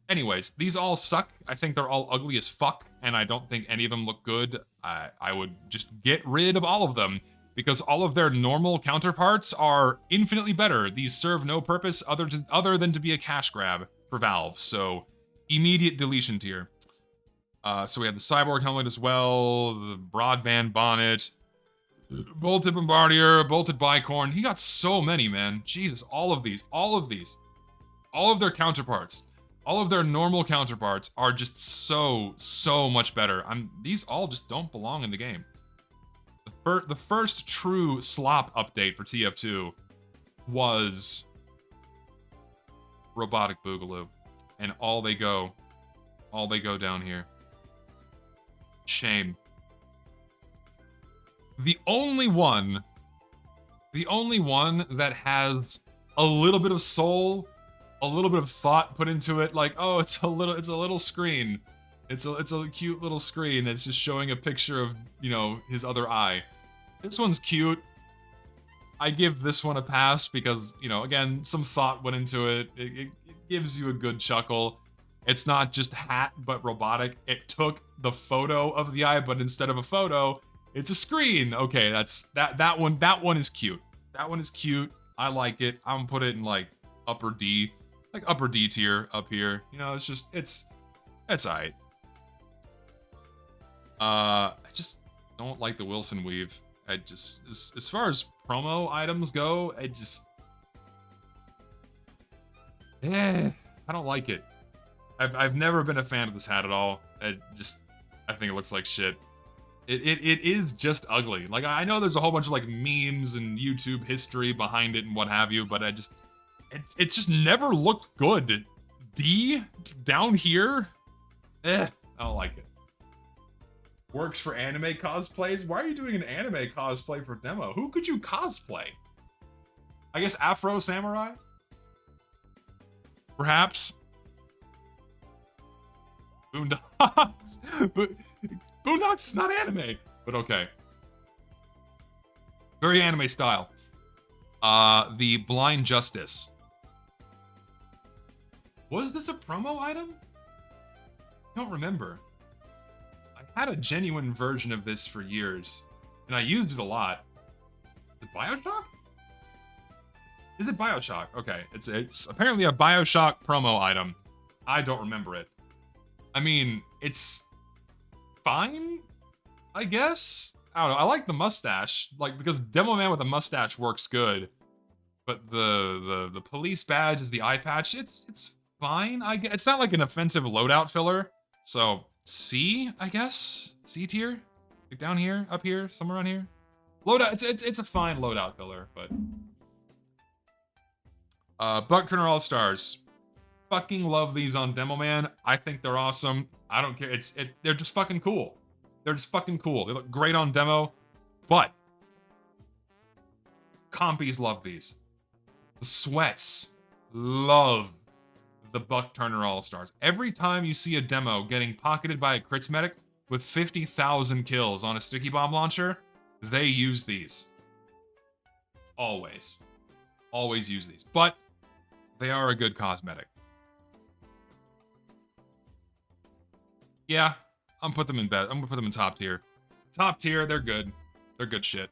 S1: Anyways, these all suck. I think they're all ugly as fuck, and I don't think any of them look good. I would just get rid of all of them. because all of their normal counterparts are infinitely better. These serve no purpose other than to be a cash grab for Valve. So immediate deletion tier. So we have the Cyborg helmet as well, the Broadband Bonnet, Bolted Bombardier, Bolted Bicorn. He got so many, man. Jesus, all of their counterparts, all of their normal counterparts are just so much better. These all just don't belong in the game. The first true slop update for TF2 was Robotic Boogaloo, and all they go down here. Shame. The only one that has a little bit of soul, a little bit of thought put into it, like, oh, it's a little screen. It's a cute little screen. It's just showing a picture of, you know, his other eye. This one's cute. I give this one a pass because, you know, again, some thought went into it. It gives you a good chuckle. It's not just hat, but robotic. It took the photo of the eye, but instead of a photo, it's a screen. Okay, that one is cute. That one is cute. I like it. I'm gonna put it in like upper D tier up here. You know, it's alright. I just don't like the Wilson weave. As far as promo items go, I don't like it. I've never been a fan of this hat at all. I think it looks like shit. It is just ugly. Like, I know there's a whole bunch of like memes and YouTube history behind it and what have you, but it's just never looked good. D down here, I don't like it. Works for anime cosplays? Why are you doing an anime cosplay for demo? Who could you cosplay? I guess Afro Samurai? Perhaps? Boondocks? Boondocks is not anime, but okay. Very anime style. The Blind Justice. Was this a promo item? I don't remember. I had a genuine version of this for years, and I used it a lot. Is it Bioshock? Is it Bioshock? Okay, it's apparently a Bioshock promo item. I don't remember it. I mean, it's fine, I guess? I don't know, I like the mustache, like, because Demoman with a mustache works good, but the police badge is the eye patch, it's fine, I guess. It's not like an offensive loadout filler, so C, I guess? C tier? Like down here, up here, somewhere around here? Loadout, it's a fine loadout filler, but... Buck Turner All-Stars. Fucking love these on Demoman. I think they're awesome. I don't care. They're just fucking cool. They're just fucking cool. They look great on demo, but compies love these. The sweats love the Buck Turner All-Stars. Every time you see a demo getting pocketed by a crits medic with 50,000 kills on a sticky bomb launcher, they use these. Always. Always use these. But they are a good cosmetic. Yeah, I'm gonna put them in top tier. Top tier, they're good. They're good shit.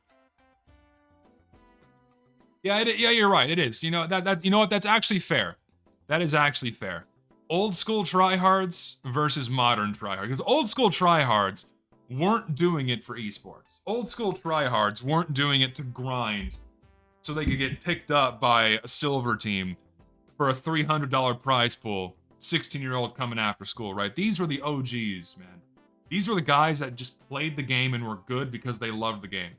S1: Yeah, you're right. It is. You know you know what? That's actually fair. That is actually fair. Old school tryhards versus modern tryhards. Because old school tryhards weren't doing it for esports. Old school tryhards weren't doing it to grind so they could get picked up by a silver team for a $300 prize pool. 16-year-old coming after school, right? These were the OGs, man. These were the guys that just played the game and were good because they loved the game.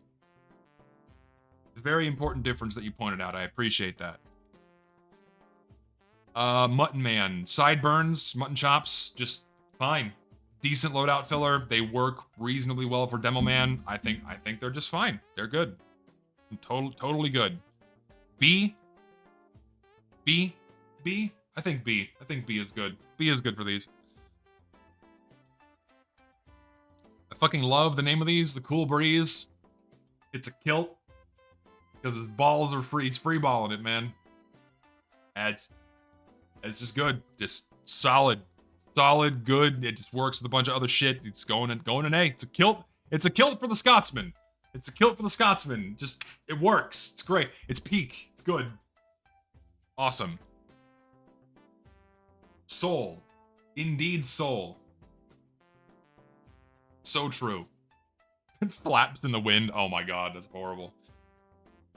S1: Very important difference that you pointed out. I appreciate that. Mutton Man. Sideburns, mutton chops, just fine. Decent loadout filler. They work reasonably well for Demoman. I think they're just fine. They're good. Totally good. B. I think B. I think B is good. B is good for these. I fucking love the name of these. The Cool Breeze. It's a kilt. Because his balls are free. He's free balling it, man. It's just good. Just solid. Solid, good. It just works with a bunch of other shit. It's going an A. It's a kilt. It's a kilt for the Scotsman. It's a kilt for the Scotsman. Just, it works. It's great. It's peak. It's good. Awesome. Soul. Indeed soul. So true. It flaps in the wind. Oh my god, that's horrible.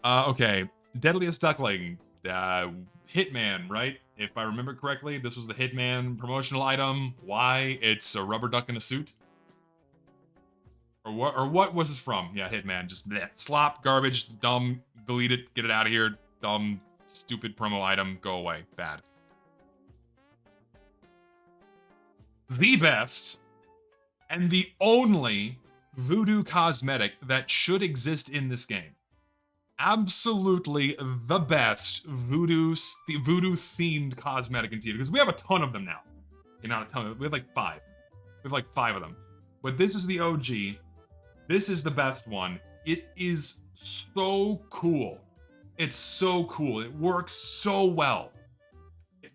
S1: Okay. Deadliest Duckling. Hitman, right? If I remember correctly, this was the Hitman promotional item. Why? It's a rubber duck in a suit. Or what was this from? Yeah, Hitman. Just bleh. Slop, garbage, dumb, delete it, get it out of here. Dumb, stupid promo item, go away. Bad. The best and the only voodoo cosmetic that should exist in this game. Absolutely the best voodoo themed cosmetic in TF2, because we have a ton of them now. Okay, not a ton. We have like 5. We have like 5 of them. But this is the OG. This is the best one. It is so cool. It's so cool. It works so well.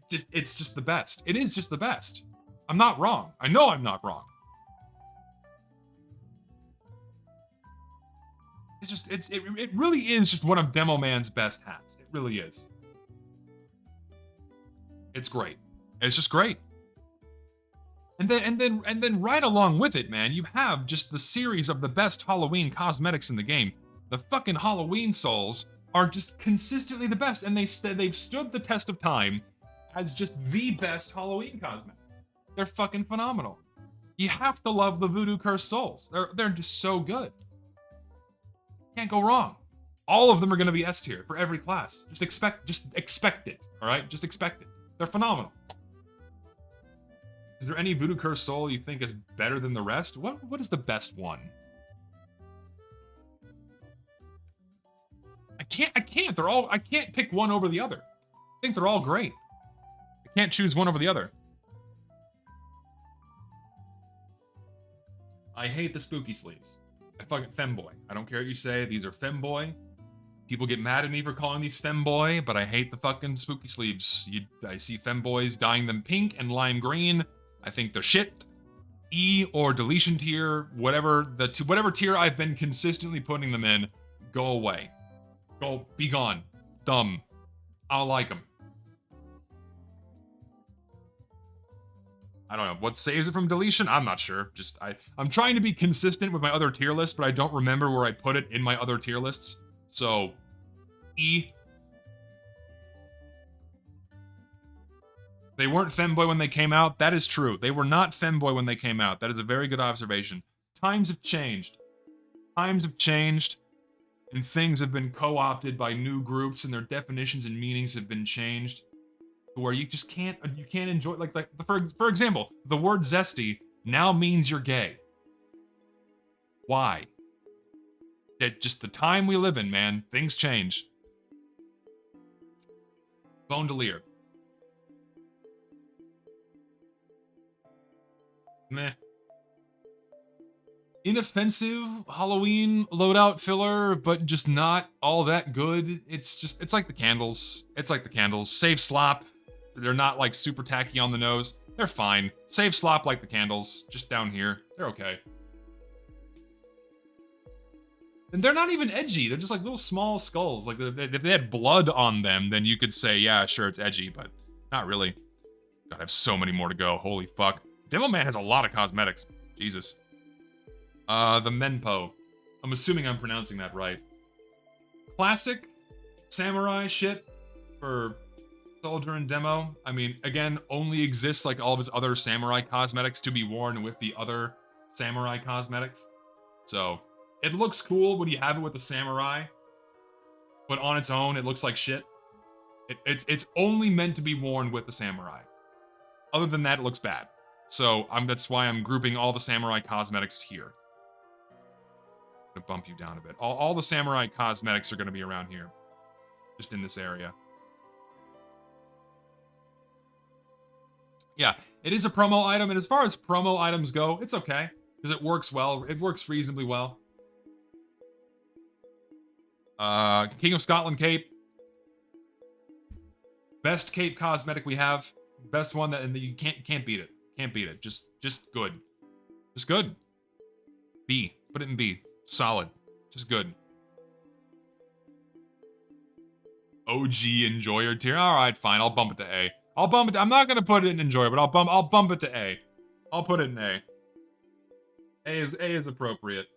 S1: It's just the best. It is just the best. I'm not wrong. I know I'm not wrong. It really is just one of Demoman's best hats. It really is. It's great. It's just great. And then right along with it, man, you have just the series of the best Halloween cosmetics in the game. The fucking Halloween souls are just consistently the best, and they've stood the test of time as just the best Halloween cosmetic. They're fucking phenomenal. You have to love the Voodoo Curse souls. They're just so good. Can't go wrong. All of them are going to be S tier for every class. Just expect it. All right, just expect it. They're phenomenal. Is there any Voodoo Curse soul you think is better than the rest? What is the best one? I can't. I can't pick one over the other. I think they're all great. I can't choose one over the other. I hate the spooky sleeves. I fucking femboy. I don't care what you say. These are femboy. People get mad at me for calling these femboy, but I hate the fucking spooky sleeves. I see femboys dyeing them pink and lime green. I think they're shit. E or deletion tier, whatever tier I've been consistently putting them in, go away. Go, be gone. Dumb. I don't like them. I don't know. What saves it from deletion? I'm not sure. I'm trying to be consistent with my other tier list, but I don't remember where I put it in my other tier lists. So, E. They weren't femboy when they came out. That is true. They were not femboy when they came out. That is a very good observation. Times have changed. Times have changed, and things have been co-opted by new groups, and their definitions and meanings have been changed. Where you just can't enjoy, for example, the word zesty now means you're gay. Why? It just the time we live in, man. Things change. Bone Delir. Meh. Inoffensive Halloween loadout filler, but just not all that good. It's like the candles. It's like the candles. Save slop. They're not like super tacky on the nose. They're fine. Save slop like the candles, just down here. They're okay. And they're not even edgy. They're just like little small skulls. Like if they had blood on them, then you could say, yeah, sure, it's edgy, but not really. God, I have so many more to go. Holy fuck. Demoman has a lot of cosmetics. Jesus. The Menpo. I'm assuming I'm pronouncing that right. Classic samurai shit for Soldier and Demo. I mean, again, only exists like all of his other samurai cosmetics to be worn with the other samurai cosmetics. So, it looks cool when you have it with the samurai, but on its own, it looks like shit. It's only meant to be worn with the samurai. Other than that, it looks bad. So, that's why I'm grouping all the samurai cosmetics here. I'm gonna bump you down a bit. All the samurai cosmetics are gonna be around here. Just in this area. Yeah, it is a promo item, and as far as promo items go, it's okay. Because it works well. It works reasonably well. King of Scotland cape. Best cape cosmetic we have. Best one that, and you can't beat it. Can't beat it. Just good. Just good. B. Put it in B. Solid. Just good. OG enjoyer tier. All right, fine. I'll bump it to A. I'll bump it. I'm not gonna put it in enjoyer, but I'll bump it to A. I'll put it in A. A is appropriate.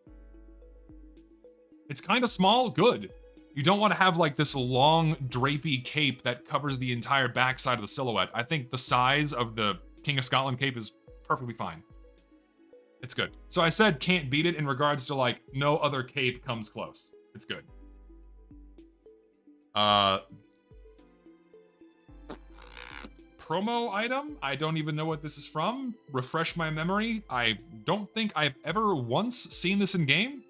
S1: It's kind of small. Good. You don't want to have like this long drapey cape that covers the entire backside of the silhouette. I think the size of the King of Scotland cape is perfectly fine. It's good. So I said can't beat it in regards to like no other cape comes close. It's good. Promo item? I don't even know what this is from. Refresh my memory. I don't think I've ever once seen this in game.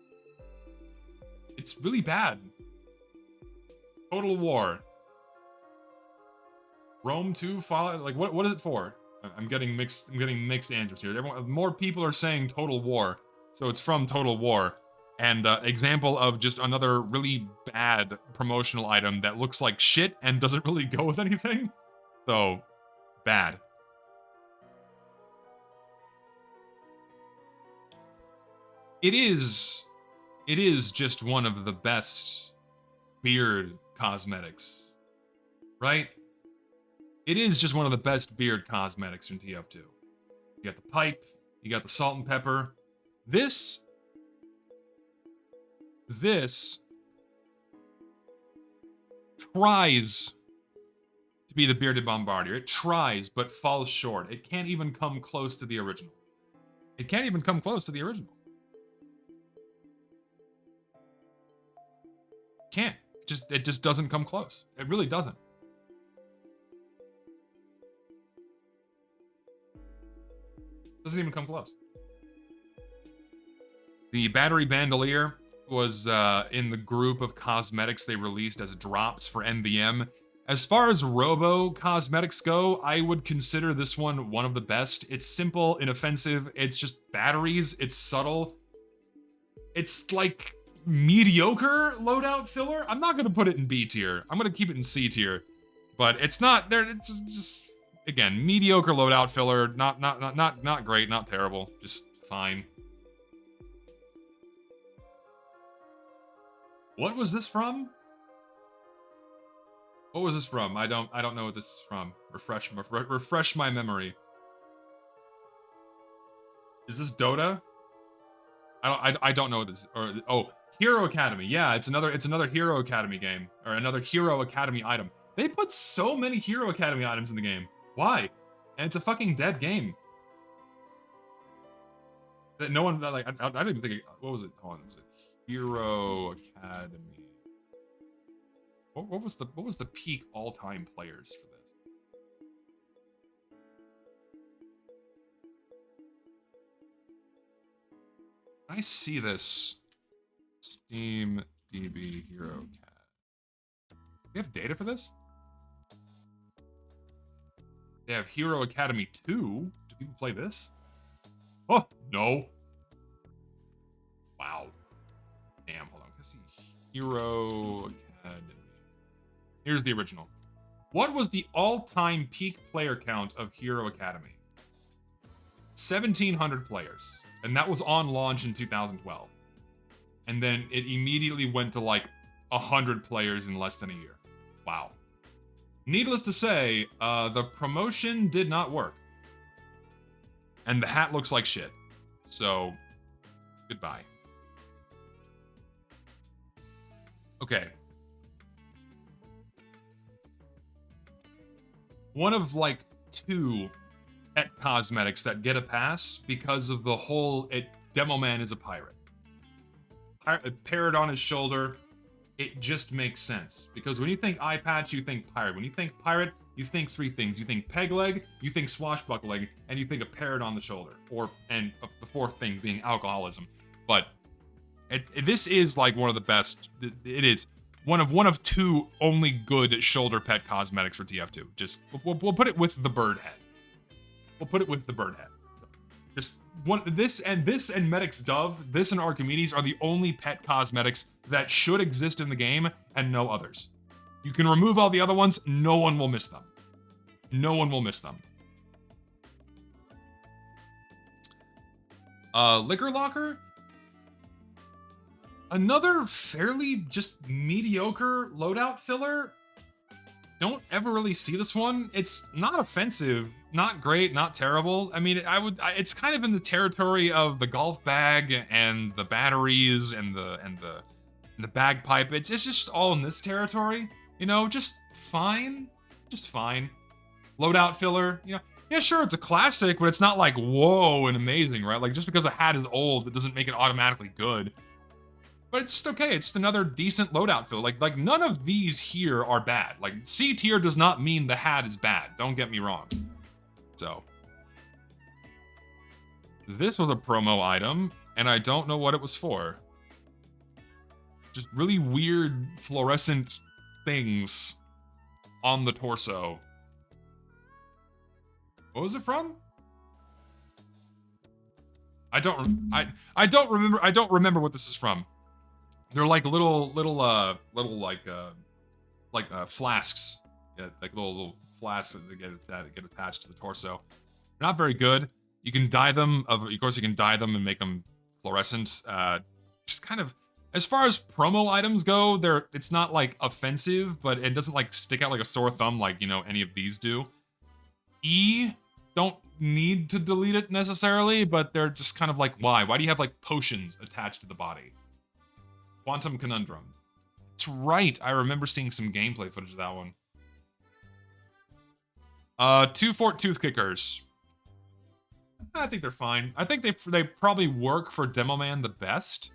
S1: It's really bad. Total War. Rome 2 follow, like what is it for? I'm getting mixed answers here. More people are saying Total War. So it's from Total War. And example of just another really bad promotional item that looks like shit and doesn't really go with anything. So bad. It is just one of the best beard cosmetics, right? It is just one of the best beard cosmetics from TF2. You got the pipe, you got the salt and pepper. This tries to be the bearded bombardier. It tries, but falls short. It can't even come close to the original. It can't even come close to the original. Can't. It just doesn't come close. It really doesn't. Doesn't even come close. The battery bandolier was in the group of cosmetics they released as drops for MVM. As far as Robo cosmetics go, I would consider this one of the best. It's simple, inoffensive, it's just batteries, it's subtle. It's like mediocre loadout filler. I'm not gonna put it in B tier. I'm gonna keep it in C tier. But it's not there, it's just again, mediocre loadout filler, not great, not terrible, just fine. What was this from? What was this from? I don't know what this is from. Refresh my memory. Is this Dota? I don't know what this is. Or oh, Hero Academy. Yeah, it's another Hero Academy game or another Hero Academy item. They put so many Hero Academy items in the game. Why? And it's a fucking dead game. That no one like I didn't even think. What was it? Hold on, was it Hero Academy? What was the peak all-time players for this? I see this Steam DB Hero Cat. We have data for this? They have Hero Academy 2. Do people play this? Oh, no. Wow. Damn, hold on. Let's see. Hero Academy. Here's the original. What was the all-time peak player count of Hero Academy? 1,700 players. And that was on launch in 2012. And then it immediately went to like 100 players in less than a year. Wow. Needless to say, the promotion did not work. And the hat looks like shit. So, goodbye. Okay. One of like 2 pet cosmetics that get a pass because of the whole Demoman is a pirate. A parrot on his shoulder, it just makes sense. Because when you think eye patch, you think pirate. When you think pirate, you think 3 things. You think peg leg, you think swashbuckling, and you think a parrot on the shoulder. And the 4th thing being alcoholism. But this is like one of the best. It is one of 2 only good shoulder pet cosmetics for TF2. Just we'll put it with the bird head. We'll put it with the bird head. Just this and Medic's Dove, this and Archimedes are the only pet cosmetics that should exist in the game and no others. You can remove all the other ones, no one will miss them. No one will miss them. Liquor Locker? Another fairly just mediocre loadout filler. Don't ever really see this one. It's not offensive, not great, not terrible. I mean, it's kind of in the territory of the golf bag and the batteries and the bagpipe. It's just all in this territory, you know, just fine. Just fine. Loadout filler, you know. Yeah, sure, it's a classic, but it's not like whoa and amazing, right? Like just because a hat is old, it doesn't make it automatically good. But it's just okay. It's just another decent loadout fill. Like none of these here are bad. Like C tier does not mean the hat is bad. Don't get me wrong. So this was a promo item, and I don't know what it was for. Just really weird fluorescent things on the torso. What was it from? I don't remember what this is from. They're like little flasks, yeah, like little flasks that get attached to the torso. They're not very good. You can dye them. Of course, you can dye them and make them fluorescent. Just kind of, as far as promo items go, it's not like offensive, but it doesn't like stick out like a sore thumb like, you know, any of these do. Don't need to delete it necessarily, but they're just kind of like, why? Why do you have like potions attached to the body? Quantum Conundrum. That's right. I remember seeing some gameplay footage of that one. 2 Fort Tooth Kickers. I think they're fine. I think they probably work for Demoman the best.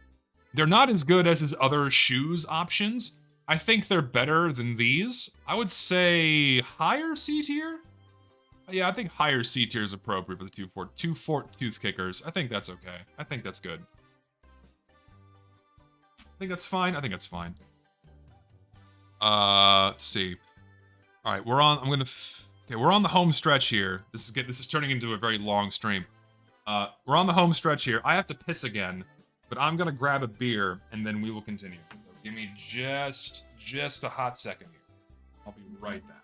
S1: They're not as good as his other shoes options. I think they're better than these. I would say higher C tier. Yeah, I think higher C tier is appropriate for the 2 Fort Tooth Kickers. I think that's okay. I think that's good. I think that's fine. I think that's fine. Let's see. All right, we're on. Okay, we're on the home stretch here. This is turning into a very long stream. We're on the home stretch here. I have to piss again, but I'm gonna grab a beer and then we will continue. So give me just a hot second here. I'll be right back.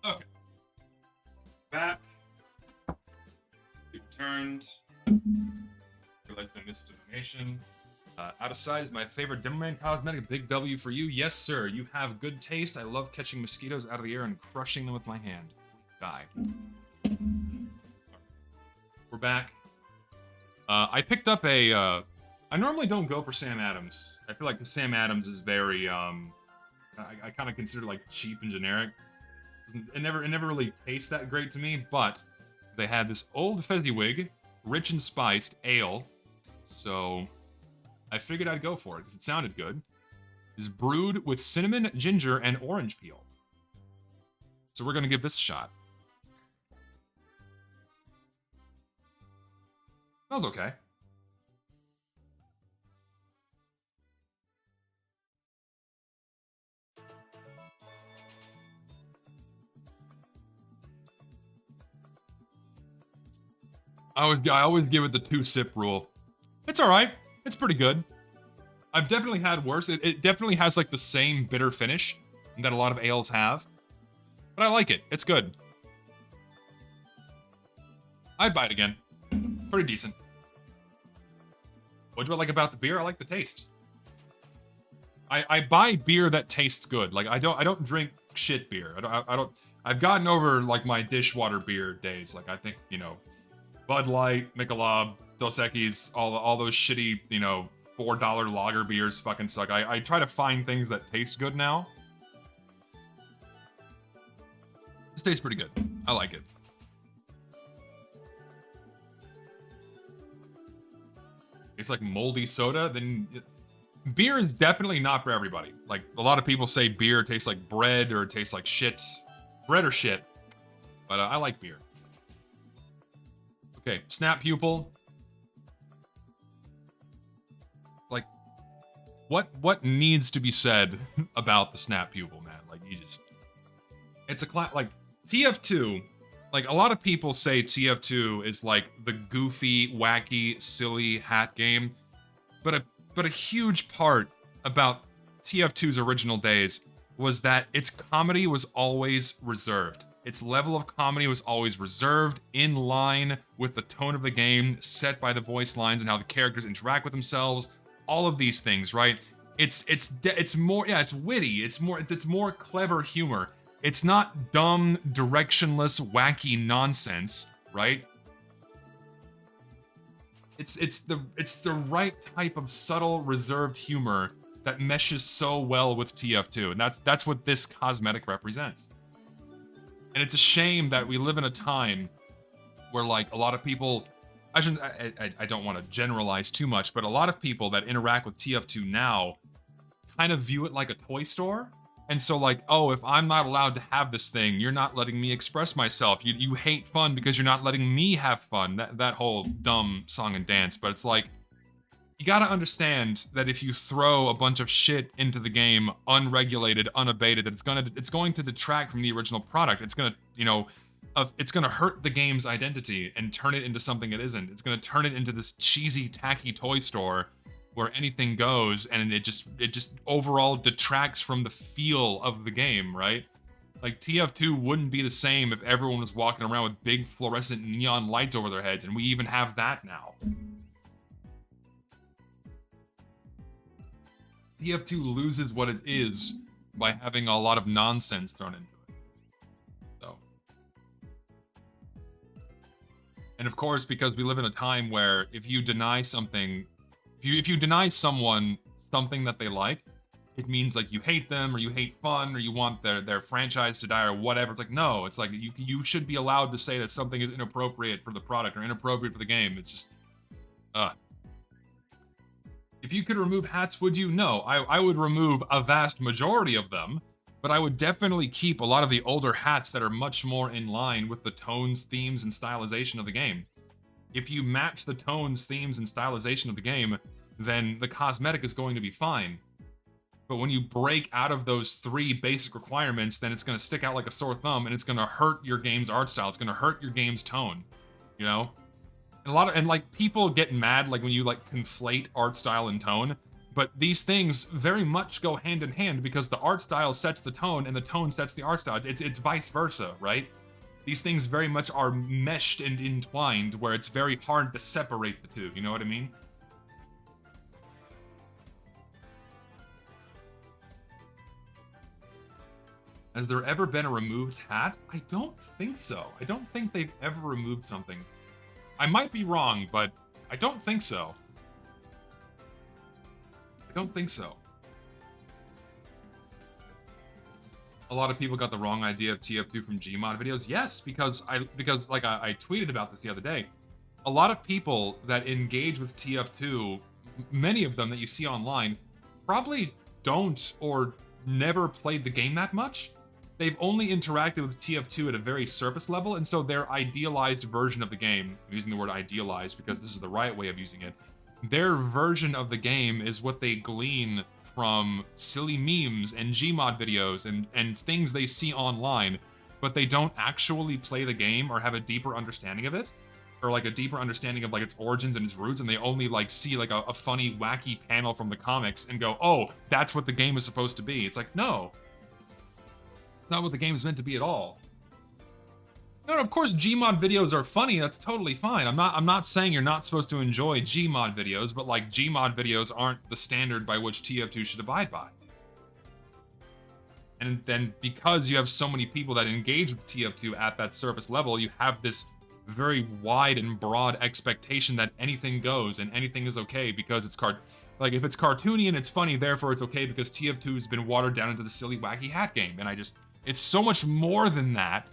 S1: Okay. Back. Returned. Realized I missed a donation. Out of sight is my favorite Demoman cosmetic. Big W for you. Yes, sir. You have good taste. I love catching mosquitoes out of the air and crushing them with my hand. Die. We're back. I picked up a... I normally don't go for Sam Adams. I feel like the Sam Adams is very... I kind of consider like cheap and generic. It never really tastes that great to me, but they had this old Fezziwig, rich and spiced ale, so I figured I'd go for it because it sounded good. It's brewed with cinnamon, ginger, and orange peel. So we're gonna give this a shot. Smells okay. I always give it the 2-sip rule. It's all right. It's pretty good. I've definitely had worse. It definitely has like the same bitter finish that a lot of ales have, but I like it. It's good. I'd buy it again. Pretty decent. What do I like about the beer? I like the taste. I buy beer that tastes good. Like I don't drink shit beer. I don't. I've gotten over like my dishwater beer days. Like I think Bud Light, Michelob, Dos Equis, all those shitty $4 lager beers fucking suck. I try to find things that taste good now. This tastes pretty good. I like it. It's like moldy soda. Then beer is definitely not for everybody. Like a lot of people say beer tastes like bread or it tastes like shit. Bread or shit. But I like beer. Okay, snap pupil. Like, what needs to be said about the snap pupil, man? Like, it's like TF2. Like a lot of people say TF2 is like the goofy, wacky, silly hat game, but a huge part about TF2's original days was that its comedy was always reserved. Its level of comedy was always reserved, in line with the tone of the game, set by the voice lines and how the characters interact with themselves. All of these things, right? It's more, yeah, it's witty. It's more clever humor. It's not dumb, directionless, wacky nonsense, right? It's the right type of subtle, reserved humor that meshes so well with TF2, and that's what this cosmetic represents. And it's a shame that we live in a time where like a lot of people, I don't want to generalize too much, but a lot of people that interact with TF2 now kind of view it like a toy store. And so like, oh, if I'm not allowed to have this thing, you're not letting me express myself. You hate fun because you're not letting me have fun. That whole dumb song and dance. But it's like, you gotta understand that if you throw a bunch of shit into the game, unregulated, unabated, that it's going to detract from the original product. It's gonna, it's gonna hurt the game's identity and turn it into something it isn't. It's gonna turn it into this cheesy, tacky toy store where anything goes, and it just overall detracts from the feel of the game, right? Like TF2 wouldn't be the same if everyone was walking around with big fluorescent neon lights over their heads, and we even have that now. TF2 loses what it is by having a lot of nonsense thrown into it. So. And of course, because we live in a time where if you deny something, if you deny someone something that they like, it means like you hate them or you hate fun or you want their franchise to die or whatever. It's like, no, it's like you should be allowed to say that something is inappropriate for the product or inappropriate for the game. It's just, If you could remove hats, would you? No, I would remove a vast majority of them, but I would definitely keep a lot of the older hats that are much more in line with the tones, themes, and stylization of the game. If you match the tones, themes, and stylization of the game, then the cosmetic is going to be fine. But when you break out of those three basic requirements, then it's going to stick out like a sore thumb, and it's going to hurt your game's art style. It's going to hurt your game's tone, you know? And like people get mad like when you like conflate art style and tone, but these things very much go hand in hand because the art style sets the tone and the tone sets the art style. It's vice versa, right? These things very much are meshed and entwined where it's very hard to separate the two, you know what I mean? Has there ever been a removed hat? I don't think so. I don't think they've ever removed something. I might be wrong, but I don't think so. I don't think so. A lot of people got the wrong idea of TF2 from Gmod videos. Yes, because like I tweeted about this the other day. A lot of people that engage with TF2, many of them that you see online, probably don't or never played the game that much. They've only interacted with TF2 at a very surface level, and so their idealized version of the game, I'm using the word idealized because this is the right way of using it, their version of the game is what they glean from silly memes and Gmod videos and things they see online, but they don't actually play the game or have a deeper understanding of it, or like a deeper understanding of like its origins and its roots, and they only like see like a funny, wacky panel from the comics and go, oh, that's what the game is supposed to be. It's like, no. It's not what the game is meant to be at all. No, of course Gmod videos are funny, that's totally fine. I'm not saying you're not supposed to enjoy Gmod videos, but like Gmod videos aren't the standard by which TF2 should abide by. And then because you have so many people that engage with TF2 at that surface level, you have this very wide and broad expectation that anything goes and anything is okay because it's like if it's cartoony and it's funny, therefore it's okay because TF2 has been watered down into the silly wacky hat game. And it's so much more than that.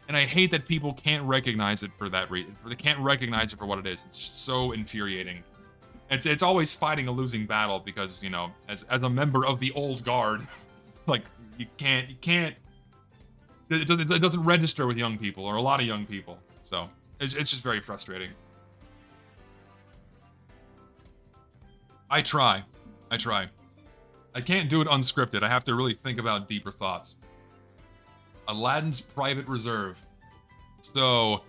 S1: And I hate that people can't recognize it for that reason. They can't recognize it for what it is. It's just so infuriating. It's always fighting a losing battle because, you know, as a member of the old guard, like you can't it doesn't register with young people or a lot of young people. So it's just very frustrating. I try. I can't do it unscripted. I have to really think about deeper thoughts. Aladdin's Private Reserve. So,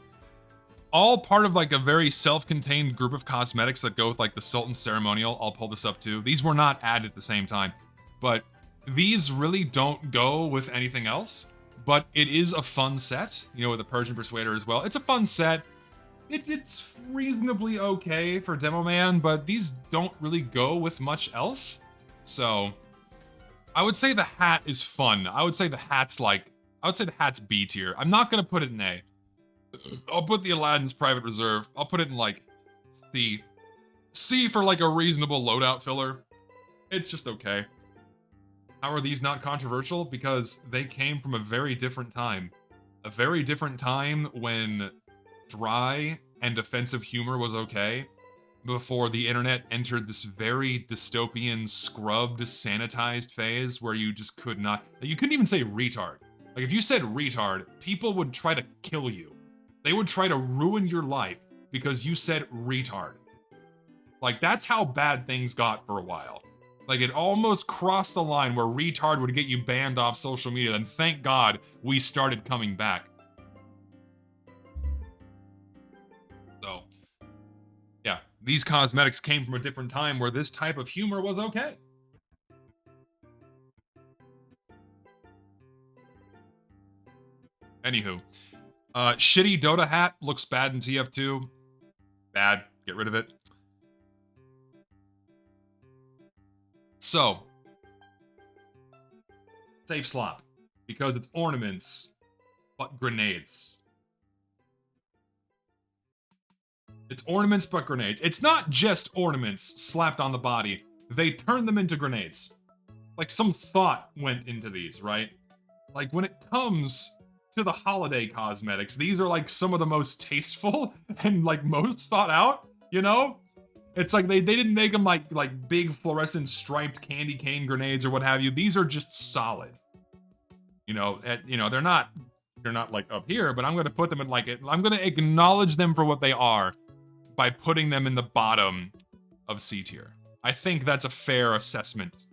S1: all part of like a very self-contained group of cosmetics that go with like the Sultan's Ceremonial. I'll pull this up too. These were not added at the same time, but these really don't go with anything else. But it is a fun set, you know, with the Persian Persuader as well. It's a fun set. It's reasonably okay for Demoman, but these don't really go with much else. So, I would say the hat is fun. I would say the hat's B tier. I'm not gonna put it in A. I'll put the Aladdin's Private Reserve. I'll put it in like C. C for like a reasonable loadout filler. It's just okay. How are these not controversial? Because they came from a very different time. A very different time when dry and offensive humor was okay, before the internet entered this very dystopian, scrubbed, sanitized phase where you just couldn't even say retard. Like, if you said retard, people would try to kill you. They would try to ruin your life because you said retard. Like, that's how bad things got for a while. Like, it almost crossed the line where retard would get you banned off social media, and thank God we started coming back. So, yeah, these cosmetics came from a different time where this type of humor was okay. Anywho, shitty Dota hat looks bad in TF2. Bad, get rid of it. So, safe slop, because it's ornaments, but grenades. It's ornaments, but grenades. It's not just ornaments slapped on the body. They turn them into grenades. Like, some thought went into these, right? Like, when it comes to the holiday cosmetics, these are like some of the most tasteful and like most thought out, you know? It's like they didn't make them like big fluorescent striped candy cane grenades or what have you. These are just solid. You know, they're not like up here, but I'm going to put them in like it. I'm going to acknowledge them for what they are by putting them in the bottom of C tier. I think that's a fair assessment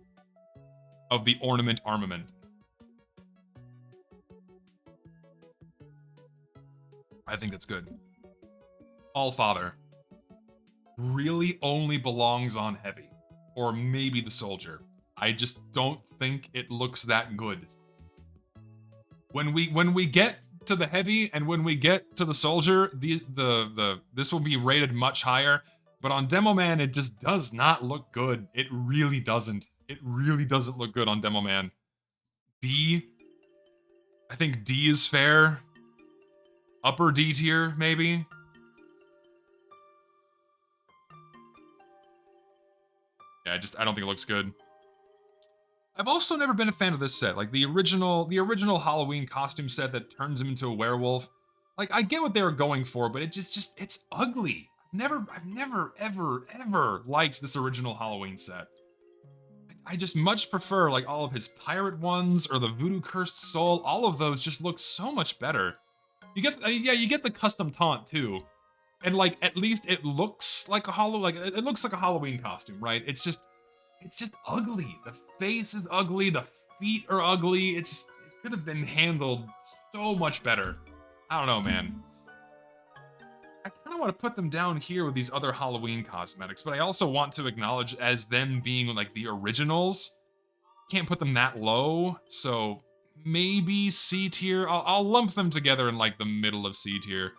S1: of the ornament armament. I think that's good. Allfather really only belongs on heavy, or maybe the soldier. I just don't think it looks that good. When we get to the heavy and when we get to the soldier, this will be rated much higher. But on Demoman, it just does not look good. It really doesn't. It really doesn't look good on Demoman. D. I think D is fair. Upper D tier, maybe? Yeah, I don't think it looks good. I've also never been a fan of this set. Like, the original Halloween costume set that turns him into a werewolf. Like, I get what they were going for, but it's ugly. I've never, ever liked this original Halloween set. I just much prefer, like, all of his pirate ones, or the Voodoo Cursed Soul. All of those just look so much better. You get the custom taunt too, and like at least it looks like it looks like a Halloween costume, right? It's just ugly. The face is ugly. The feet are ugly. It could have been handled so much better. I don't know, man. I kind of want to put them down here with these other Halloween cosmetics, but I also want to acknowledge as them being like the originals. Can't put them that low, so. Maybe C tier. I'll lump them together in like the middle of C tier.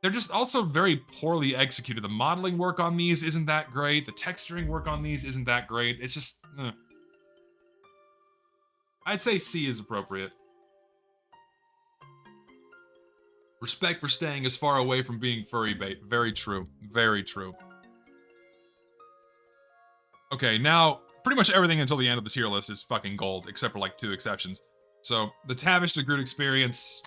S1: They're just also very poorly executed. The modeling work on these isn't that great. The texturing work on these isn't that great. It's just... I'd say C is appropriate. Respect for staying as far away from being furry bait. Very true. Very true. Okay, now, pretty much everything until the end of this tier list is fucking gold, except for like 2 exceptions. So, the Tavish to Groot experience,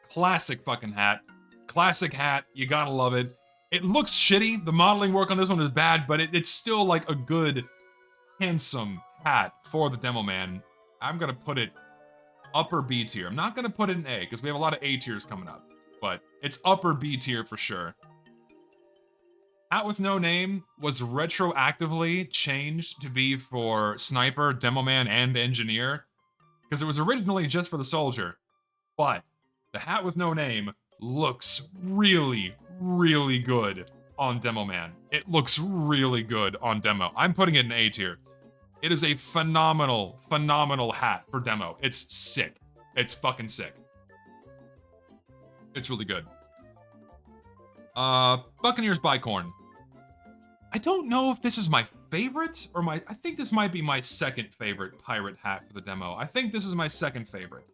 S1: classic fucking hat. Classic hat, you gotta love it. It looks shitty, the modeling work on this one is bad, but it's still like a good, handsome hat for the Demoman. I'm gonna put it upper B tier. I'm not gonna put it in A, because we have a lot of A tiers coming up. But it's upper B tier for sure. Hat with no name was retroactively changed to be for Sniper, Demoman, and Engineer, because it was originally just for the Soldier. But the hat with no name looks really, really good on Demoman. It looks really good on Demo. I'm putting it in A tier. It is a phenomenal, phenomenal hat for Demo. It's sick. It's fucking sick. It's really good. Buccaneers Bicorn. I don't know if this is my favorite or I think this might be my second favorite pirate hat for the demo. I think this is my second favorite.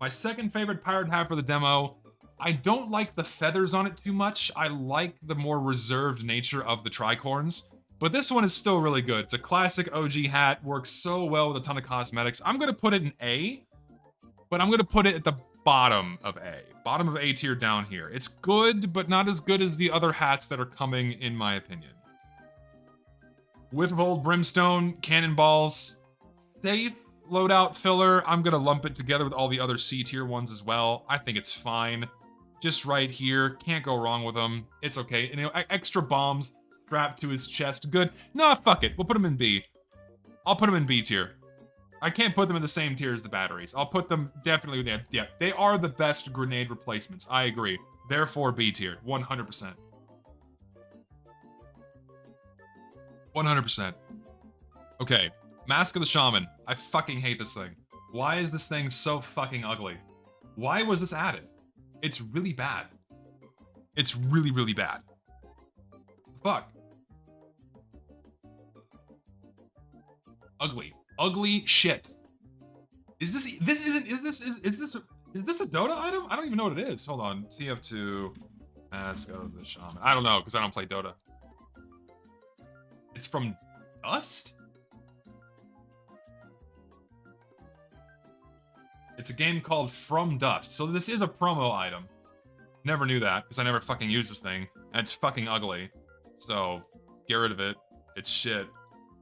S1: My second favorite pirate hat for the demo. I don't like the feathers on it too much. I like the more reserved nature of the tricorns. But this one is still really good. It's a classic OG hat, works so well with a ton of cosmetics. I'm gonna put it in A, but I'm gonna put it at the bottom of A. Bottom of A tier down here. It's good, but not as good as the other hats that are coming, in my opinion. Whip of Old Brimstone, Cannonballs, safe loadout filler. I'm gonna lump it together with all the other C tier ones as well. I think it's fine. Just right here, can't go wrong with them. It's okay. And, you know, extra bombs strapped to his chest, good. Nah, fuck it, we'll put him in B. I'll put him in B tier. I can't put them in the same tier as the batteries. I'll put them definitely, yeah, they are the best grenade replacements, I agree. Therefore B tier, 100%. 100%. Okay, Mask of the Shaman. I fucking hate this thing. Why is this thing so fucking ugly? Why was this added? It's really bad. It's really, really bad. Fuck. Ugly. Ugly shit. Is this a Dota item? I don't even know what it is. Hold on. TF2. Mask of the Shaman. I don't know, because I don't play Dota. It's from Dust? It's a game called From Dust. So this is a promo item. Never knew that, because I never fucking used this thing. And it's fucking ugly. So, get rid of it. It's shit.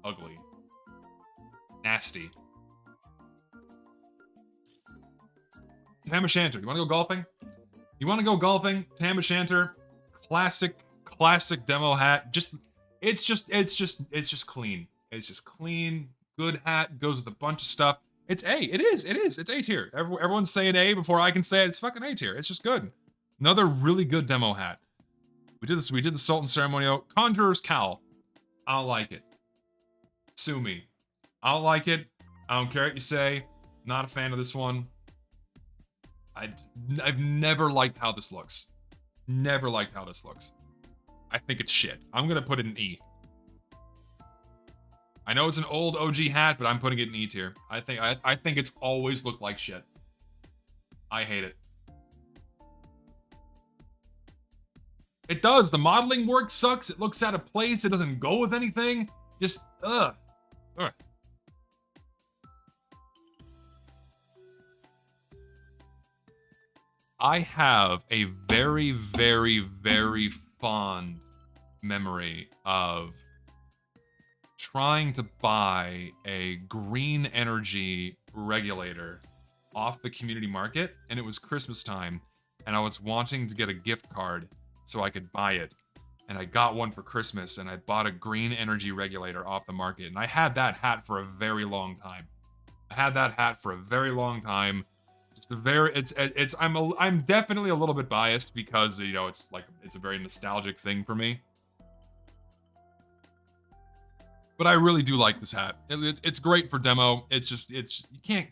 S1: Ugly. Nasty. Tam O'Shanter. You wanna go golfing? You wanna go golfing? Tam O'Shanter. Classic demo hat. It's just clean. It's just clean, good hat, goes with a bunch of stuff. It's A, it is, it's A tier. Everyone's saying A before I can say it, it's fucking A tier. It's just good. Another really good demo hat. We did the Sultan Ceremonial. Conjurer's Cowl. I don't like it. Sue me. I don't like it. I don't care what you say. Not a fan of this one. I've never liked how this looks. Never liked how this looks. I think it's shit. I'm gonna put it in E. I know it's an old OG hat, but I'm putting it in E tier. I think it's always looked like shit. I hate it. It does. The modeling work sucks. It looks out of place. It doesn't go with anything. Just, ugh. Ugh. I have a very, very, very fond memory of trying to buy a green energy regulator off the community market, and it was Christmas time, and I was wanting to get a gift card so I could buy it, and I got one for Christmas, and I bought a green energy regulator off the market, and I had that hat for a very long time. Just a very, I'm definitely a little bit biased because, you know, it's a very nostalgic thing for me. But I really do like this hat. It's great for demo. You can't,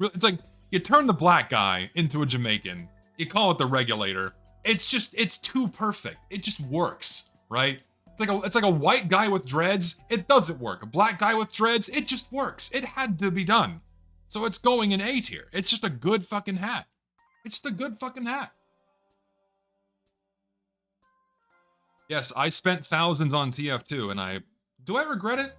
S1: it's like, you turn the black guy into a Jamaican. You call it the regulator. It's too perfect. It just works, right? It's like a white guy with dreads. It doesn't work. A black guy with dreads, it just works. It had to be done. So it's going in A tier. It's just a good fucking hat. It's just a good fucking hat. Yes, I spent thousands on TF2 and do I regret it?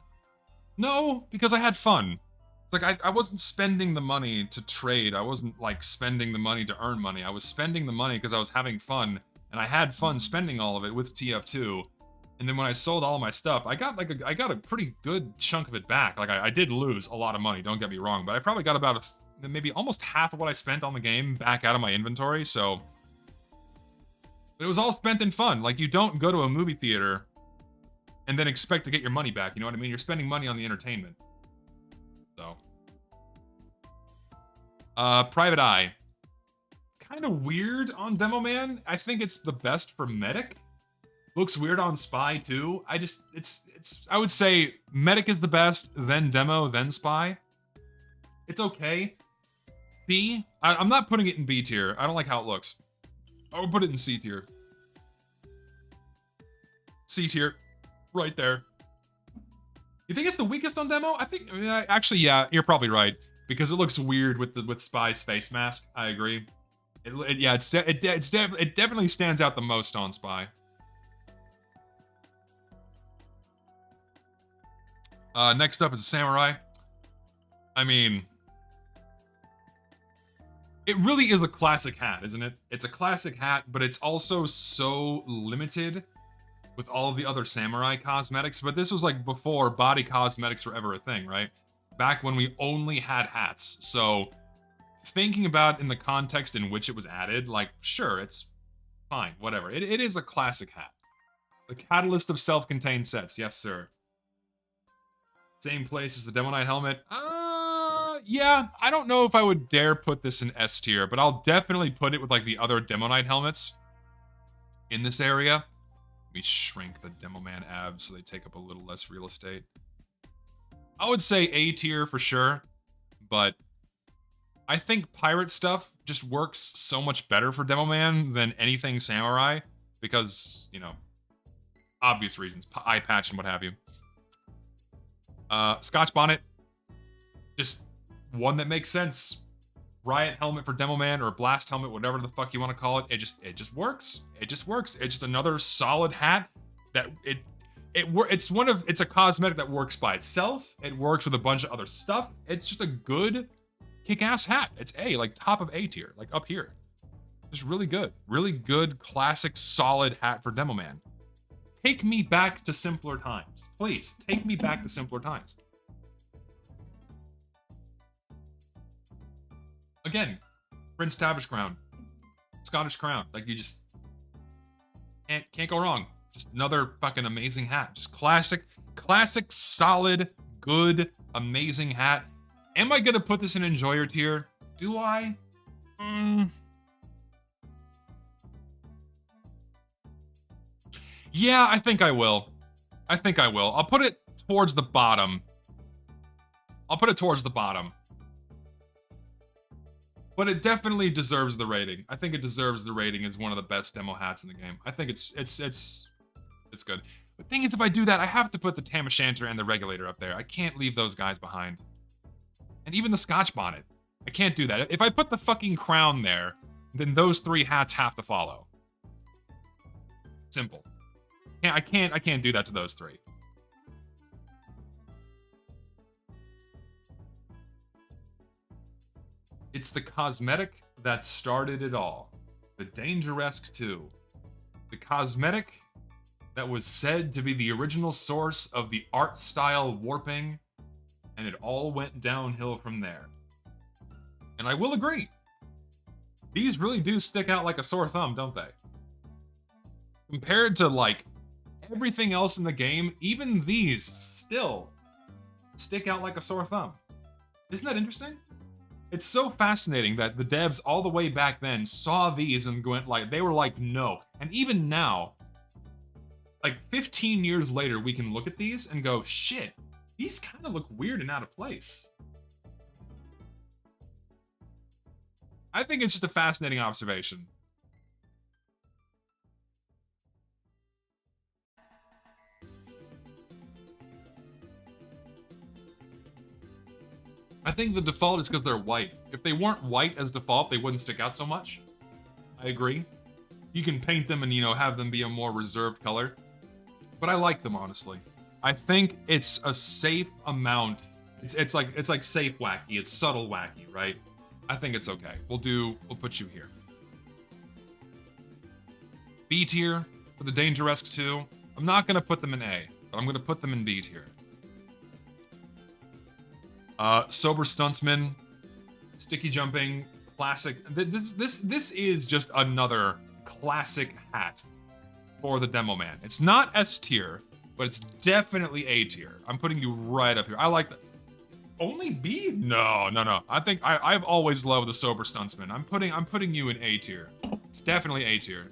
S1: No, because I had fun. It's like I wasn't spending the money to trade. I wasn't like spending the money to earn money. I was spending the money because I was having fun, and I had fun spending all of it with TF2. And then when I sold all my stuff, I got a pretty good chunk of it back. Like I did lose a lot of money, don't get me wrong, but I probably got about maybe almost half of what I spent on the game back out of my inventory, so it was all spent in fun. Like, you don't go to a movie theater and then expect to get your money back, you know what I mean? You're spending money on the entertainment. So. Private Eye. Kind of weird on Demoman. I think it's the best for Medic. Looks weird on Spy, too. I would say Medic is the best, then Demo, then Spy. It's okay. C, I'm not putting it in B tier. I don't like how it looks. I would put it in C tier. C tier. Right there. You think it's the weakest on Demo? Actually, yeah, you're probably right. Because it looks weird with Spy's face mask. I agree. It definitely stands out the most on Spy. Next up is a Samurai. I mean, it really is a classic hat, isn't it? It's a classic hat, but it's also so limited with all of the other Samurai cosmetics. But this was like before body cosmetics were ever a thing, right? Back when we only had hats. So thinking about in the context in which it was added, like, sure, it's fine, whatever. It is a classic hat. The catalyst of self-contained sets, yes, sir. Same place as the Demonite helmet. Yeah, I don't know if I would dare put this in S tier, but I'll definitely put it with like the other Demonite helmets in this area. Let me shrink the Demoman abs so they take up a little less real estate. I would say A tier for sure, but I think pirate stuff just works so much better for Demoman than anything Samurai because, you know, obvious reasons, eye patch and what have you. Scotch Bonnet, just one that makes sense. Riot helmet for Demoman or Blast helmet, whatever the fuck you want to call it. It just works. It just works. It's just another solid hat that it's a cosmetic that works by itself. It works with a bunch of other stuff. It's just a good kick-ass hat. It's A, like top of A tier, like up here. Just really good, classic, solid hat for Demoman. Take me back to simpler times. Please, take me back to simpler times. Again, Prince Tavish crown. Scottish crown. Like, you just can't go wrong. Just another fucking amazing hat. Just classic, solid, good, amazing hat. Am I gonna put this in Enjoyer tier? Do I? Yeah, I think I will. I'll put it towards the bottom. But it definitely deserves the rating. I think it deserves the rating as one of the best demo hats in the game. I think it's good. The thing is, if I do that, I have to put the Tam O'Shanter and the Regulator up there. I can't leave those guys behind. And even the Scotch Bonnet. I can't do that. If I put the fucking crown there, then those three hats have to follow. Simple. I can't do that to those three. It's the cosmetic that started it all. The Dangeresque 2. The cosmetic that was said to be the original source of the art style warping, and it all went downhill from there. And I will agree. These really do stick out like a sore thumb, don't they? Compared to, like, everything else in the game, even these still stick out like a sore thumb. Isn't that interesting? It's so fascinating that the devs all the way back then saw these and went like, they were like, no. And even now, like 15 years later, we can look at these and go, shit, these kind of look weird and out of place. I think it's just a fascinating observation. I think the default is because they're white. If they weren't white as default, they wouldn't stick out so much. I agree. You can paint them and, you know, have them be a more reserved color. But I like them, honestly. I think it's a safe amount. It's like safe wacky. It's subtle wacky, right? I think it's okay. We'll put you here. B tier for the Dangeresque 2. I'm not gonna put them in A, but I'm gonna put them in B tier. Sober Stuntsman, sticky jumping, classic. This is just another classic hat for the Demoman. It's not S tier, but it's definitely A tier. I'm putting you right up here. I like that. Only B? No. I think I've always loved the Sober Stuntsman. I'm putting you in A tier. It's definitely A tier.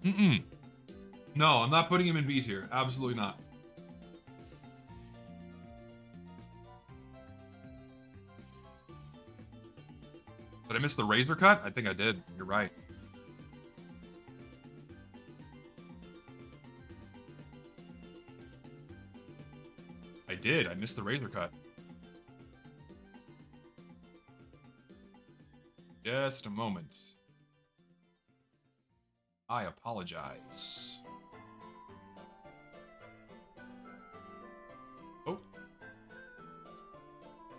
S1: No, I'm not putting him in B tier. Absolutely not. Did I miss the razor cut? I think I did. You're right. I did. I missed the razor cut. Just a moment. I apologize. Oh.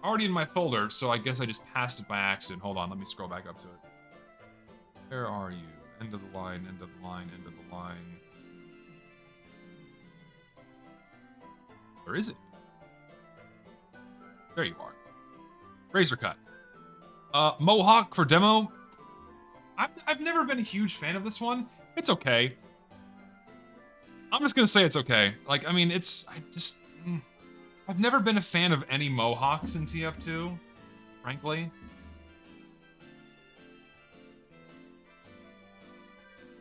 S1: Already in my folder, so I guess I just passed it by accident. Hold on, let me scroll back up to it. Where are you? End of the line, end of the line, end of the line. Where is it? There you are. Razor cut. Mohawk for demo. I've never been a huge fan of this one. It's okay. I'm just gonna say it's okay. Like, I mean, I've never been a fan of any Mohawks in TF2, frankly.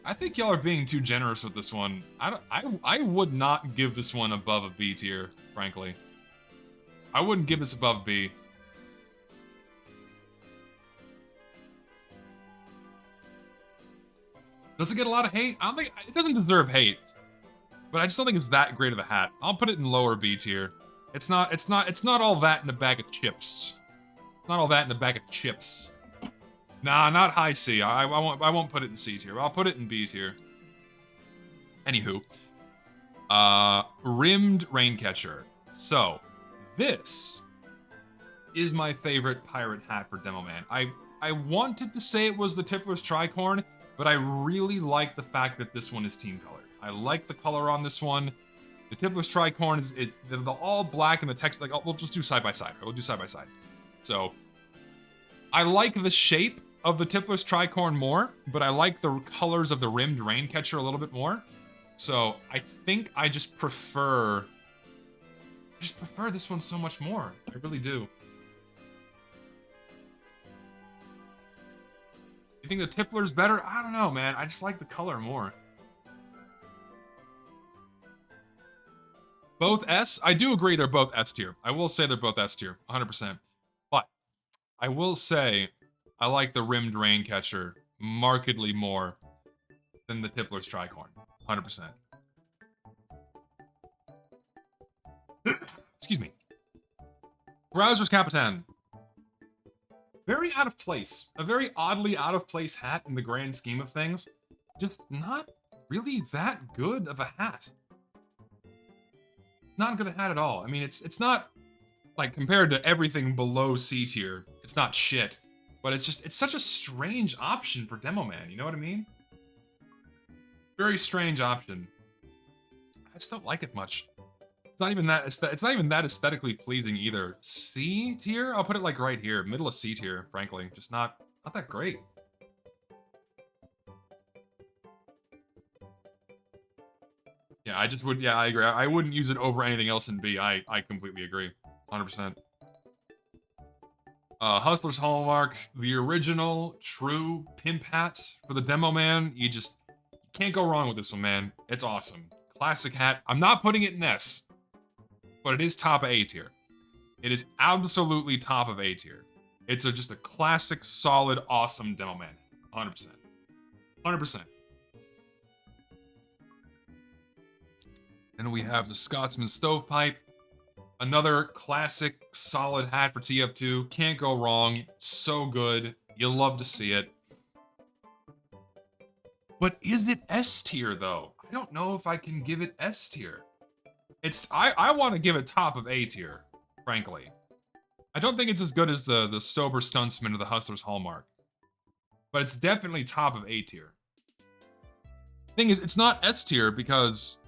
S1: I think y'all are being too generous with this one. I would not give this one above a B tier, frankly. I wouldn't give this above B. Does it get a lot of hate? I don't think it doesn't deserve hate, but I just don't think it's that great of a hat. I'll put it in lower B tier. It's not all that in a bag of chips. Not all that in a bag of chips. Nah, not high C. I won't put it in C tier. I'll put it in B tier. Anywho, rimmed Raincatcher. So, this is my favorite pirate hat for Demoman. I wanted to say it was the Tippler's Tricorn, but I really like the fact that this one is team colored. I like the color on this one. The Tippler's Tricorn is they're all black and the text, like, we'll just do side by side. Right? We'll do side by side. So, I like the shape of the Tippler's Tricorn more, but I like the colors of the rimmed Raincatcher a little bit more. So, I think I just prefer this one so much more. I really do. You think the Tippler's better? I don't know, man. I just like the color more. Both S? I do agree they're both S tier. I will say they're both S tier, 100%. But I will say I like the rimmed Raincatcher markedly more than the Tippler's Tricorn, 100%. Excuse me. Browser's Capitan. Very out of place. A very oddly out of place hat in the grand scheme of things. Just not really that good of a hat. Not good a hat at all. I mean, it's not, like, compared to everything below C tier, it's not shit. But it's such a strange option for Demoman, you know what I mean? Very strange option. I just don't like it much. It's not even that aesthetically pleasing either. C tier? I'll put it like right here, middle of C tier, frankly. Just not that great. Yeah, I agree. I wouldn't use it over anything else in B. I completely agree. 100%. Hustler's Hallmark, the original true pimp hat for the Demoman. You can't go wrong with this one, man. It's awesome. Classic hat. I'm not putting it in S, but it is top of A tier. It is absolutely top of A tier. It's just a classic, solid, awesome Demoman. 100%. 100%. Then we have the Scotsman Stovepipe. Another classic, solid hat for TF2. Can't go wrong. So good. You'll love to see it. But is it S tier, though? I don't know if I can give it S tier. I want to give it top of A tier, frankly. I don't think it's as good as the Sober Stuntsman or the Hustler's Hallmark. But it's definitely top of A tier. Thing is, it's not S tier because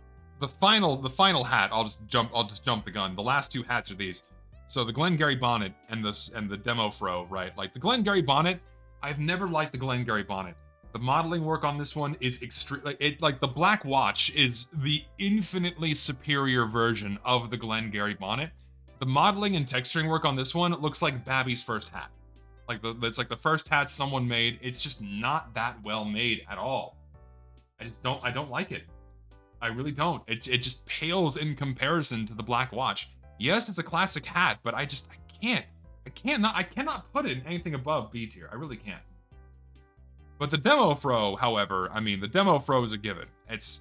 S1: the final hat, I'll just jump the gun. The last two hats are these. So the Glengarry bonnet and the demo fro, right? Like the Glengarry bonnet, I've never liked the Glengarry bonnet. The modeling work on this one is extreme. Like the black watch is the infinitely superior version of the Glengarry bonnet. The modeling and texturing work on this one looks like Babby's first hat. It's like the first hat someone made. It's just not that well made at all. I don't like it. I really don't. It just pales in comparison to the black watch. Yes, it's a classic hat, but I cannot put it in anything above B tier. I really can't. But the demo fro, however, I mean, the demo fro is a given. It's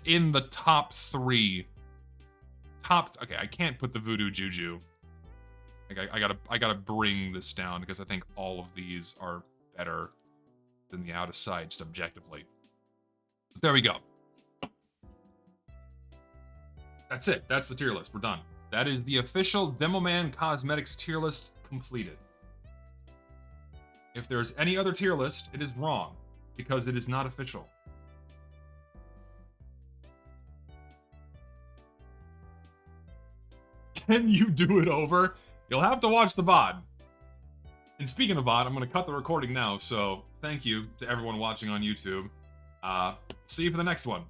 S1: in the top 3. Okay, I can't put the Voodoo Juju. Like I gotta bring this down because I think all of these are better than the Out of Sight, just objectively. But there we go. That's it. That's the tier list. We're done. That is the official Demoman Cosmetics tier list completed. If there's any other tier list, it is wrong, because it is not official. Can you do it over? You'll have to watch the VOD. And speaking of VOD, I'm going to cut the recording now, so thank you to everyone watching on YouTube. See you for the next one.